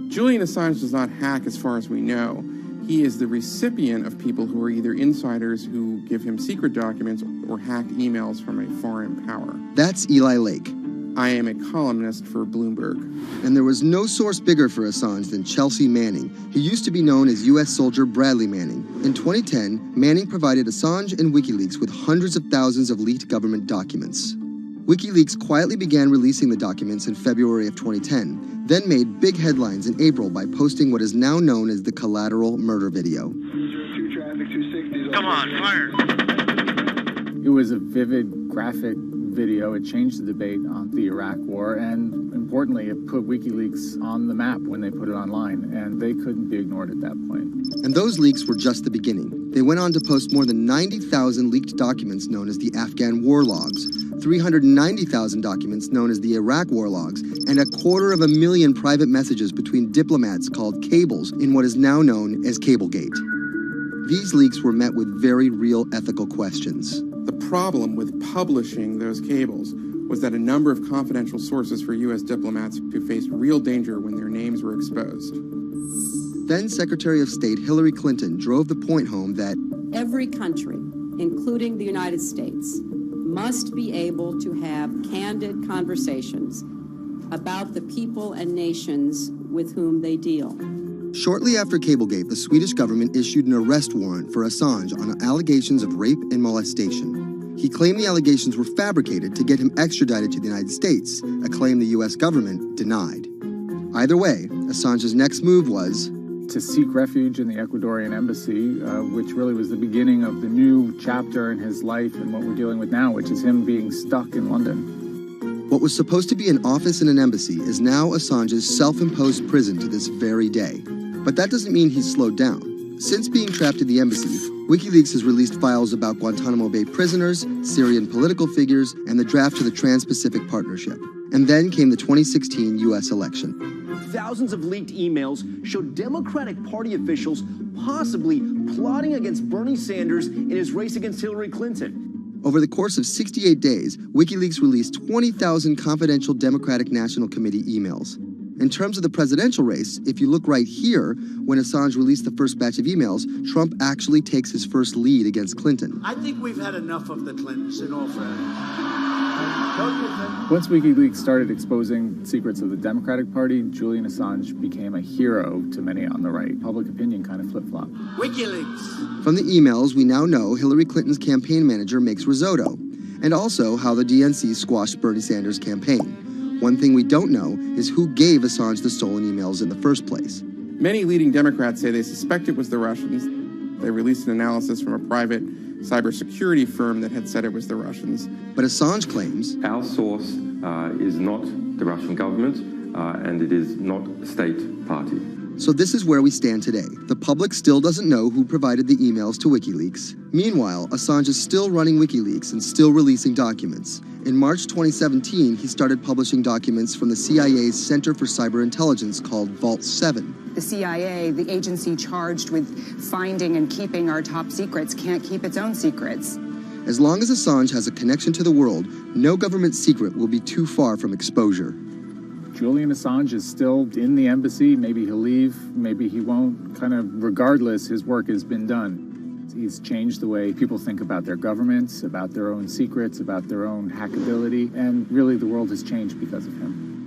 Julian Assange does not hack as far as we know. He is the recipient of people who are either insiders who give him secret documents or hacked emails from a foreign power. That's Eli Lake. I am a columnist for Bloomberg. And there was no source bigger for Assange than Chelsea Manning. He used to be known as U.S. soldier Bradley Manning. In 2010, Manning provided Assange and WikiLeaks with hundreds of thousands of leaked government documents. WikiLeaks quietly began releasing the documents in February of 2010, then made big headlines in April by posting what is now known as the Collateral murder video. Come on, fire! It was a vivid, graphic video. It changed the debate on the Iraq War, and importantly, it put WikiLeaks on the map when they put it online, and they couldn't be ignored at that point. And those leaks were just the beginning. They went on to post more than 90,000 leaked documents known as the Afghan war logs, 390,000 documents known as the Iraq war logs, and 250,000 private messages between diplomats called cables in what is now known as Cablegate. These leaks were met with very real ethical questions. The problem with publishing those cables was that a number of confidential sources for U.S. diplomats who faced real danger when their names were exposed. Then Secretary of State Hillary Clinton drove the point home that every country, including the United States, must be able to have candid conversations about the people and nations with whom they deal. Shortly after Cablegate, the Swedish government issued an arrest warrant for Assange on allegations of rape and molestation. He claimed the allegations were fabricated to get him extradited to the United States, a claim the U.S. government denied. Either way, Assange's next move was to seek refuge in the Ecuadorian embassy, which really was the beginning of the new chapter in his life and what we're dealing with now, which is him being stuck in London. What was supposed to be an office in an embassy is now Assange's self-imposed prison to this very day. But that doesn't mean he's slowed down. Since being trapped in the embassy, WikiLeaks has released files about Guantanamo Bay prisoners, Syrian political figures, and the draft to the Trans-Pacific Partnership. And then came the 2016 U.S. election. Thousands of leaked emails showed Democratic Party officials possibly plotting against Bernie Sanders in his race against Hillary Clinton. Over the course of 68 days, WikiLeaks released 20,000 confidential Democratic National Committee emails. In terms of the presidential race, if you look right here, when Assange released the first batch of emails, Trump actually takes his first lead against Clinton. I think we've had enough of the Clintons, in all fairness. Once WikiLeaks started exposing secrets of the Democratic Party, Julian Assange became a hero to many on the right. Public opinion kind of flip-flopped. WikiLeaks! From the emails, we now know Hillary Clinton's campaign manager makes risotto, and also how the DNC squashed Bernie Sanders' campaign. One thing we don't know is who gave Assange the stolen emails in the first place. Many leading Democrats say they suspect it was the Russians. They released an analysis from a private cybersecurity firm that had said it was the Russians. But Assange claims our source is not the Russian government, and it is not a state party. So this is where we stand today. The public still doesn't know who provided the emails to WikiLeaks. Meanwhile, Assange is still running WikiLeaks and still releasing documents. In March 2017, he started publishing documents from the CIA's Center for Cyber Intelligence called Vault 7. The CIA, the agency charged with finding and keeping our top secrets, can't keep its own secrets. As long as Assange has a connection to the world, no government secret will be too far from exposure. Julian Assange is still in the embassy. Maybe he'll leave, maybe he won't. Kind of regardless, his work has been done. He's changed the way people think about their governments, about their own secrets, about their own hackability, and really the world has changed because of him.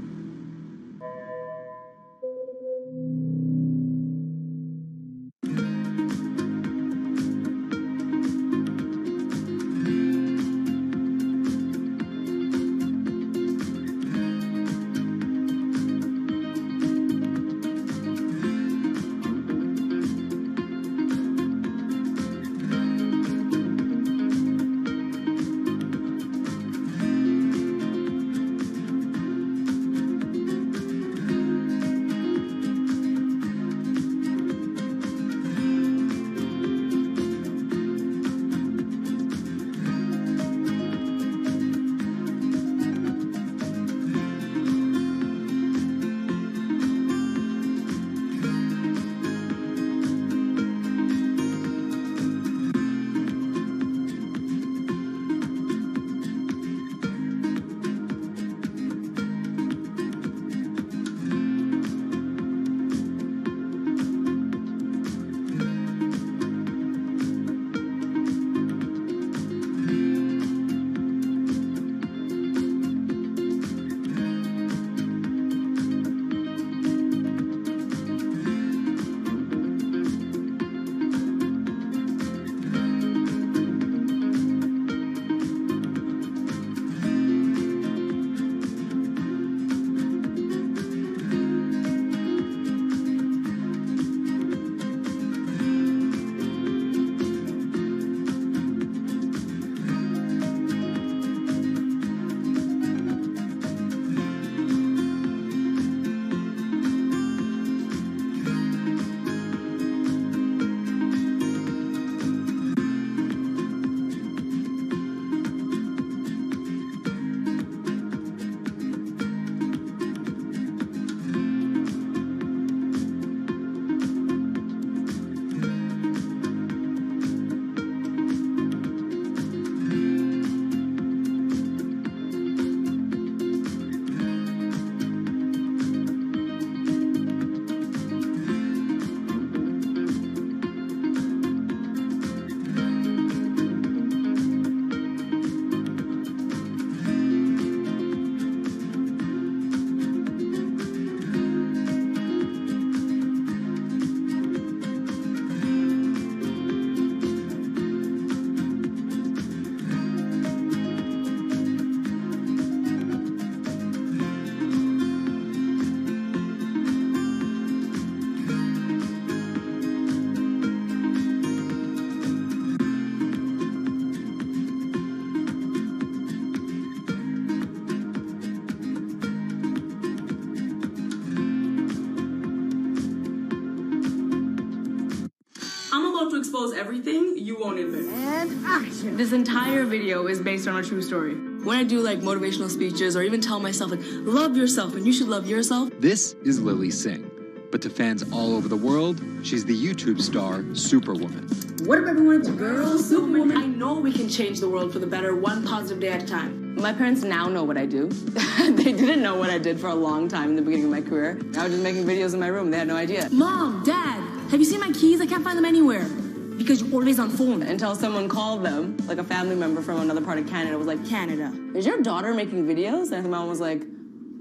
to expose everything you won't admit. And action. This entire video is based on a true story. When I do like motivational speeches or even tell myself like, love yourself and you should love yourself. This is Lily Singh, But to fans all over the world, she's the YouTube star Superwoman. What if everyone's a girl, Superwoman? I know we can change the world for the better, one positive day at a time. My parents now know what I do. They didn't know what I did for a long time in the beginning of my career. I was just making videos in my room. They had no idea. Mom, Dad, have you seen my keys? I can't find them anywhere. Because you're always on phone. Until someone called them, like a family member from another part of Canada, was like, Canada, is your daughter making videos? And the mom was like,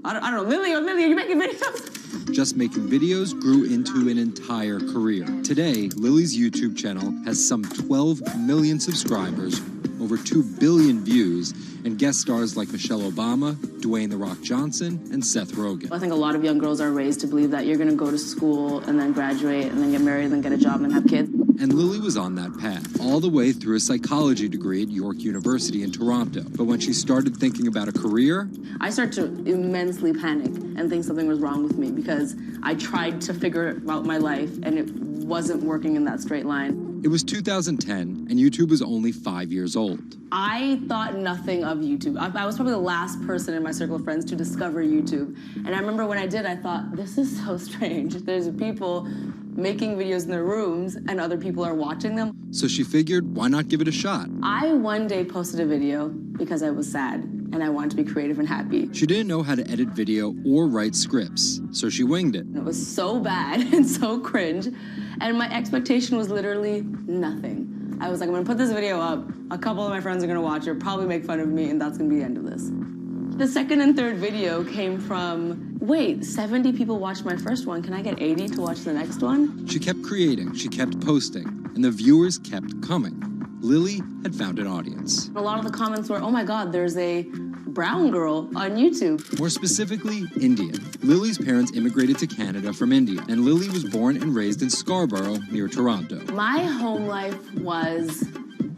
I don't know, Lily, are you making videos? Just making videos grew into an entire career. Today, Lily's YouTube channel has some 12 million subscribers, over 2 billion views, and guest stars like Michelle Obama, Dwayne "The Rock" Johnson, and Seth Rogen. I think a lot of young girls are raised to believe that you're going to go to school and then graduate and then get married and then get a job and have kids. And Lily was on that path, all the way through a psychology degree at York University in Toronto. But when she started thinking about a career, I started to immensely panic and think something was wrong with me because I tried to figure out my life and it wasn't working in that straight line. It was 2010, and YouTube was only 5 years old. I thought nothing of YouTube. I was probably the last person in my circle of friends to discover YouTube. And I remember when I did, I thought, this is so strange. There's people making videos in their rooms, and other people are watching them. So she figured, why not give it a shot? I one day posted a video because I was sad, and I wanted to be creative and happy. She didn't know how to edit video or write scripts, so she winged it. It was so bad and so cringe, and my expectation was literally nothing. I was like, I'm gonna put this video up, a couple of my friends are gonna watch it, probably make fun of me, and that's gonna be the end of this. The second and third video came from, wait, 70 people watched my first one, can I get 80 to watch the next one? She kept creating, she kept posting, and the viewers kept coming. Lily had found an audience. A lot of the comments were, oh my God, there's a brown girl on YouTube. More specifically, Indian. Lily's parents immigrated to Canada from India, and Lily was born and raised in Scarborough, near Toronto. My home life was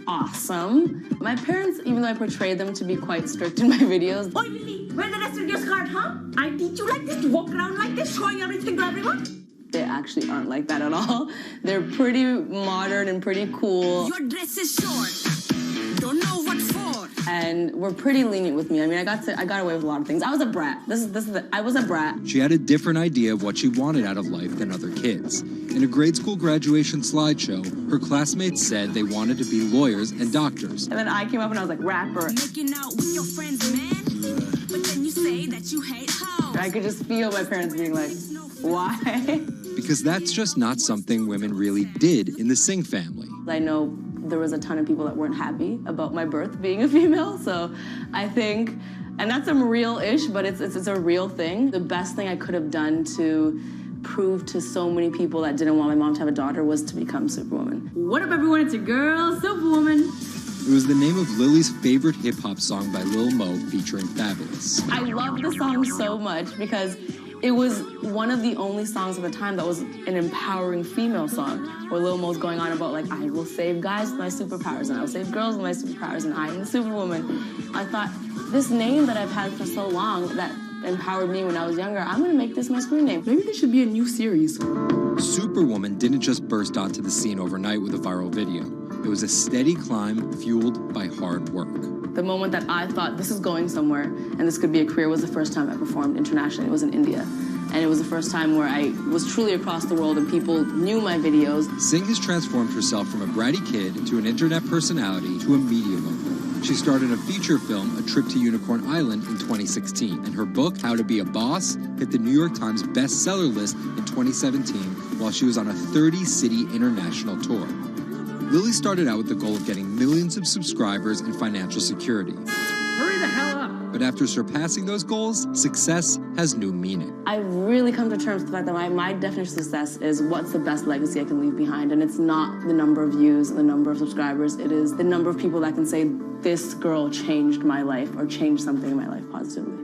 awesome. My parents, even though I portrayed them to be quite strict in my videos. Oi, Lily, where the rest of your skirt, huh? I teach you like this, to walk around like this, showing everything to everyone? They actually aren't like that at all. They're pretty modern and pretty cool. Your dress is short. Don't know what for. And were pretty lenient with me. I mean, I got away with a lot of things. I was a brat. I was a brat. She had a different idea of what she wanted out of life than other kids. In a grade school graduation slideshow, her classmates said they wanted to be lawyers and doctors. And then I came up and I was like, rapper. Making out with your friends, man. But then you say that you hate hoes. I could just feel my parents being like, why? Because that's just not something women really did in the Singh family. I know there was a ton of people that weren't happy about my birth being a female, so I think, and that's some real-ish, but it's a real thing. The best thing I could have done to prove to so many people that didn't want my mom to have a daughter was to become Superwoman. What if everyone it's a girl, Superwoman? It was the name of Lily's favorite hip-hop song by Lil Mo featuring Fabulous. I love the song so much because it was one of the only songs at the time that was an empowering female song, where Lil Mo's going on about, like, I will save guys with my superpowers, and I will save girls with my superpowers, and I am the Superwoman. I thought, this name that I've had for so long that empowered me when I was younger, I'm gonna make this my screen name. Maybe there should be a new series. Superwoman didn't just burst onto the scene overnight with a viral video. It was a steady climb fueled by hard work. The moment that I thought this is going somewhere and this could be a career was the first time I performed internationally. It was in India. And it was the first time where I was truly across the world and people knew my videos. Singh has transformed herself from a bratty kid to an internet personality to a media mogul. She starred in a feature film, A Trip to Unicorn Island, in 2016. And her book, How to Be a Boss, hit the New York Times bestseller list in 2017 while she was on a 30-city international tour. Lily started out with the goal of getting millions of subscribers and financial security. Hurry the hell up! But after surpassing those goals, success has new meaning. I've really come to terms with the fact that my definition of success is what's the best legacy I can leave behind. And it's not the number of views and the number of subscribers. It is the number of people that can say, this girl changed my life or changed something in my life positively.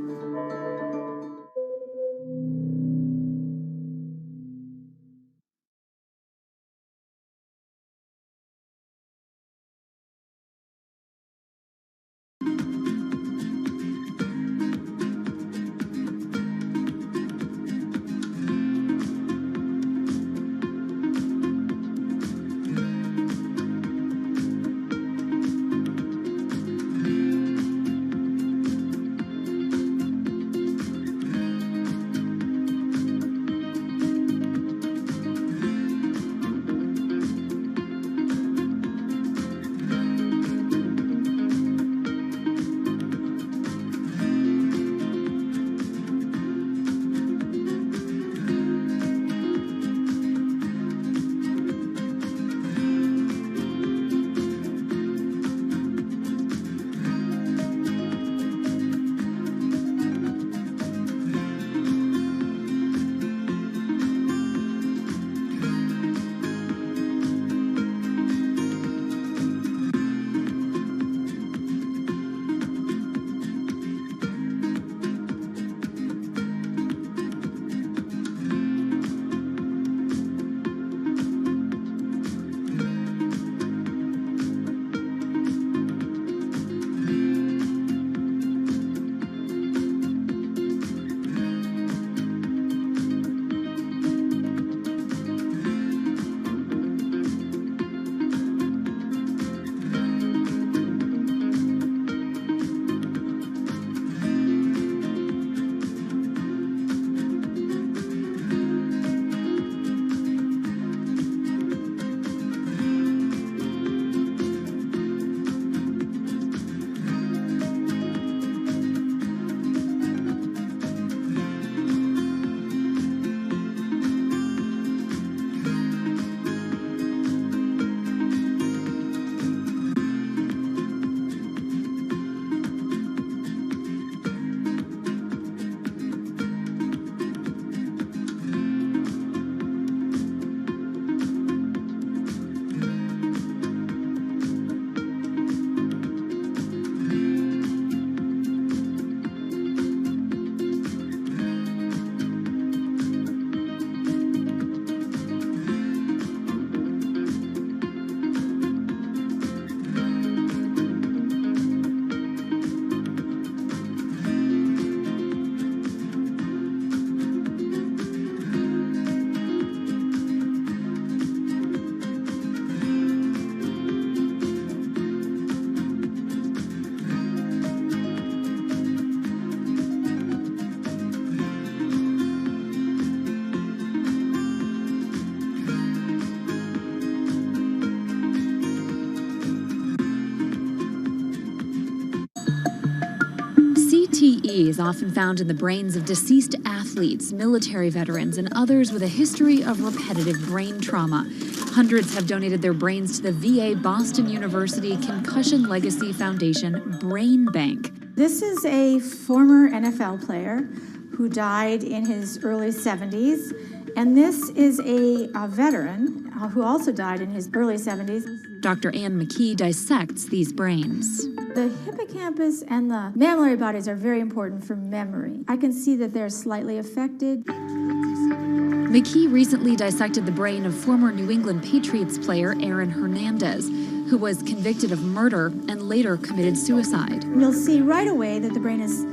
CTE is often found in the brains of deceased athletes, military veterans, and others with a history of repetitive brain trauma. Hundreds have donated their brains to the VA Boston University Concussion Legacy Foundation Brain Bank. This is a former NFL player who died in his early 70s, and this is a veteran who also died in his early 70s. Dr. Ann McKee dissects these brains. The hippocampus and the mammillary bodies are very important for memory. I can see that they're slightly affected. McKee recently dissected the brain of former New England Patriots player Aaron Hernandez, who was convicted of murder and later committed suicide. You'll see right away that the brain is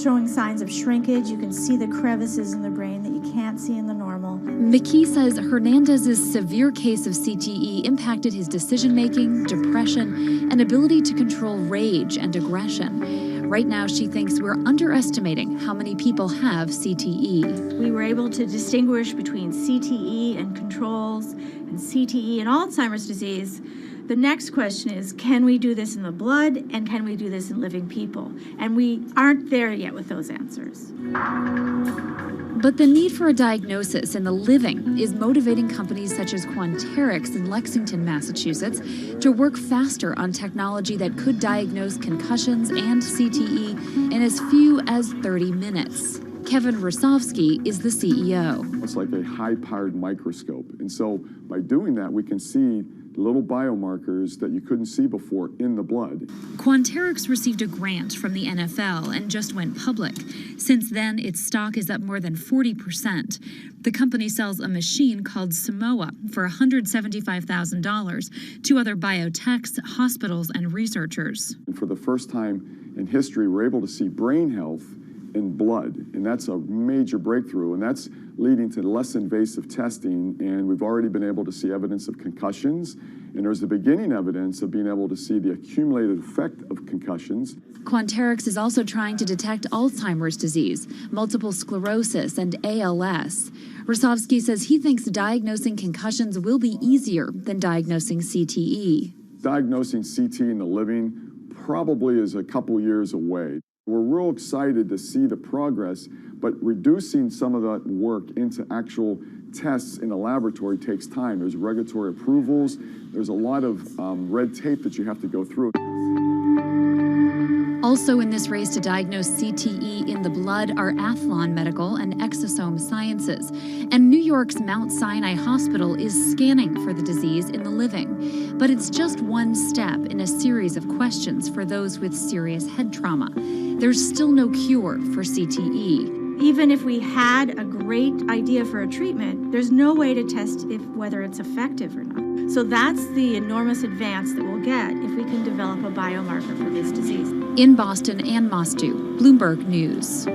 showing signs of shrinkage. You can see the crevices in the brain that you can't see in the normal. McKee says Hernandez's severe case of CTE impacted his decision-making, depression, and ability to control rage and aggression. Right now, she thinks we're underestimating how many people have CTE. We were able to distinguish between CTE and controls and CTE and Alzheimer's disease. The next question is, can we do this in the blood, and can we do this in living people? And we aren't there yet with those answers. But the need for a diagnosis in the living is motivating companies such as Quanterix in Lexington, Massachusetts, to work faster on technology that could diagnose concussions and CTE in as few as 30 minutes. Kevin Rosovsky is the CEO. It's like a high-powered microscope. And so by doing that, we can see little biomarkers that you couldn't see before in the blood. Quanterix received a grant from the NFL and just went public. Since then, its stock is up more than 40%. The company sells a machine called Simoa for $175,000 to other biotechs, hospitals, and researchers. And for the first time in history, we're able to see brain health in blood, and that's a major breakthrough, and that's leading to less invasive testing, and we've already been able to see evidence of concussions, and there's the beginning evidence of being able to see the accumulated effect of concussions. Quanterix is also trying to detect Alzheimer's disease, multiple sclerosis, and ALS. Rosovsky says he thinks diagnosing concussions will be easier than diagnosing CTE. Diagnosing CT in the living probably is a couple years away. We're real excited to see the progress, but reducing some of that work into actual tests in a laboratory takes time. There's regulatory approvals. There's a lot of red tape that you have to go through. Also in this race to diagnose CTE in the blood are Athlon Medical and Exosome Sciences. And New York's Mount Sinai Hospital is scanning for the disease in the living. But it's just one step in a series of questions for those with serious head trauma. There's still no cure for CTE. Even if we had a great idea for a treatment, there's no way to test whether it's effective or not. So that's the enormous advance that we'll get if we can develop a biomarker for this disease. In Boston, Ann Mostu, Bloomberg News.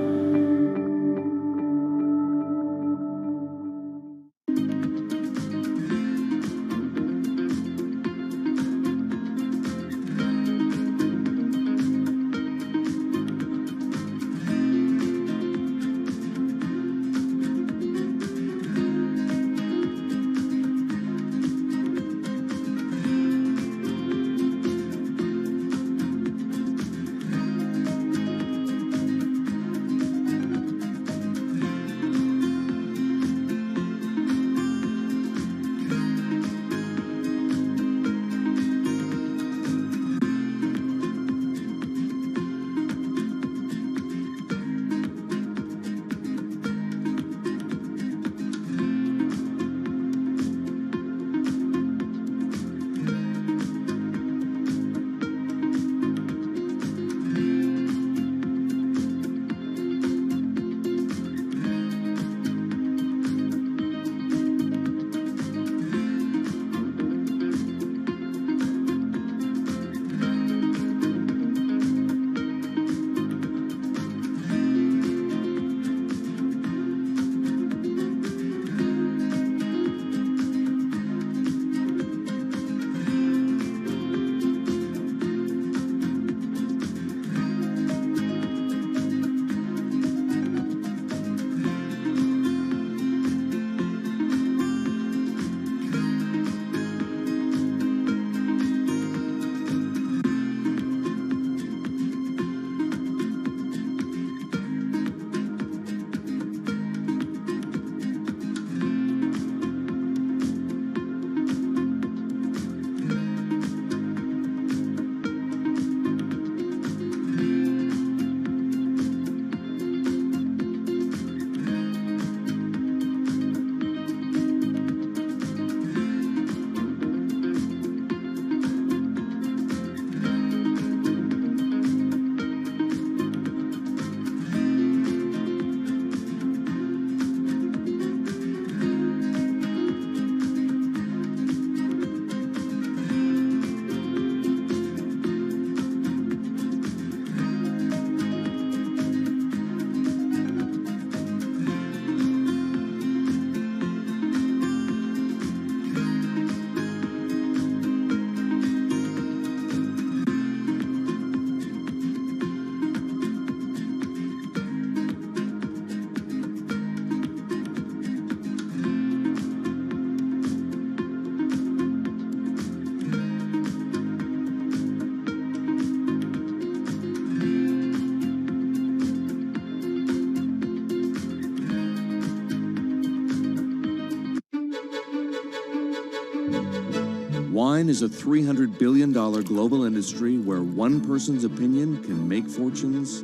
Wine is a $300 billion global industry where one person's opinion can make fortunes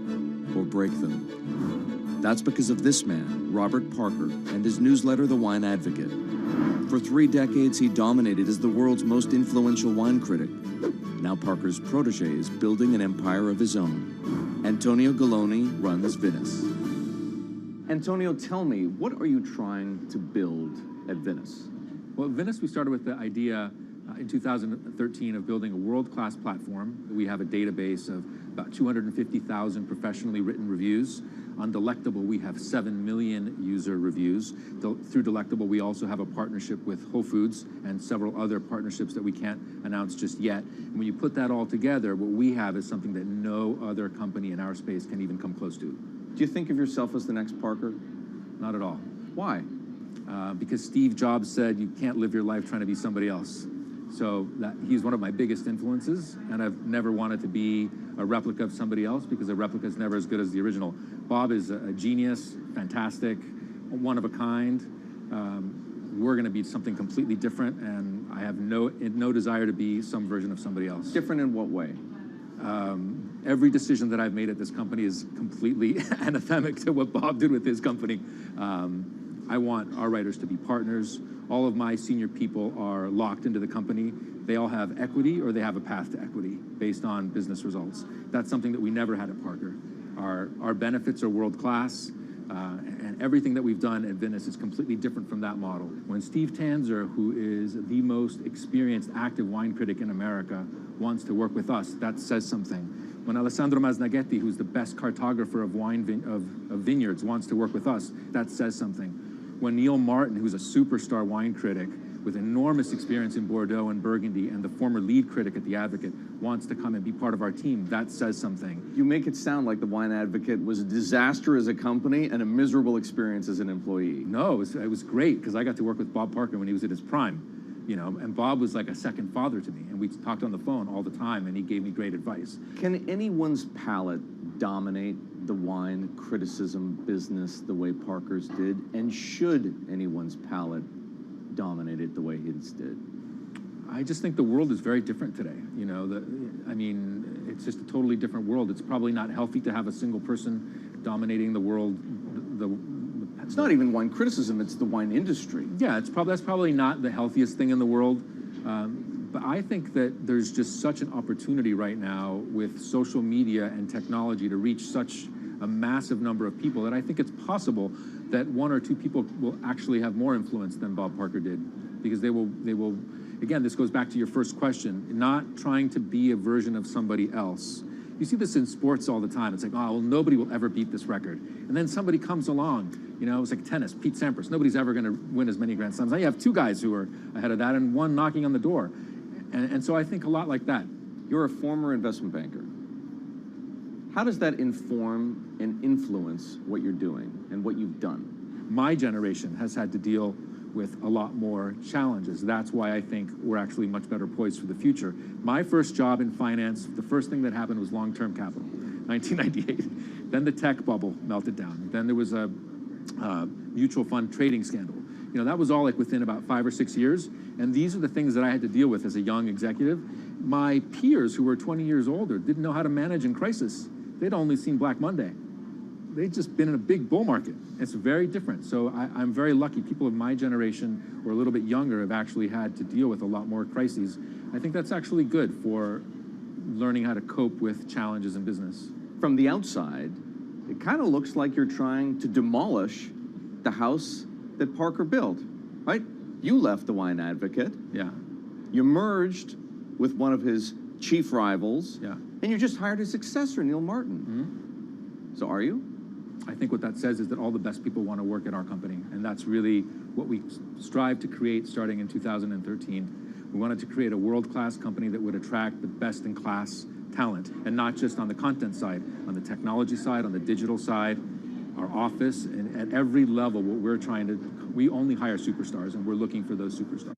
or break them. That's because of this man, Robert Parker, and his newsletter, The Wine Advocate. For 3 decades, he dominated as the world's most influential wine critic. Now Parker's protege is building an empire of his own. Antonio Galloni runs Venice. Antonio, tell me, what are you trying to build at Venice? Well, at Venice, we started with the idea in 2013 of building a world-class platform. We have a database of about 250,000 professionally written reviews. On Delectable, we have 7 million user reviews. Through Delectable, we also have a partnership with Whole Foods and several other partnerships that we can't announce just yet. And when you put that all together, what we have is something that no other company in our space can even come close to. Do you think of yourself as the next Parker? Not at all. Why? Because Steve Jobs said you can't live your life trying to be somebody else. So he's one of my biggest influences, and I've never wanted to be a replica of somebody else because a replica is never as good as the original. Bob is a genius, fantastic, one of a kind. We're going to be something completely different, and I have no desire to be some version of somebody else. Different in what way? Every decision that I've made at this company is completely anathemic to what Bob did with his company. I want our writers to be partners. All of my senior people are locked into the company. They all have equity or they have a path to equity based on business results. That's something that we never had at Parker. Our benefits are world-class, and everything that we've done at Venice is completely different from that model. When Steve Tanzer, who is the most experienced active wine critic in America, wants to work with us, that says something. When Alessandro Masnaghetti, who's the best cartographer of vineyards, wants to work with us, that says something. When Neil Martin, who's a superstar wine critic with enormous experience in Bordeaux and Burgundy and the former lead critic at The Advocate, wants to come and be part of our team, that says something. You make it sound like The Wine Advocate was a disaster as a company and a miserable experience as an employee. No, it was great because I got to work with Bob Parker when he was at his prime, you know, and Bob was like a second father to me, and we talked on the phone all the time, and he gave me great advice. Can anyone's palate dominate the wine criticism business the way Parker's did, and should anyone's palate dominate it the way his did? I just think the world is very different today. You know, it's just a totally different world. It's probably not healthy to have a single person dominating the world. It's not even wine criticism, it's the wine industry. Yeah, that's probably not the healthiest thing in the world. But I think that there's just such an opportunity right now with social media and technology to reach such a massive number of people that I think it's possible that 1 or 2 people will actually have more influence than Bob Parker did, because they will, again, this goes back to your first question, not trying to be a version of somebody else. You see this in sports all the time. It's like, oh, well, nobody will ever beat this record. And then somebody comes along, you know, it's like tennis, Pete Sampras. Nobody's ever going to win as many Grand Slams. Now you have 2 guys who are ahead of that and 1 knocking on the door. And so I think a lot like that. You're a former investment banker. How does that inform and influence what you're doing and what you've done? My generation has had to deal with a lot more challenges. That's why I think we're actually much better poised for the future. My first job in finance, the first thing that happened was long-term capital, 1998. Then the tech bubble melted down. Then there was a mutual fund trading scandal. You know, that was all like within about 5 or 6 years. And these are the things that I had to deal with as a young executive. My peers who were 20 years older didn't know how to manage in crisis. They'd only seen Black Monday. They'd just been in a big bull market. It's very different. So I'm very lucky. People of my generation or a little bit younger have actually had to deal with a lot more crises. I think that's actually good for learning how to cope with challenges in business. From the outside, it kind of looks like you're trying to demolish the house that Parker built, right? You left The Wine Advocate. Yeah. You merged with one of his chief rivals. Yeah. And you just hired his successor, Neil Martin. Mm-hmm. So are you? I think what that says is that all the best people want to work at our company. And that's really what we strive to create starting in 2013. We wanted to create a world-class company that would attract the best-in-class talent, and not just on the content side, on the technology side, on the digital side, our office, and at every level, what we're trying to, we only hire superstars, and we're looking for those superstars.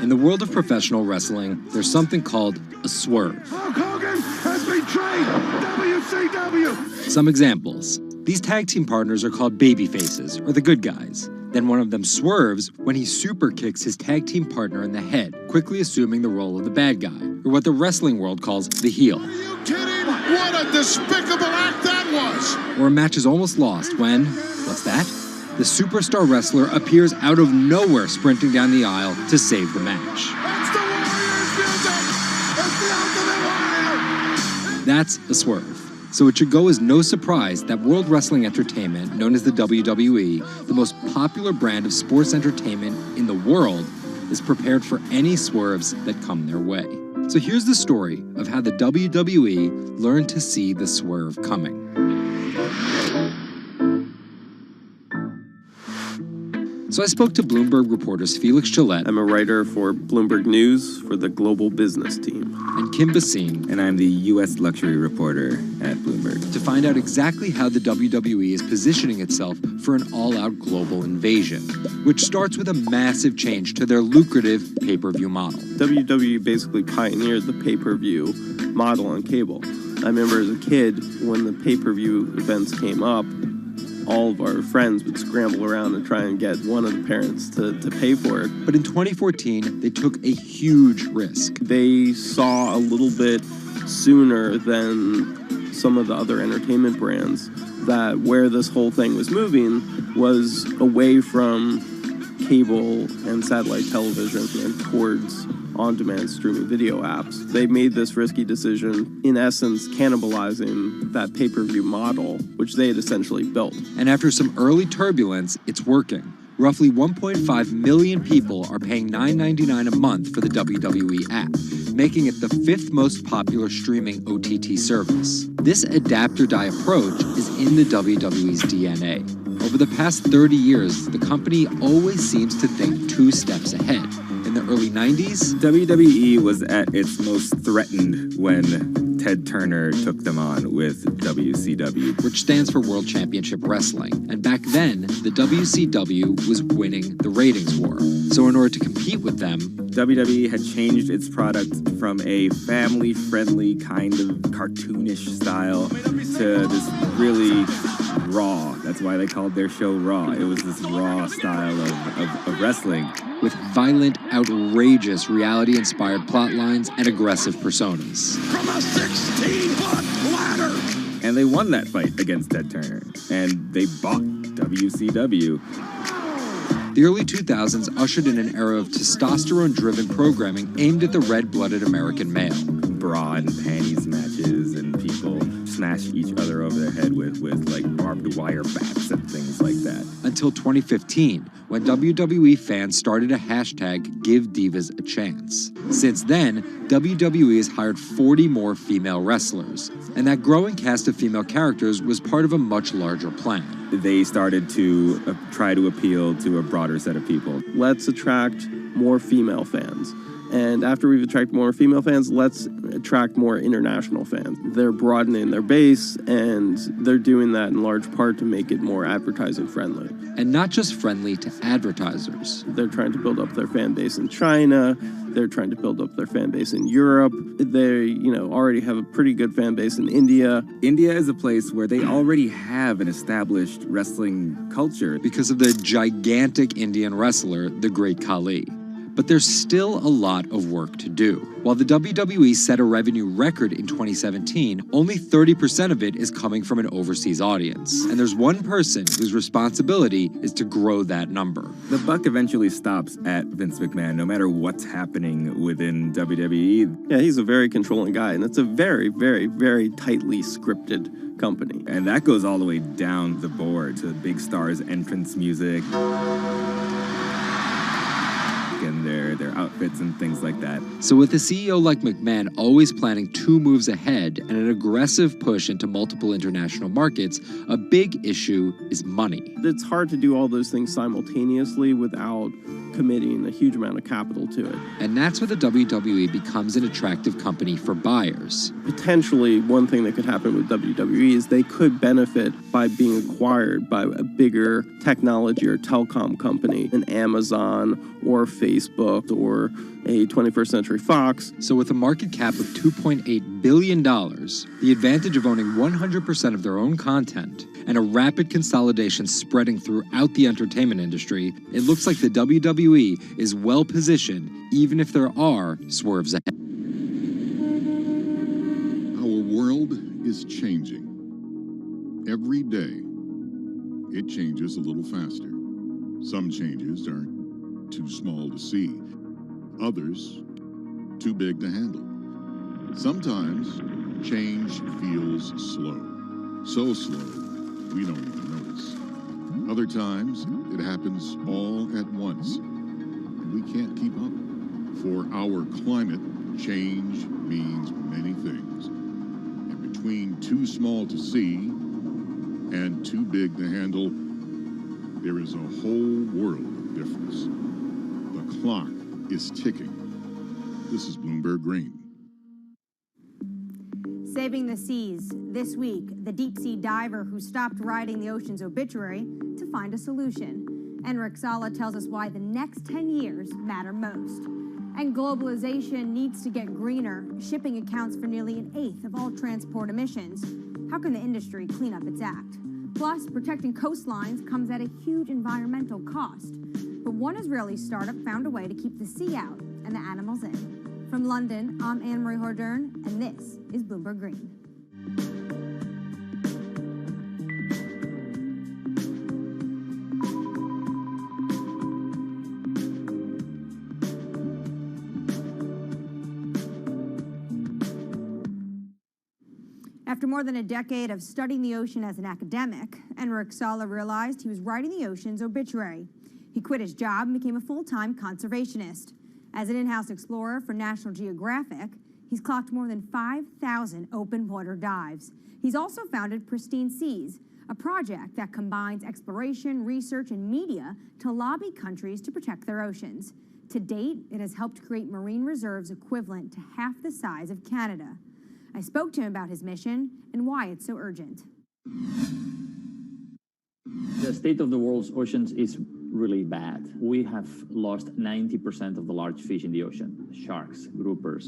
In the world of professional wrestling, there's something called a swerve. Hulk Hogan has betrayed WCW! Some examples. These tag team partners are called babyfaces, or the good guys. Then one of them swerves when he super kicks his tag team partner in the head, quickly assuming the role of the bad guy, or what the wrestling world calls the heel. Are you kidding? What a despicable act that was! Or a match is almost lost when, what's that? The superstar wrestler appears out of nowhere sprinting down the aisle to save the match. That's the Warriors music! It's the Ultimate Warrior! That's a swerve. So it should go as no surprise that World Wrestling Entertainment, known as the WWE, the most popular brand of sports entertainment in the world, is prepared for any swerves that come their way. So here's the story of how the WWE learned to see the swerve coming. So I spoke to Bloomberg reporters Felix Gillette. I'm a writer for Bloomberg News for the global business team. And Kim Basine. And I'm the U.S. luxury reporter at Bloomberg. To find out exactly how the WWE is positioning itself for an all-out global invasion, which starts with a massive change to their lucrative pay-per-view model. WWE basically pioneered the pay-per-view model on cable. I remember as a kid, when the pay-per-view events came up, all of our friends would scramble around and try and get one of the parents to pay for it. But in 2014, they took a huge risk. They saw a little bit sooner than some of the other entertainment brands that where this whole thing was moving was away from cable and satellite television and towards on-demand streaming video apps. They made this risky decision, in essence, cannibalizing that pay-per-view model, which they had essentially built. And after some early turbulence, it's working. Roughly 1.5 million people are paying $9.99 a month for the WWE app, making it the 5th most popular streaming OTT service. This adapt-or-die approach is in the WWE's DNA. Over the past 30 years, the company always seems to think 2 steps ahead. In the early 90s, WWE was at its most threatened when Ted Turner took them on with WCW, which stands for World Championship Wrestling. And back then, the WCW was winning the ratings war. So in order to compete with them, WWE had changed its product from a family-friendly kind of cartoonish style to this really raw. That's why they called their show Raw. It was this raw style of wrestling. With violent, outrageous, reality-inspired plot lines and aggressive personas. From a 16-foot ladder! And they won that fight against Ted Turner. And they bought WCW. The early 2000s ushered in an era of testosterone-driven programming aimed at the red-blooded American male. Bra and panties matches, and people smash each other over their head with like barbed wire bats and things like that. Until 2015, when WWE fans started a hashtag Give Divas a Chance. Since then, WWE has hired 40 more female wrestlers, and that growing cast of female characters was part of a much larger plan. They started to try to appeal to a broader set of people. Let's attract more female fans. And after we've attracted more female fans, let's attract more international fans. They're broadening their base, and they're doing that in large part to make it more advertising friendly. And not just friendly to advertisers. They're trying to build up their fan base in China. They're trying to build up their fan base in Europe. They, already have a pretty good fan base in India. India is a place where they already have an established wrestling culture. Because of the gigantic Indian wrestler, the Great Khali. But there's still a lot of work to do. While the WWE set a revenue record in 2017, only 30% of it is coming from an overseas audience. And there's one person whose responsibility is to grow that number. The buck eventually stops at Vince McMahon, no matter what's happening within WWE. Yeah, he's a very controlling guy, and it's a very, very, very tightly scripted company. And that goes all the way down the board to big stars' entrance music. And their outfits and things like that. So with a CEO like McMahon always planning 2 moves ahead and an aggressive push into multiple international markets, a big issue is money. It's hard to do all those things simultaneously without committing a huge amount of capital to it. And that's where the WWE becomes an attractive company for buyers. Potentially, one thing that could happen with WWE is they could benefit by being acquired by a bigger technology or telecom company, an Amazon or Facebook Facebook or a 21st Century Fox. So with a market cap of $2.8 billion, the advantage of owning 100% of their own content, and a rapid consolidation spreading throughout the entertainment industry, it looks like the WWE is well positioned, even if there are swerves ahead. Our world is changing. Every day, it changes a little faster. Some changes are too small to see. Others, too big to handle. Sometimes, change feels slow. So slow, we don't even notice. Other times, it happens all at once, and we can't keep up. For our climate, change means many things. And between too small to see and too big to handle, there is a whole world of difference. The clock is ticking. This is Bloomberg Green. Saving the seas. This week, the deep-sea diver who stopped writing the ocean's obituary to find a solution. Enric Sala tells us why the next 10 years matter most. And globalization needs to get greener. Shipping accounts for nearly 1/8 of all transport emissions. How can the industry clean up its act? Plus, protecting coastlines comes at a huge environmental cost. But one Israeli startup found a way to keep the sea out and the animals in. From London, I'm Anne-Marie Hordern, and this is Bloomberg Green. After more than a decade of studying the ocean as an academic, Enric Sala realized he was writing the ocean's obituary. He quit his job and became a full-time conservationist. As an in-house explorer for National Geographic, he's clocked more than 5,000 open water dives. He's also founded Pristine Seas, a project that combines exploration, research, and media to lobby countries to protect their oceans. To date, it has helped create marine reserves equivalent to half the size of Canada. I spoke to him about his mission and why it's so urgent. The state of the world's oceans is really bad. We have lost 90% of the large fish in the ocean. Sharks, groupers,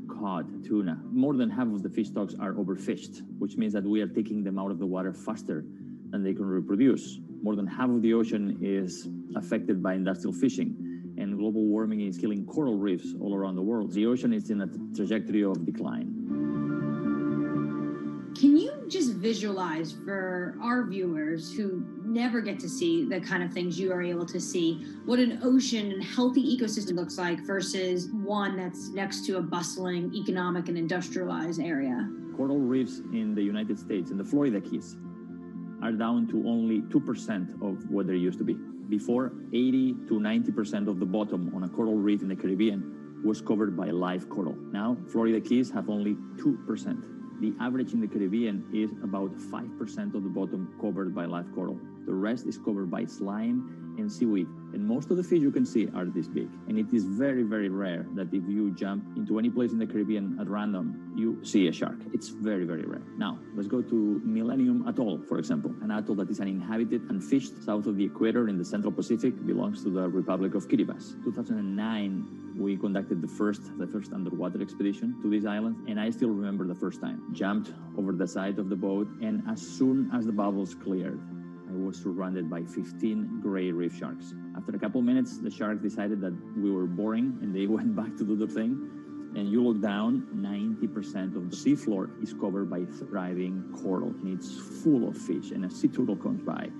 cod, tuna. More than half of the fish stocks are overfished, which means that we are taking them out of the water faster than they can reproduce. More than half of the ocean is affected by industrial fishing, and global warming is killing coral reefs all around the world. The ocean is in a trajectory of decline. Can you just visualize for our viewers who never get to see the kind of things you are able to see, what an ocean and healthy ecosystem looks like versus one that's next to a bustling economic and industrialized area? Coral reefs in the United States, in the Florida Keys, are down to only 2% of what they used to be. Before, 80 to 90% of the bottom on a coral reef in the Caribbean was covered by live coral. Now, Florida Keys have only 2%. The average in the Caribbean is about 5% of the bottom covered by live coral. The rest is covered by slime and seaweed. And most of the fish you can see are this big. And it is very, very rare that if you jump into any place in the Caribbean at random, you see a shark. It's very, very rare. Now, let's go to Millennium Atoll, for example. An atoll that is uninhabited and fished south of the equator in the Central Pacific, belongs to the Republic of Kiribati. 2009, we conducted the first underwater expedition to this island, and I still remember the first time. Jumped over the side of the boat, and as soon as the bubbles cleared, I was surrounded by 15 gray reef sharks. After a couple minutes, the sharks decided that we were boring, and they went back to do their thing. And you look down, 90% of the seafloor is covered by thriving coral, and it's full of fish, and a sea turtle comes by.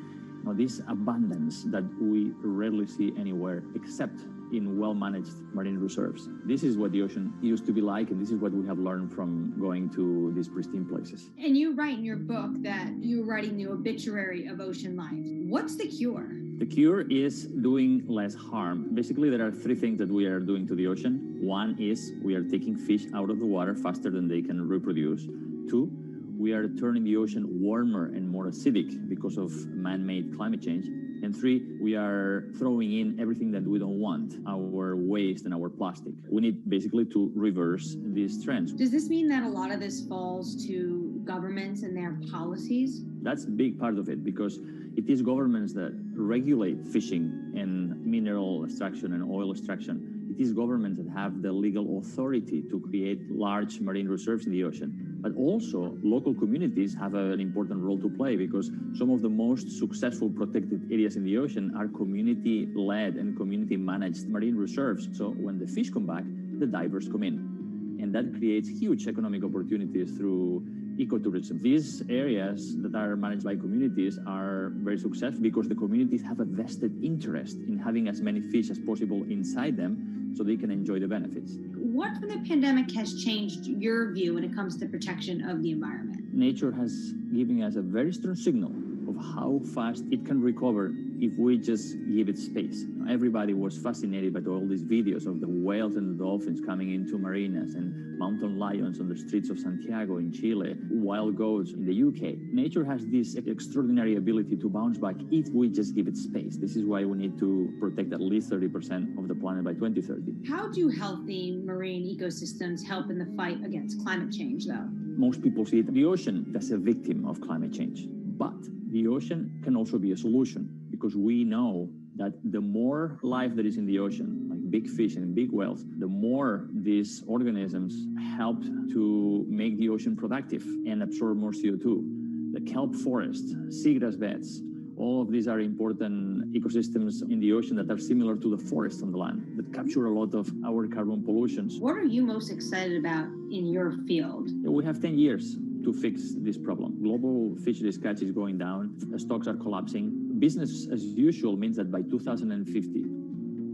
Now, this abundance that we rarely see anywhere except in well-managed marine reserves. This is what the ocean used to be like, and this is what we have learned from going to these pristine places. And you write in your book that you're writing the obituary of ocean life. What's the cure? The cure is doing less harm. Basically, there are three things that we are doing to the ocean. One is we are taking fish out of the water faster than they can reproduce. Two, we are turning the ocean warmer and more acidic because of man-made climate change. And three, we are throwing in everything that we don't want, our waste and our plastic. We need basically to reverse these trends. Does this mean that a lot of this falls to governments and their policies? That's a big part of it, because it is governments that regulate fishing and mineral extraction and oil extraction. It is governments that have the legal authority to create large marine reserves in the ocean. But also, local communities have an important role to play because some of the most successful protected areas in the ocean are community-led and community-managed marine reserves. So when the fish come back, the divers come in. And that creates huge economic opportunities through ecotourism. These areas that are managed by communities are very successful because the communities have a vested interest in having as many fish as possible inside them so they can enjoy the benefits. What from the pandemic has changed your view when it comes to protection of the environment? Nature has given us a very strong signal of how fast it can recover if we just give it space. Everybody was fascinated by all these videos of the whales and the dolphins coming into marinas and mountain lions on the streets of Santiago in Chile, wild goats in the UK. Nature has this extraordinary ability to bounce back if we just give it space. This is why we need to protect at least 30% of the planet by 2030. How do healthy marine ecosystems help in the fight against climate change, though? Most people see the ocean as a victim of climate change, but the ocean can also be a solution because we know that the more life that is in the ocean, like big fish and big whales, the more these organisms help to make the ocean productive and absorb more CO2. The kelp forest, seagrass beds, all of these are important ecosystems in the ocean that are similar to the forests on the land that capture a lot of our carbon pollutions. What are you most excited about in your field? We have 10 years to fix this problem. Global fisheries catch is going down, stocks are collapsing. Business as usual means that by 2050,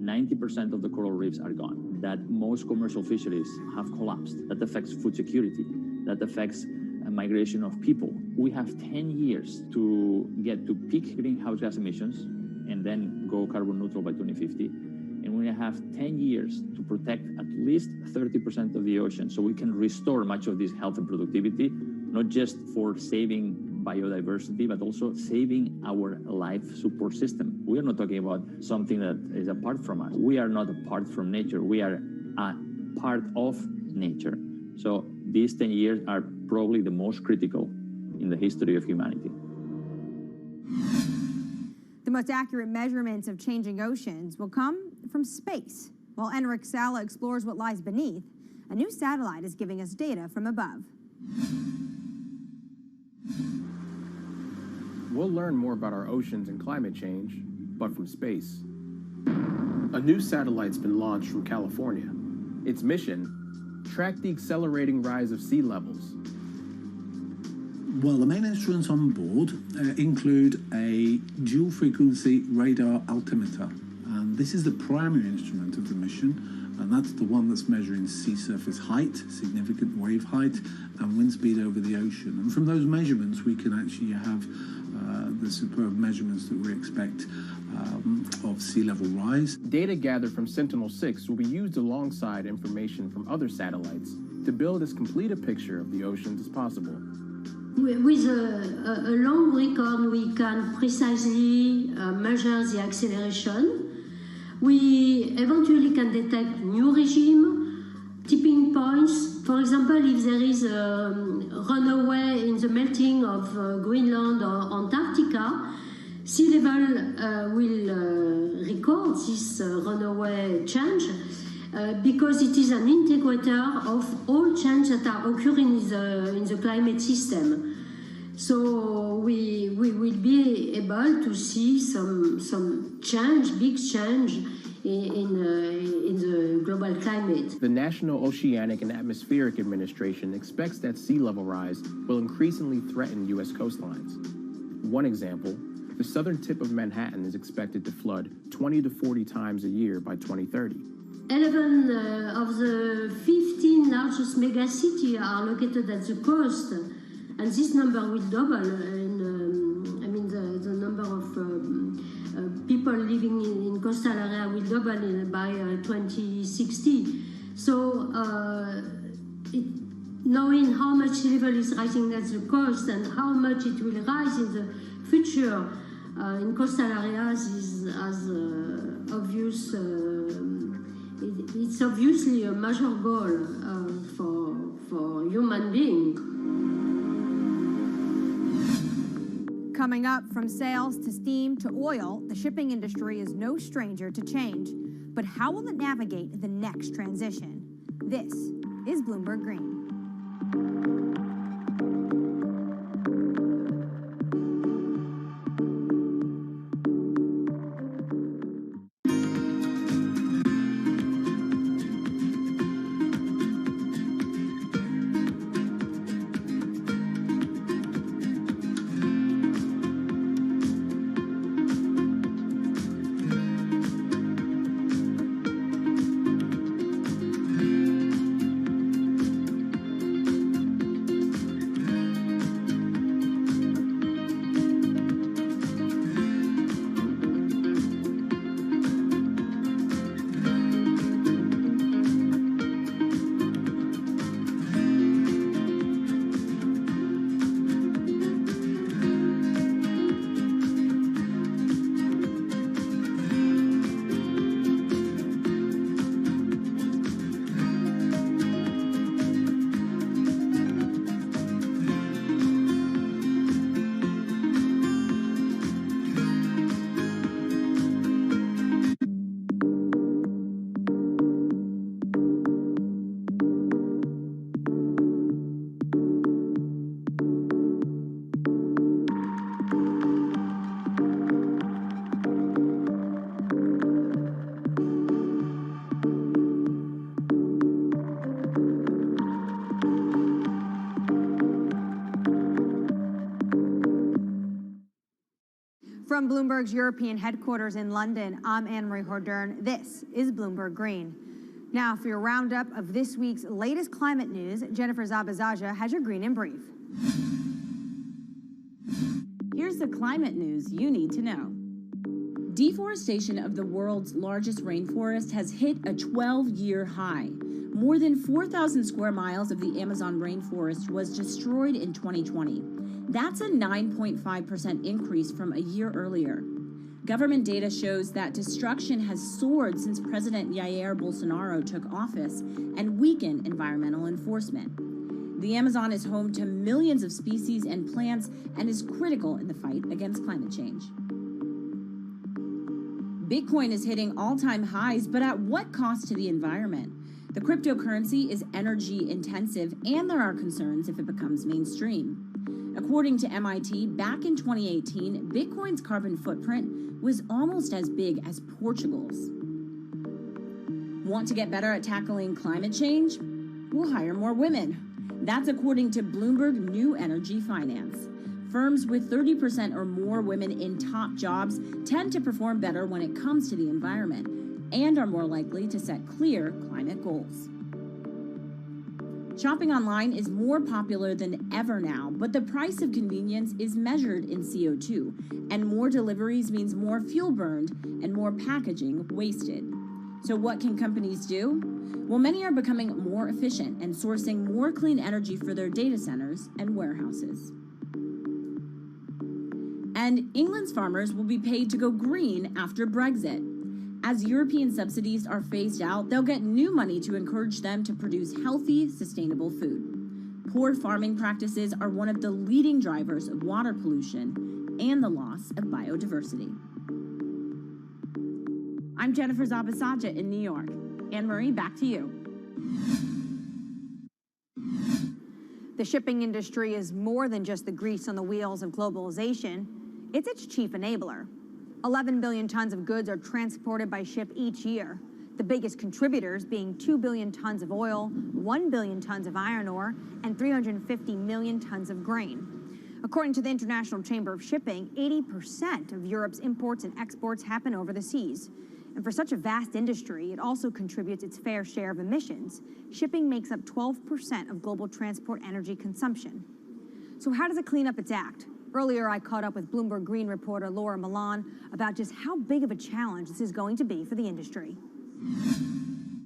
90% of the coral reefs are gone, that most commercial fisheries have collapsed. That affects food security, that affects migration of people. We have 10 years to get to peak greenhouse gas emissions and then go carbon neutral by 2050. And we have 10 years to protect at least 30% of the ocean so we can restore much of this health and productivity, not just for saving biodiversity, but also saving our life support system. We are not talking about something that is apart from us. We are not apart from nature. We are a part of nature. So these 10 years are probably the most critical in the history of humanity. The most accurate measurements of changing oceans will come from space. While Enric Sala explores what lies beneath, a new satellite is giving us data from above. We'll learn more about our oceans and climate change, but from space. A new satellite's been launched from California. Its mission, track the accelerating rise of sea levels. Well, the main instruments on board include a dual-frequency radar altimeter. And this is the primary instrument of the mission, and that's the one that's measuring sea surface height, significant wave height, and wind speed over the ocean. And from those measurements, we can actually have the superb measurements that we expect of sea level rise. Data gathered from Sentinel-6 will be used alongside information from other satellites to build as complete a picture of the oceans as possible. With a long record, we can precisely measure the acceleration. We eventually can detect new regime, tipping points. For example, if there is a runaway in the melting of Greenland or Antarctica, sea level will record this runaway change because it is an integrator of all changes that are occurring in the climate system. So we will be able to see some change, big change in the global climate. The National Oceanic and Atmospheric Administration expects that sea level rise will increasingly threaten U.S. coastlines. One example, the southern tip of Manhattan is expected to flood 20 to 40 times a year by 2030. 11 of the 15 largest megacities are located at the coast, and this number will double. The number of people living in coastal area will double by 2060. So, knowing how much sea level is rising at the coast and how much it will rise in the future in coastal areas is as obvious. It's obviously a major goal for human beings. Coming up, from sails to steam to oil, the shipping industry is no stranger to change. But how will it navigate the next transition? This is Bloomberg Green. From Bloomberg's European headquarters in London, I'm Anne-Marie Hordern. This is Bloomberg Green. Now, for your roundup of this week's latest climate news, Jennifer Zabazaja has your Green in Brief. Here's the climate news you need to know. Deforestation of the world's largest rainforest has hit a 12-year high. More than 4,000 square miles of the Amazon rainforest was destroyed in 2020. That's a 9.5% increase from a year earlier. Government data shows that destruction has soared since President Jair Bolsonaro took office and weakened environmental enforcement. The Amazon is home to millions of species and plants and is critical in the fight against climate change. Bitcoin is hitting all-time highs, but at what cost to the environment? The cryptocurrency is energy intensive, and there are concerns if it becomes mainstream. According to MIT, back in 2018, Bitcoin's carbon footprint was almost as big as Portugal's. Want to get better at tackling climate change? We'll hire more women. That's according to Bloomberg New Energy Finance. Firms with 30% or more women in top jobs tend to perform better when it comes to the environment and are more likely to set clear climate goals. Shopping online is more popular than ever now, but the price of convenience is measured in CO2, and more deliveries means more fuel burned and more packaging wasted. So what can companies do? Well, many are becoming more efficient and sourcing more clean energy for their data centers and warehouses. And England's farmers will be paid to go green after Brexit. As European subsidies are phased out, they'll get new money to encourage them to produce healthy, sustainable food. Poor farming practices are one of the leading drivers of water pollution and the loss of biodiversity. I'm Jennifer Zabazaja in New York. Anne-Marie, back to you. The shipping industry is more than just the grease on the wheels of globalization. It's its chief enabler. 11 billion tons of goods are transported by ship each year, the biggest contributors being 2 billion tons of oil, 1 billion tons of iron ore, and 350 million tons of grain. According to the International Chamber of Shipping, 80% of Europe's imports and exports happen over the seas. And for such a vast industry, it also contributes its fair share of emissions. Shipping makes up 12% of global transport energy consumption. So how does it clean up its act? Earlier, I caught up with Bloomberg Green reporter Laura Milan about just how big of a challenge this is going to be for the industry.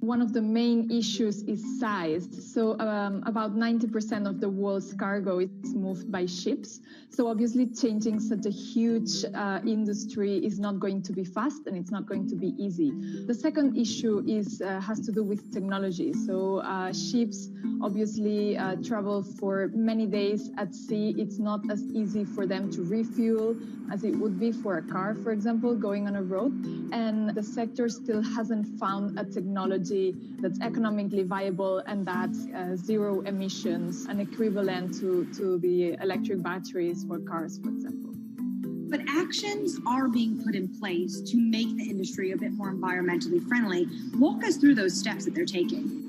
One of the main issues is size. So about 90% of the world's cargo is moved by ships. So obviously changing such a huge industry is not going to be fast and it's not going to be easy. The second issue has to do with technology. So ships obviously travel for many days at sea. It's not as easy for them to refuel as it would be for a car, for example, going on a road. And the sector still hasn't found a technology that's economically viable and that's zero emissions and equivalent to the electric batteries for cars, for example. But actions are being put in place to make the industry a bit more environmentally friendly. Walk us through those steps that they're taking.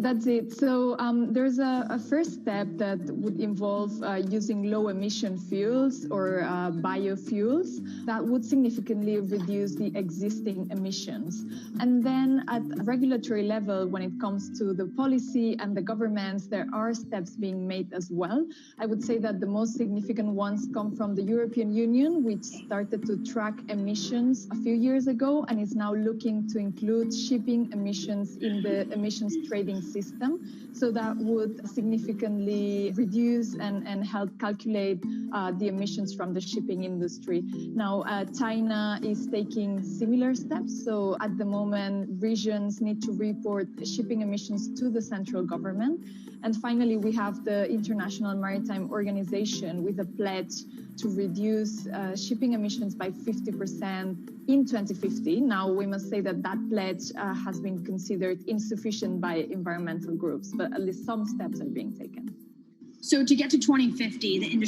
That's it. So there's a first step that would involve using low emission fuels or biofuels that would significantly reduce the existing emissions. And then at a regulatory level, when it comes to the policy and the governments, there are steps being made as well. I would say that the most significant ones come from the European Union, which started to track emissions a few years ago and is now looking to include shipping emissions in the emissions trading system. So that would significantly reduce and help calculate the emissions from the shipping industry. Now, China is taking similar steps. So at the moment, regions need to report shipping emissions to the central government. And finally, we have the International Maritime Organization with a pledge to reduce shipping emissions by 50% in 2050. Now, we must say that that pledge has been considered insufficient by environmental groups, but at least some steps are being taken. So to get to 2050, the industry